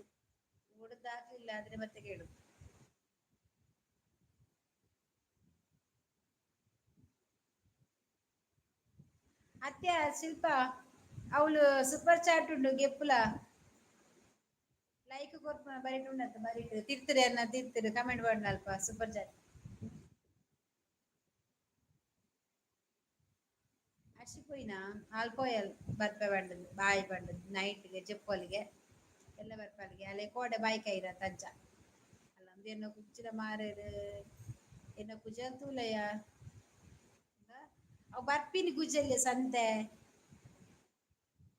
ಹೊಡ್ದಾಕ್ಲಿಲ್ಲ ಆದ್ರೆ ಮತ್ತೆ ಕೇಳು ಅತ್ಯ ಶಿಲ್ಪ ಅವಳು ಸೂಪರ್ ಚಾಟ್ ಉಂಡು ಗೆಪ್ಪುಲ ಲೈಕ್ ಕೊರ್ಪ ಬರಿಟ್ ಉಂಡತ ಬರಿಟ್ ತಿರ್ತಿರಿ ಅನ್ನ ತಿರ್ತಿರಿ ಕಮೆಂಟ್ ಪಂಡ ಅಲ್ಪ ಸೂಪರ್ ಚಾಟ್ ಅರ್ಶಿಪೋಯ್ನ ಆಲ್ಪೋಯಲ್ ಬರ್ಪೆ ಪಂಡದು ಬಾಯಿ ಪಂಡದು ನೈಟ್ಗೆ ಜಪ್ಪೊಲಿಗೆ ಎಲ್ಲ ಬರ್ಪಲ್ಲಿಗೆ ಅಲ್ಲ ಕೋಡೆ ಬಾಯಿ ಕೈರ ತಜ್ಜ ಅಲ್ಲ ಎನ್ನ ಕುಚ್ಚಿದ ಮಾರೇರು ಎನ್ನ ಕುಜ ತೂಲೆಯ ಅವ್ ಬರ್ಪಿನಿ ಗುಜಲ್ಯ ಸಂತೆ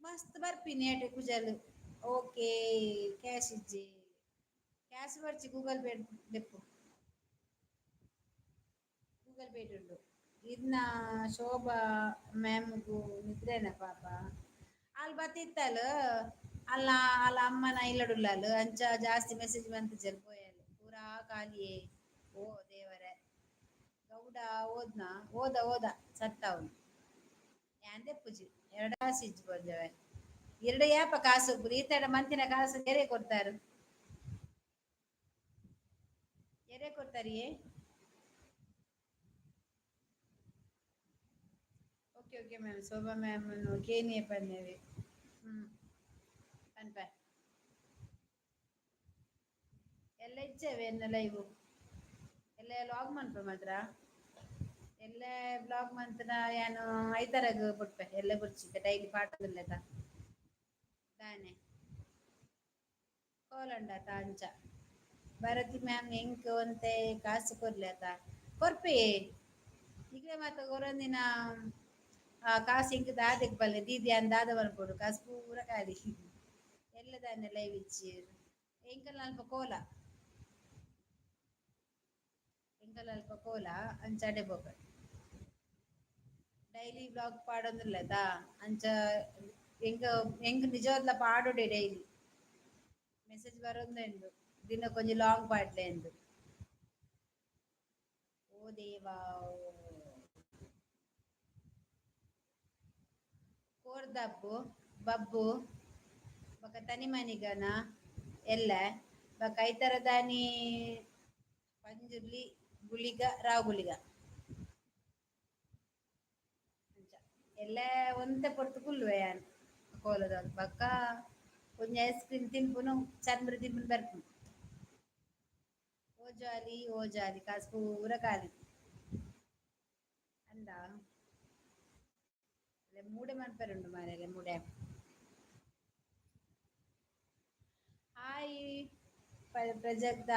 ಮಸ್ತ್ ಬರ್ಪಿನಿ ಏಟೆ ಕುಜಲ್. ಓಕೆ ಕ್ಯಾಶ್ ಇಜ್ಜಿ ಕ್ಯಾಶ್ ಬರ್ಚಿ ಗೂಗಲ್ ಪೇ ದೆಪ್ಪು ಗೂಗಲ್ ಪೇ ಉಂಡು ಇದ್ನ ಶೋಭಾ ಮ್ಯಾಮ್ಗೂ ನಿದ್ರೆನ ಪಾಪ ಅಲ್ಲಿ ಬತ್ತಿತ್ತಲ್ಲ ಅಲ್ಲ ಅಲ್ಲ ಅಮ್ಮನ ಇಲ್ಲಡುಲ್ಲ ಅಂಚ ಜಾಸ್ತಿ ಮೆಸೇಜ್ ಬಂತು ಜಲ್ಪೋಯಲ್ಲಿ ಪೂರಾ ಖಾಲಿಯೇ ಓ ದೇವರೇ ಗೌಡ ಓದ ಸತ್ತ ಅವನು ಯಾಂದೆ ಪೂಜಿ ಎರಡ ಸಿಜ್ಜು ಬಂದವೆ ಎರಡು ಯಾಪ ಕಾಸು ಈತಡ ಮಂತಿನ ಕಾಸು ಬೇರೆ ಕೊಡ್ತಾರು ಎರೆ ಕೊಡ್ತಾರಿಯೇ okay okay ma'am Shobha ma'am ಕೇನಿಯೇ ಪನ್ನೇವಿ ಪನ್ಪ ಎಲ್ಲ ಇಚ್ಚೇವೆ ಎನ್ನ ಲೈವ್ ಎಲ್ಲ ಲಾಗ್ ಮಾಡ್ಪ ಮಾತ್ರ ಎಲ್ಲ ಬ್ಲಾಗ್ ಮಂತನ ಏನು ಐತರಗ ಬಿಟ್ಪೆ ಎಲ್ಲ ಬಿರ್ಚಿದ್ದೆ ಡೈಲಿ ಪಾಠದಲ್ಲೆದ ತಾನೆ ಕೋಲಂಡ ತಾಂಚ ಭಾರತಿ ಮ್ಯಾಮ್ ಹೆಂಕ್ ಒಂತೆ ಕಾಸು ಕೊರ್ಲತ ಕೊರ್ಪೆ ಈಗ ಮತ್ತ ಹೊರಂದಿನ ಕಾಸಿ ಇಂಕ್ ದಾದಕ್ ಬಲ್ಲೆ ದೀದಿ ಅಂದ ದಾದ ಬರ್ಬೋಡು ಕಾಸು ಪೂರ ಕಾಲಿ ಎಲ್ಲ ತಾನೆ ಲೈವ್ ಇಚ್ಚಿ ಎಂಕಲ್ ಅಲ್ಪ ಕೋಲ ಎಂಕಲ್ ಅಲ್ಪ ಕೋಲ ಅಂಚಾಡೆ ಬೋಗ ಡೈಲಿ ಬ್ಲಾಗ್ ಪಾಡೊಂದುಲ್ಲೆದಾ ಅಂಚ ಎಂಕ ಎಂಕ್ ನಿಜವಾದ್ಲ ಪಾಡೊಡೆ ಡೈಲಿ ಮೆಸೇಜ್ ಬರೋಂದು ಉಂಡು ದಿನ ಕೊಂಚ ಲಾಂಗ್ ಪಾಡ್ಲೆ ಎಂದು ಓ ದೇವಾ ಕೋರ್ದಬ್ಬು ಬಬ್ಬು ಬೊಕ ತನಿ ಮನಿಗನ ಎಲ್ಲ ಬೊಕ ಐತರದಾನಿ ಪಂಜುರ್ಲಿ ಗುಳಿಗ ರಾವ್ ಗುಳಿಗ ಅಂಚ ಎಲ್ಲ ಒಂತೆ ಪೊರ್ತು ಕುಲ್ಲುವೆ ಯಾನ್ ಕೋಲದ ಬಕ್ಕ ಒಂಜ ಐಸ್ ಕ್ರೀಮ್ ತಿನ್ಪುನು ಚರ್ಮುರಿ ತಿನ್ಪುನು ಬರ್ಪುನು ಓ ಜಾಲಿ ಕಾಸು ಪೂರ ಖಾಲಿ ಅಂದ ಮೂಡೆ ಮನ್ಪರೆ ಮಾರೆರೆ ಮೂಡೆ ಹಾಯ್ ಪ್ರಜಕ್ತ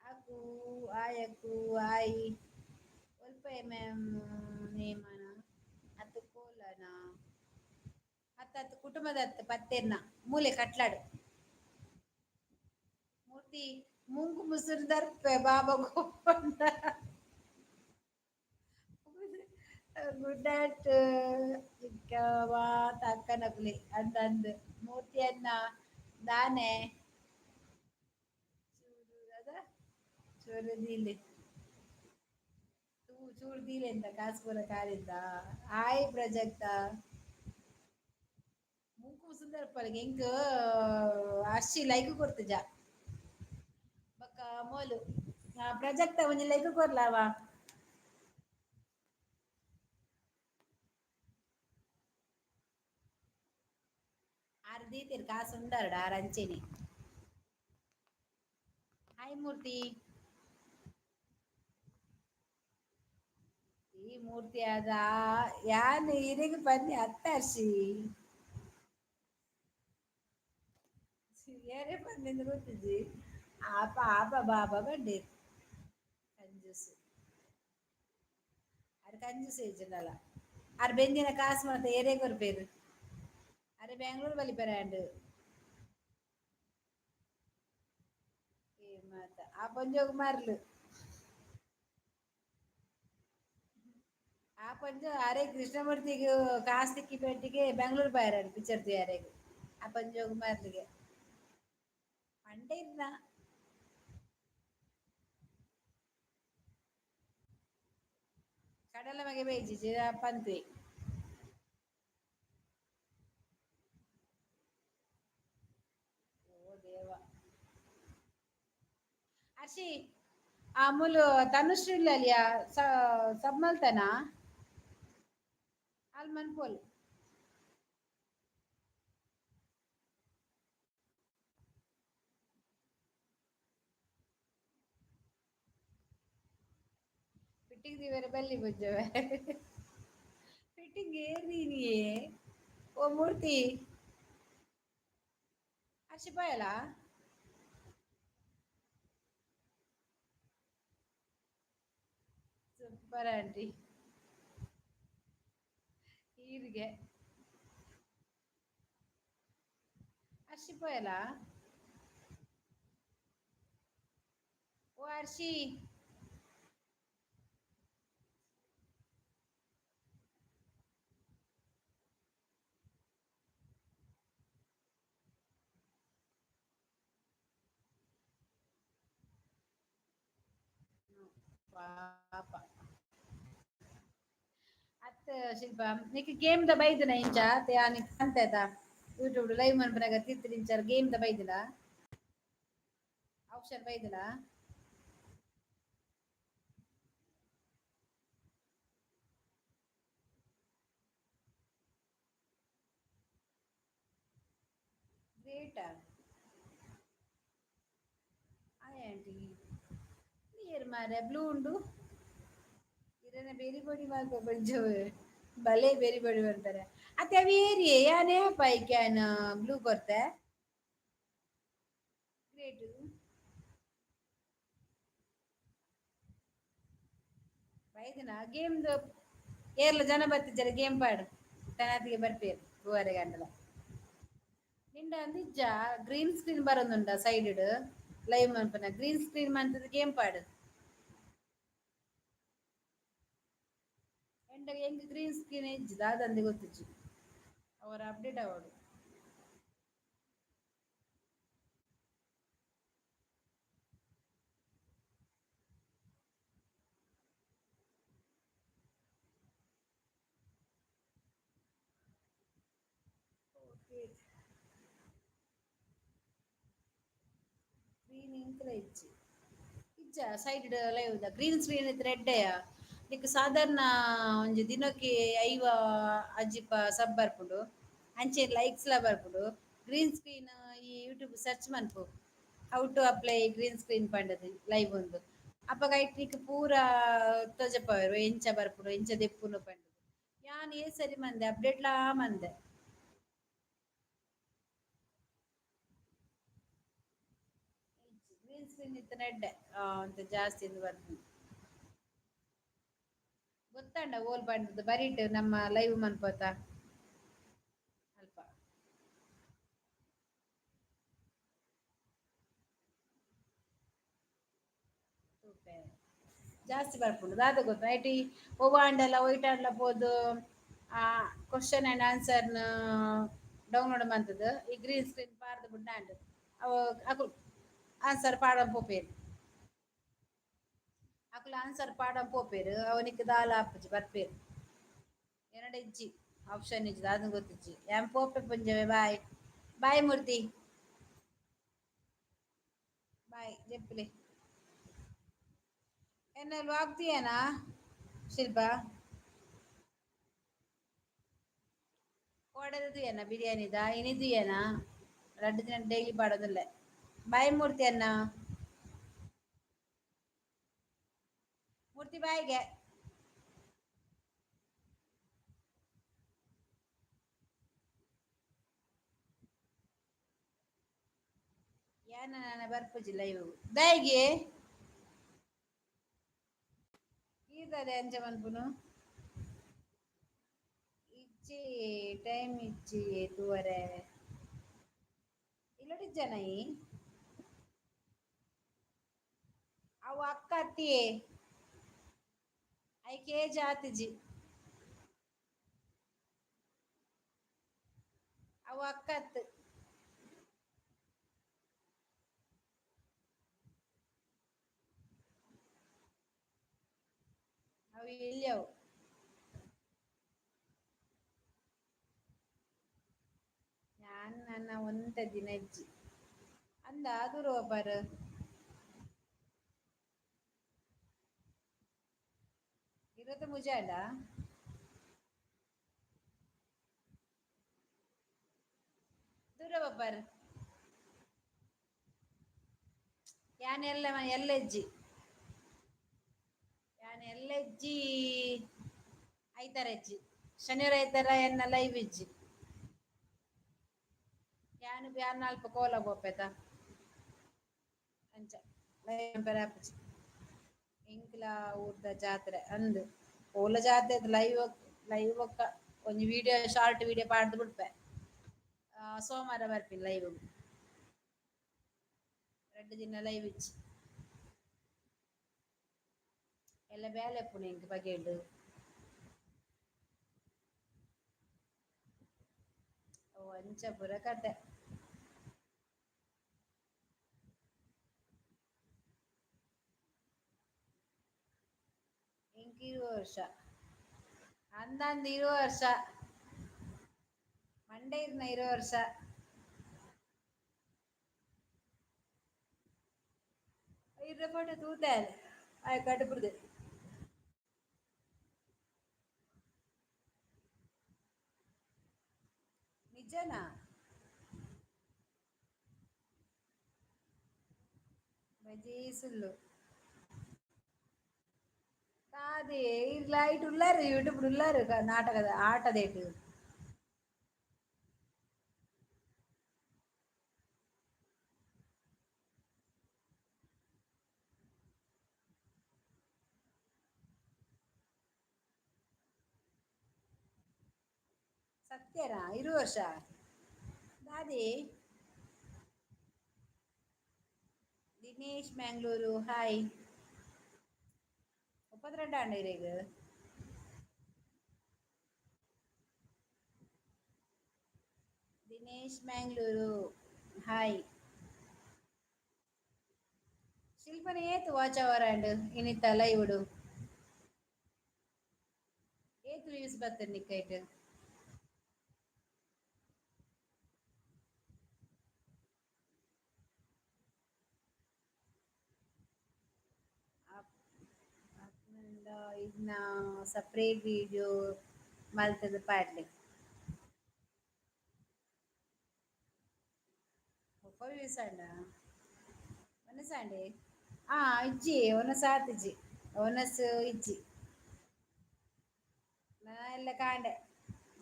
ಅಕು ಆಯಕು ಆಯಿ ಒಲ್ಪ ಮ್ಯಾಮ್ ನೇಮನ ಅತ್ತು ಕೋಲನ ಅತ್ತತ್ತು ಕುಟುಂಬದತ್ತು ಪತ್ತೆರ್ನ ಮೂಲೆ ಕಟ್ಲಾಡ್ ಮೂರ್ತಿ ಮುಂಕು ಮುಸುರು ದರ್ಪೆ ಬಾಬಾ ಗೋಪಣ್ಣ ಗುಡ್ ನೈಟ್ ಇಕ್ಕ ಮಾತ ಅಕ್ಕನಕ್ಲಿ ಅಂದಂದು ಮೂರ್ತಿಯನ್ನ ದಾನೆ ಚೂರು ಅದ ಚೂರುದೀಲಿ ಚೂಡ್ದೀಲಿ ಎಂತ ಕಾಸ್ಪುರ ಕಾಲಿಂದ ಆಯ್ ಪ್ರಜಕ್ತ ಮೂಕು ಮುಸುಂದರಪ್ಪಲಿಗೆ ಎಂಕ್ ಅರ್ಷಿ ಲೈಕ್ ಕೊಡ್ತಜ ಬಕ್ಕ ಮೋಲು ಪ್ರಜಕ್ತ ಒಂಜಿ ಲೈಕ್ ಕೊರ್ಲಾವಾ ಆರ್ ದೀತೆರ್ ಕಾಸು ಉಂಡಾರಡ ಆರ್ ಅಂಚೆನೆ ಹಾಯ್ ಮೂರ್ತಿ ಈ ಮೂರ್ತಿ ಅದ ಯಾನ್ ಇರೆಗ್ ಬನ್ನಿ ಅತ್ತಾರ್ಸಿ ಏರೆ ಪಂದೆಂದು ಗೊತ್ತಿಜ್ಜಿ ಆಪ ಬಾಬಾ ಬಡ್ಡೆ ಕಂಜೂಸ್ ಅರೆ ಕಂಜೂಸ ಇಜ್ಜಿಂಡಲ ಅರೆ ಬೆಂದಿನ ಕಾಸು ಮಾತ ಏರೆ ಕೊರ್ಪೆರ್ ಅರೆ ಬೆಂಗ್ಳೂರು ಬಲಿಪರಾಂಡ್ ಏ ಮಾತ ಆ ಪೊಂಜೋಗು ಮರ್ಲು ಆ ಪಂಜ ಅರೆ ಕೃಷ್ಣಮೂರ್ತಿಗ್ ಕಾಸ್ ತಿಕ್ಕಿ ಪೆಟ್ಟಿಗೆ ಬೆಂಗ್ಳೂರು ಪಾಯೆರೆ ಪಿಕ್ಚರ್ ತೂಯರೆಗ್ ಆ ಪಂಜೋಗು ಮರ್ಲಿಗೆ ಪಂಡ ಇರ್ನ ಕಡಲ ಮಗೆ ಬೇಜಿಜ್ಜಿ ಪನ್ಪೆ ಓ ದೇವ ಅರ್ಷಿ ಆ ಮುಲು ತನುಶ್ರೀ ಇಲ್ಲಲಿಯಾ ಸಬ್ ಮಲ್ತನಾ ಅಲ್ ಮನ್ಪೊಲಿ ಫಿಟ್ಟಿಂಗ್ ದಿವೆರೆ ಬಲ್ಲಿ ಬುಜ್ಜವೆ ಫಿಟ್ಟಿಂಗ್ ಏರ್ದೀನಿಯೇ ಓ ಮೂರ್ತಿ ಅರ್ಷಿ ಪೋಯಲ ಸೂಪರ್ ಆಂಟಿ ಈರಿಗೆ ಅರ್ಶಿಪೋಯಲ್ಲ. ಓ ಅರ್ಶಿ. ಪಾಪ ಅತ್ತ ಶಿಲ್ಪ ನಿಕ್ ಗೇಮ್ ದ ಬೈದಿನ ಇಂಚ ನಿಕ್ ಅಂತೆತ ಯೂಟ್ಯೂಬ್ ಲೈವ್ ಮನ್ಪನಾಗ ತಿರ್ತಿರಿಂಚಾರ ಗೇಮ್ ದ ಬೈದಿನ ಆಪ್ಷನ್ ಬೈದಿನ. ಗ್ರೇಟಾ ಆಯ್ ಆಂಟಿ ನೀರ್ ಮಾರೆ ಬ್ಲೂ ಉಂಡು ಇರೆನ ಬೇರಿ ಬೋಡಿ ಮಲ್ಪ ಬಂಜೋ ಭಲೆ ಬೇರಿ ಬೋಡಿ ಬರ್ತಾರೆ ಅತ್ತೆ ಅವ ಏರಿ ಯಾನೇ ಪೈಕ್ಯಾನ್ ಬ್ಲೂ ಕೊರ್ತೆ ಗ್ರೇಟ್ ಬೈದಿನ ಗೇಮ್ದು ಏರ್ಲ ಜನ ಬರ್ತಿದ್ದಾರೆ ಗೇಮ್ ಪಾಡು ತನತಿಗೆ ಬರ್ಪೇರು 2:30 ಗಂಟಲ ನಿಂಡ ನಿಜ ಗ್ರೀನ್ ಸ್ಕ್ರೀನ್ ಬರೋದುಂಡ ಸೈಡ್ ಲೈವ್ ಮನ್ಪನ ಗ್ರೀನ್ ಸ್ಕ್ರೀನ್ ಮಂತದ ಗೇಮ್ ಪಾಡು ಎಂಡ ಹೆಂಗ್ ಗ್ರೀನ್ ಸ್ಕ್ರೀನ್ ಇಜ್ಜಿದ ಅದಂದೆ ಗೊತ್ತಿಜ್ಜಿ ಅವರ ಅಪ್ಡೇಟ್ ಆವಡು ಗ್ರೀನ್ ಇಂಕ್ಲ ಇಜ್ಜಿ ಇಜ್ಜ ಸೈಡ್ ಲೈವ್ ಗ್ರೀನ್ ಸ್ಕ್ರೀನ್ ಇತ್ತೆ ರೆಡ್ಡೆಯ ನಿಕ್ ಸಾಧಾರಣ ಒಂಜಿ ದಿನಕ್ಕೆ ಐವ ಅಜ್ಜಿಪ ಸಬ್ ಬರ್ಪುಂಡು ಅಂಚೆ ಲೈಕ್ಸ್ ಲ ಬರ್ಪುಂಡು ಗ್ರೀನ್ ಸ್ಕ್ರೀನ್ ಈ ಯೂಟ್ಯೂಬ್ ಸರ್ಚ್ ಮನ್ಪು how to apply green screen ಪಂಡದು ಲೈವ್ ಉಂದು ಅಪಗ ಐಟ್ ಪೂರ ತೋಜಪವೆರು ಎಂಚ ಬರ್ಪುಂಡು ಎಂಚ ದೆಪ್ಪುಂಡು ಪಂಡ್ ಯಾನ್ ಏಸರಿ ಮಂದೆ ಅಪ್ಡೇಟ್ಲಾ ಮಂದೆ ಗ್ರೀನ್ ಸ್ಕ್ರೀನ್ ಇತ್ತೆ ನೆಡ್ಡೆ ಒಂತೆ ಜಾಸ್ತಿ ಇಂದು ಬರ್ಪುಂಡು ಗೊತ್ತಂಡ ಓಲ್ ಪಂಡದು ಬರಿಟ್ ನಮ್ಮ ಲೈವ್ ಮನ್ಪೋತ ಅಲ್ಪ ಜಾಸ್ತಿ ಬರ್ಪುಂಡು ದಾದ ಗೊತ್ತ ಐಟಿ ಒವ್ವಾಂಡಲ ಒಯ್ಟಾಂಡ್ಲ ಪೋದು ಆ ಕ್ವಶನ್ ಆಂಡ್ ಆನ್ಸರ್ನ ಡೌನ್ಲೋಡ್ ಮಂತುದು ಈ ಗ್ರೀನ್ ಸ್ಕ್ರೀನ್ ಪಾರ್ದ್ ಬುಡ್ದಾಂಡ್ ಅವು ಅಕುಲು ಆನ್ಸರ್ ಪಾಡಂದ್ ಪೋಪೆರ್ ಅಕುಲು ಆನ್ಸರ್ ಪಾಡಂದ್ ಪೋಪೆರ್ ಅವನಿಕ್ ದಾಲ ಆಪುಜಿ ಬರ್ಪೆರ್ ಎನಡೆ ಇಜ್ಜಿ ಆಪ್ಷನ್ ಇಜ್ಜಿ ದಾದಂಗ್ ಗೊತ್ತಿಜ್ಜಿ ಯಾನ್ ಪೋಪೆ ಪುಂಜವೆ ಬಾಯ್ ಬಾಯ್ ಮೂರ್ತಿ ಬಾಯ್ ಜೆಪ್ಪುಲೆ ಎನ್ನ ವಾಕ್ತಿಯೇನಾ ಶಿಲ್ಪ ಕೋಡೆದು ಬಿರಿಯಾನಿದ ಇನಿದು ರಡ್ಡ್ ದಿನ ಡೈಲಿ ಪಾಡೋದುಲ್ಲೆ ಬಾಯ್ ಮೂರ್ತಿ ಅನ್ನ ಮೂರ್ತಿ ಬಾಯಿಗೆ ಯಾನ ನಾನ ಬರ್ಪುಜಿಲ್ಲ ಇವು ದಾಯಿಗೆ ಈತದೆ ಅಂಚ ಮನ್ಪುನು ಇಜ್ಜಿ ಟೈಮ್ ಇಜ್ಜಿ 2:30 ಇಲ್ಲಡಿಜ್ಜನೈ ಅವು ಅಕ್ಕ ಅತ್ತಿಯೇ ಐಕೆ ಏಜ್ ಆತಿಜಿ ಅವು ಅಕ್ಕತ್ ಅವು ಎಲ್ಯವು ಯಾನ್ ನನ್ನ ಒಂತೆ ದಿನ ಇಜ್ಜಿ ಅಂದ ದೂರ ಒಬ್ಬರು ಇರತ್ತೆ ಮುಜಾಡ ದೂರ ಬಬ್ಬಾರ್ ಯಾನ್ ಎಲ್ಲ ಇಜ್ಜಿ ಯಾನ್ ಎಲ್ಲ ಇಜ್ಜಿ ಐತಾರ ಇಜ್ಜಿ ಶನಿವಾರ ಐತಾರ ಎನ್ನ ಲೈವ್ ಇಜ್ಜಿ ಯಾನ್ ಅಲ್ಪ ಕೋಲ ಪೋಪೆತ ಅಂಚ ಆಪುಜಿ ಎಂಕ್ಲ ಊರ್ದ ಜಾತ್ರೆ ಅಂದ್ ಓಲ ಜಾತ್ರೆ ಲೈವ್ ಲೈವ್ ಒಕ್ಕ ಒಂಜಿ ವಿಡಿಯೋ ಶಾರ್ಟ್ ವಿಡಿಯೋ ಪಾಡ್ದು ಬಿಡ್ಪೆ. ಸೋಮವಾರ ಬರ್ಪಿನ್ ಲೈವ್. ರಡ್ಡ್ ದಿನ ಲೈವ್ ಇಜ್ಜಿ ಎಲ್ಲ ಬೇಲೆಪ್ಪುನ ಎಂಕ್ ಬಗೆಟ್. ಓ ಅಂಚ ಪೂರ ಕತೆ. ಎಂಕ್ 20 ವರ್ಷ. ಅಂದಂದ್ 20 ವರ್ಷ. ಮಂಡೆ ಇರ್ನ 20 ವರ್ಷ. ಇರ್ನ ಫೋಟೋ ತೂತೆಲ್ ಆಯ್ ಕಟುಪುಡ್ದು. ನಿಜನಾ? ಬಜಿ ಸುಳ್ಳು. ಕಾದೇ ಇರ್ಲಾಯ್ಟ್ ಉಳ್ಳಾರು ಯೂಟ್ಯೂಬ್ಡ್ ಉಳ್ಳಾರು ನಾಟಕದ ಆಟದೇಟ್. ಸತ್ಯನಾ 20 ವರ್ಷ? ದಾದಿ ದಿನೇಶ್ ಮ್ಯಾಂಗ್ಳೂರು ಹಾಯ್. 32 ಆಂಡ ಇರೆಗ್. ದಿನೇಶ್ ಮ್ಯಾಂಗ್ಳೂರು ಹಾಯ್. ಶಿಲ್ಪನ ಏತ್ ವಾಚ್ ಅವರ್ ಆಂಡ್ ಇನಿತ್ತ ಲೈವ್ಡು ಏತ್ ವ್ಯೂಸ್ ಬತ್ತುಂಡ್ ನಿಕೈಟ್? ಇದ್ನ ಸಪ್ರೇಟ್ ವೀಡಿಯೋ ಮಲ್ತದು ಪಾಡ್ಲೆ. ಒಕ್ಕ ವ್ಯೂಸ್ ಆಂಡ ಒನಸಾಂಡೆ ಇಜ್ಜಿ ಒನಸಾತ್ ಇಜ್ಜಿ ಒನಸ್ ಇಜ್ಜಿ. ಎಲ್ಲ ಕಾಂಡೆ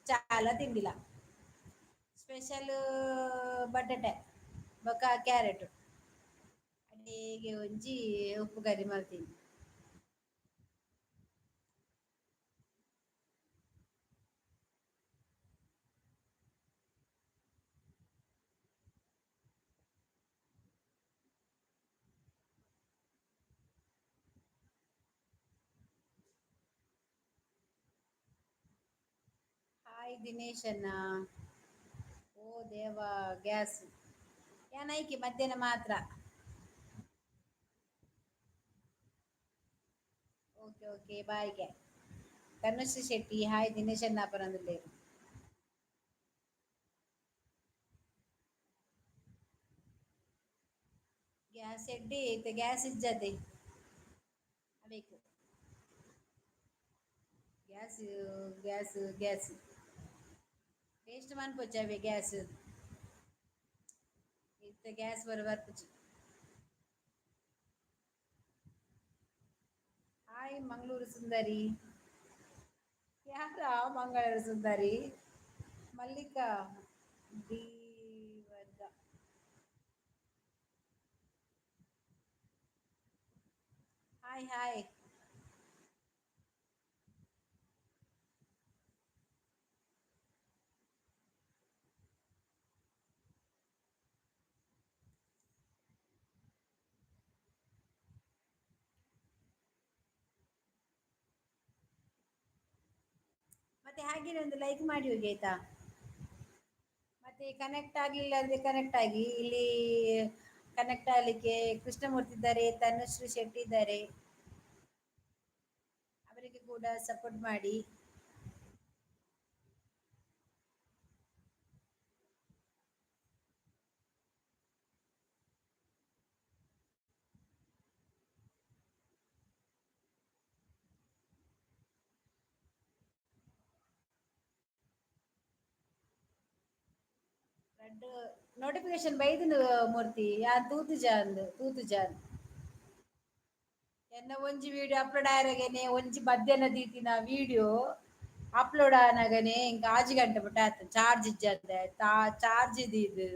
ಚಾಲ ತಿಂಡಿಲ. ಸ್ಪೆಷಲ್ ಬಟಾಟೆ ಬೊಕ ಕ್ಯಾರೆಟ್ ಅಡಿಗೆ ಒಂಜಿ ಉಪ್ಪು ಕರಿ ಮಲ್ತೀನಿ. ಹಾಯ್ ದಿನೇಶ್ ಅಣ್ಣ. ಓ ದೇವ ಗ್ಯಾಸ್ ಏನೈಕಿ ಮಧ್ಯಾಹ್ನ ಮಾತ್ರ. ಓಕೆ ಓಕೆ ಬಾಯ್ಗೆ. ತನುಶ್ರೀ ಶೆಟ್ಟಿ ಹಾಯ್ ದಿನೇಶ್ ಅಣ್ಣ ಪರಂದುಲ್ಲೇರ್. ಗ್ಯಾಸ್ ಎಡ್ಡೆ ಐತೆ ಗ್ಯಾಸ್ ಇಜ್ಜತೆ ಅಬೇಕು. ಗ್ಯಾಸ್ ಗ್ಯಾಸ್ ಗ್ಯಾಸ್ ವೇಸ್ಟ್ ಮನ್ಪೊಚ್ಚವೆ ಗ್ಯಾಸ್. ಇತ್ತೆ ಗ್ಯಾಸ್ ಬರ ಬರ್ಪುಜಿ. ಹಾಯ್ ಮಂಗಳೂರು ಸುಂದರಿ. ಯಾರ ಮಂಗಳೂರು ಸುಂದರಿ? ಮಲ್ಲಿಕಾ ಡಿ ವರ್ಗ. Hi hi. ಮತ್ತೆ ಹಾಗೇನೆ ಒಂದು ಲೈಕ್ ಮಾಡಿ ಹೋಗಿ ಆಯ್ತಾ. ಮತ್ತೆ ಕನೆಕ್ಟ್ ಆಗ್ಲಿಲ್ಲ ಅಂದ್ರೆ ಕನೆಕ್ಟ್ ಆಗಿ ಇಲ್ಲಿ ಕನೆಕ್ಟ್ ಆಗ್ಲಿಕ್ಕೆ ಕೃಷ್ಣಮೂರ್ತಿ ಇದ್ದಾರೆ, ತನುಶ್ರೀ ಶೆಟ್ಟಿ ಇದ್ದಾರೆ, ಅವರಿಗೆ ಕೂಡ ಸಪೋರ್ಟ್ ಮಾಡಿ. ರಡ್ಡ್ ನೋಟಿಫಿಕೇಶನ್ ಬೈದಿನ ಮೂರ್ತಿ ಯಾನ್ ತೂತು ಜಾಂದ್ ತೂತು ಜಾಂದ್. ಎನ್ನ ಒಂಜಿ ವಿಡಿಯೋ ಅಪ್ಲೋಡ್ ಆಯರಗನೆ ಒಂಜಿ ಮಧ್ಯಾಹ್ನ ದೀತಿನ ವಿಡಿಯೋ ಅಪ್ಲೋಡ್ ಆನಗನೆ ಎಂಕ್ ಆಜಿ ಗಂಟೆ ಬುಟ್ ಆತ್ ಚಾರ್ಜ್ ಇಜ್ಜಂದೆ ಚಾರ್ಜ್ ದೀದ್.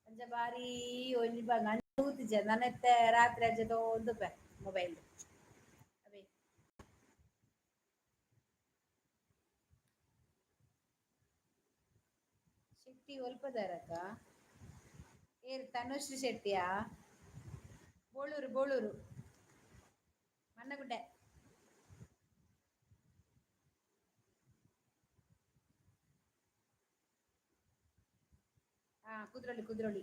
ಅಂಚ ಬಾರಿ ಒಂಜಿ ಗಂಟೆ ತೂತಿಜೆ ನನ್ನತ್ತೆ ರಾತ್ರಿ ಅಜ್ಜೆ ತೋಂದು ಮೊಬೈಲ್ ಅವೇ ಶೆಟ್ಟಿ ಒಲ್ಪದಾರಕ್ಕ ಏರು ತನುಶ್ರೀ ಶೆಟ್ಟಿಯಾ ಬೋಳೂರು ಬೋಳೂರು ಮಣ್ಣಗುಡ್ಡೆ ಹಾ ಕುದ್ರೋಳಿ ಕುದ್ರೋಳಿ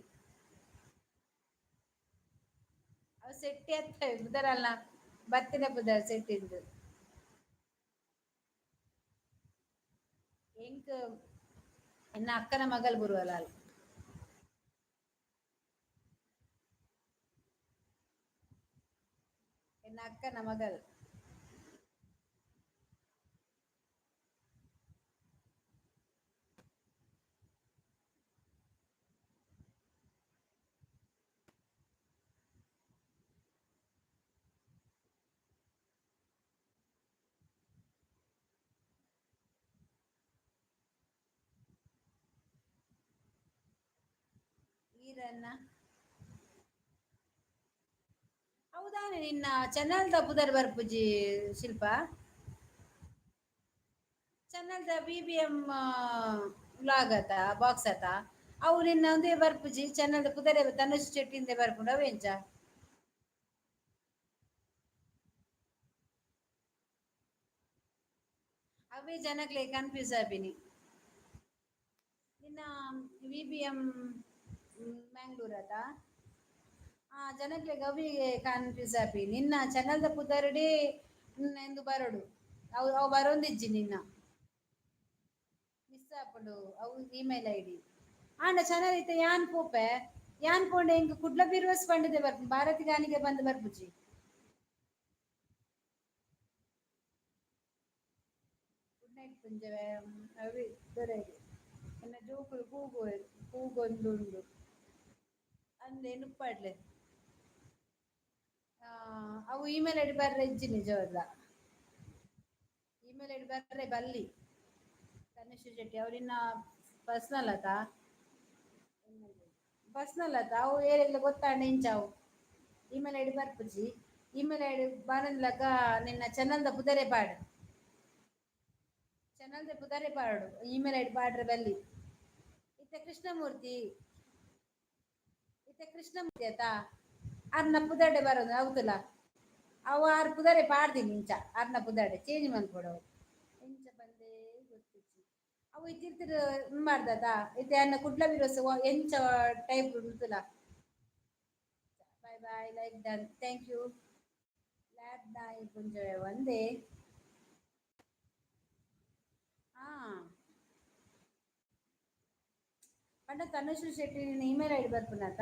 ಅವು ಸೆಟ್ಟಿ ಅತ್ತ ಬುದಾರಲ್ಲ ಬತ್ತಿನ ಬುದಾರ ಸೆಟ್ಟಿಂದು ಎಂಕ್ ಎನ್ನ ಅಕ್ಕನ ಮಗಲ್ ಬರುವಲ್ಲ ಅಲ್ಲಿ ಎನ್ನ ಅಕ್ಕನ ಮಗಲ್ ಈರನ್ನ ಹೌದಾನೆ ನಿನ್ನ ಚೆನ್ನಲ್ದ ಪುದರ್ ಬರ್ಪುಜಿ ಶಿಲ್ಪ ಚೆನ್ನಲ್ದ BBM ವ್ಲಾಗ್ ಅತ ಬಾಕ್ಸ್ ಅತ ಅವು ನಿನ್ನ ಒಂದೇ ಬರ್ಪುಜಿ ಚೆನ್ನಲ್ದ ಪುದರ್ ಧನುಷ್ ಶೆಟ್ಟಿಂದೆ ಬರ್ಪುಂಡು ಅವೆಂಚ ಅವೇ ಜನಕ್ಲೆ ಕನ್ಫ್ಯೂಸ್ ಆಪಿನಿ ನಿನ್ನ BBM ಮ್ಯಾಂಗ್ಳೂರ್ ಅದ ಜನಕ್ಲೆ ಗವಿಗೆ ಕನ್ಫ್ಯೂಸ್ ಆಪಿ ನಿನ್ನ ಚೆನ್ನಲ್ದ ಪುದರ್ಡೆ ನಿನ್ನ ಎಂದು ಬರಡು ಅವು ಬರೊಂದಿಜ್ಜಿ ನಿನ್ನ ಮಿಸ್ ಆಪುಂಡು ಅವು ಇಮೇಲ್ ಐಡಿ ಆಂಡ ಚೆನ್ನಲ್ ಇತ್ತೆ ಯಾನ್ ಪೋಪೆ ಯಾನ್ ಪೋಂಡೆ ಎಂಕ್ ಕುಡ್ಲ ಬಿರ್ವಸ್ ಪಂಡದೆ ಬರ್ಪುಂಡು ಭಾರತಿ ಗಾನಿಗೆ ಬಂದು ಬರ್ಪುಜಿ ಗುಡ್ ನೈಟ್ ಪುಂಜವೆ ಅವಿ ದೊರೆಗೆ ಎನ್ನ ಜೋಕುಲು ಕೂಗೊಂದುಂಡು ಅಂದೆ ನುಪ್ಪಾಡ್ಲೆ ಅವು ಇಮೇಲ್ ಐಡಿ ಬರ್ರೆ ಇಜ್ಜಿ ನಿಜವಾಗ್ಲ ಇಮೇಲ್ ಐಡಿ ಬರ್ರೆ ಬಲ್ಲಿ ತನುಶ್ರೀ ಶೆಟ್ಟಿ ಅವ್ರಿನ್ನ ಪರ್ಸನಲ್ ಅತಾ ಪರ್ಸನಲ್ ಅತ ಅವು ಏರೆಗ್ಲ ಗೊತ್ತಾಂಡ ಇಂಚಾವು ಇಮೇಲ್ ಐಡಿ ಬರ್ಪುಜಿ ಇಮೇಲ್ ಐಡಿ ಬರನ್ಲಕ ನಿನ್ನ ಚೆನ್ನಲ್ದ ಪುದರೇ ಪಾಡ್ ಚೆನ್ನಲ್ದ ಪುದರೇ ಪಾಡು ಇಮೇಲ್ ಐಡಿ ಪಾಡ್ರೆ ಬಲ್ಲಿ ಇತ್ತೆ ಕೃಷ್ಣಮೂರ್ತಿ ಇತ್ತೆ ಕೃಷ್ಣಮೂರ್ತಿ ಅತ ಅರ್ನ ಪುದರ್ಡೆ ಬರೋದು ಹೌತುಲ ಅವು ಆರ್ ಪುದರೇ ಪಾಡ್ದಿನಿ ಇಂಚ ಅರ್ನ ಪುದರ್ಡೆ ಚೇಂಜ್ ಮನ್ಪೊಡು ಅವು ಎಂಚ ಬಂದೆ ಗೊತ್ತಿಜ್ಜಿ ಅವು ಇತ್ತಿರ್ತಿರ್ ಮಾಡ್ದದ ಇತ್ತೆ ಅನ್ನ ಕುಡ್ಲ ಬಿರ್ವಸ್ ಎಂಚ ಟೈಪ್ ಉಂತುಲ bye bye like done thank you lab ನಾಯಿ ಪುಂಜವೆ ಒಂದೇ ಹಾ ಪಂಡ ತನುಶ್ರೀ ಶೆಟ್ಟಿ ನಿನ್ನ ಇಮೇಲ್ ಐಡಿ ಬರ್ಪುನತ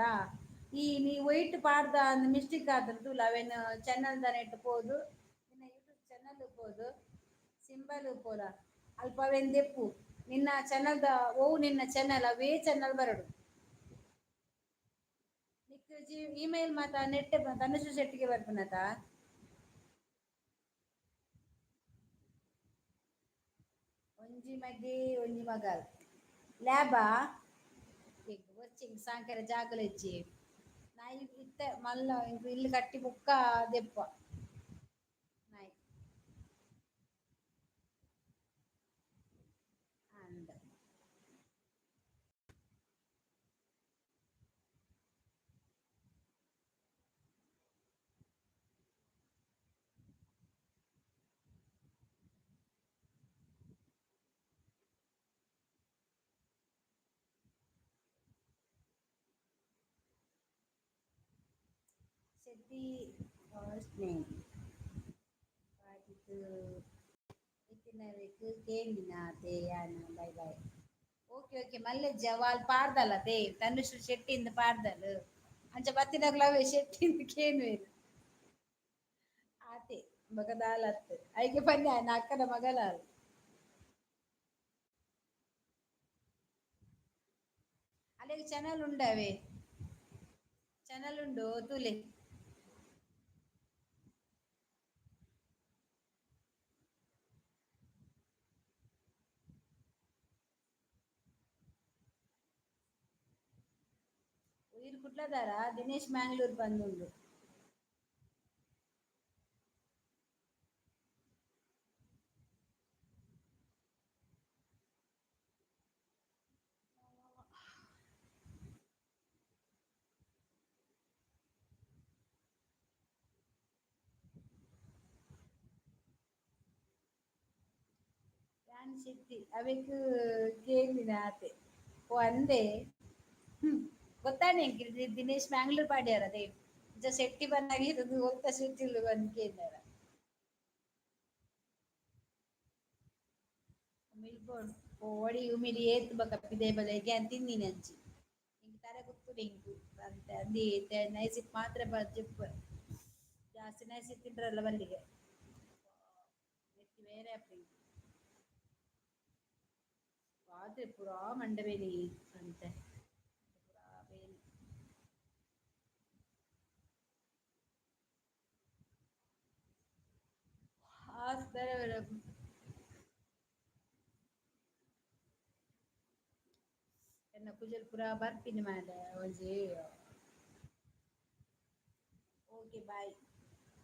ಈ ನೀ ಒಯ್ಟ್ ಪಾಡ್ದ ಅಂದ್ ಮಿಸ್ಟೇಕ್ ಆತುಂಡು ತೂಲ ಅವೆನ್ ಚೆನ್ನಲ್ದ ನೆಟ್ ಪೋದು ನಿನ್ನ ಯೂಟ್ಯೂಬ್ ಚಾನಲ್ ಪೋದು ಸಿಂಬಲ್ ಪೋರ ಅಲ್ಪ ಅವೆನ್ ದೆಪ್ಪು ನಿನ್ನ ಚಾನಲ್ದ ಒವು ನಿನ್ನ ಚಾನಲ್ ಅವೇ ಚಾನಲ್ ಬರಡು ನಿಕ್ ಇಮೇಲ್ ಮಾತ ನೆಟ್ ತನುಶ್ರೀ ಶೆಟ್ಟಿಗೆ ಬರ್ಪುನತ ಒಂಜಿ ಮಗೆ ಒಂಜಿ ಮಗಲ್ ಲ್ಯಾಬಾ ಸಾಯಂಕಾಲ ಜಾಗಲ ಇಜ್ಜಿ ನಾಯಿ ಇತ್ತೆ ಮಲ್ಲ ಇಲ್ಲಿ ಕಟ್ಟಿ ಬುಕ್ಕ ದೆಪ್ಪ ನಾಯಿ ಅಂದ ಶೆಟ್ಟಿ ಫಸ್ಟ್ ನೇಮ್ ಪಾಡಿದ್ದು ಇತ್ತಿನವೆಕ್ ಕೇಳಿನಾತೆ ಯಾನು ಬೈ ಬೈ ಓಕೆ ಓಕೆ ಮಲ್ಲೆ ಜವಾಲ್ ಪಾಡ್ದಲ್ಲ ದೇ ತನುಶ್ರೀ ಶೆಟ್ಟಿಂದ ಪಾಡ್ದಲ್ ಅಂಚ ಬತ್ತಿನಕ್ಲವೇ ಶೆಟ್ಟಿಂದ ಕೇನ್ವೆರ್ ಆತೆ ಬಗದಾಲತ್ ಐಕೆ ಪನ್ಯ ನ ಅಕ್ಕನ ಮಗಲಾಲ್ ಅಲ್ಲಿಗೆ ಚಾನಲ್ ಉಂಡವೆ ಚಾನಲ್ ಉಂಡು ತೂಲೆ ಕುಡ್ಲದಾರ ದಿನೇಶ್ ಮ್ಯಾಂಗ್ಳೂರ್ ಬಂದುಂಡು. ಯಾನ್ ಶೆಟ್ಟಿ ಅವೆಕ್ ಕೇಳಿನ ಆತೆ ಓ ಅಂದೆ. ಹ್ಮ್ ಗೊತ್ತಾನೆ ದಿನೇಶ್ ಮ್ಯಾಂಗ್ಳೂರ್ ಪಾಡ್ಯಾರ ಅದೇ ಶೆಟ್ಟಿ ಬನ್ನಾಗಿರೋದು ಒತ್ತ ಶೆಟ್ಟಿಲು ಬಂದ್ ಕೇಂದ್ರ ಮಿಲ್ಬೋರ್ನ್ ಓ ಒಡಿ ಉಮಿರಿ ಏತ್ ಬಕ್ಕ ಪಿದಯ್ ಬಲ ತಿನ್ನಿ ನಂಚಿ ಇಂಕ ತರೆ ಕುತ್ತು ಇಂಕು ಅಂತ ಅಂದಿ ನೈಸಿಟ್ ಮಾತ್ರ ಜಿಪ್ಪ ಜಾಸ್ತಿ ನೈಸಿಟ್ ತಿಂಡ್ರಲ್ಲ ಬಲ್ಲಿಗೆ ಬೇರೆ ಅಪ್ಪಿ ರಾತ್ರಿ ಪೂರಾ ಮಂಡಬೇನಿ ಅಂತೆ ಪೂರಾ ಬೇನಿ ಬೇರೆ ಬೇರೆ ಎನ್ನ ಕುಜಲ್ ಪೂರ ಬರ್ಪಿನಿ ಮಾರೆ ಒಂಜಿ ಓಕೆ ಬಾಯ್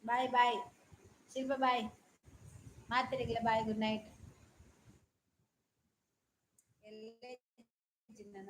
ಬಾಯ್ ಬಾಯ್ ಶಿಲ್ಪ ಬಾಯ್ ಮಾತ್ರೆಗ್ಲ ಬಾಯ್ ಗುಡ್ ನೈಟ್ ಎಲ್ಲ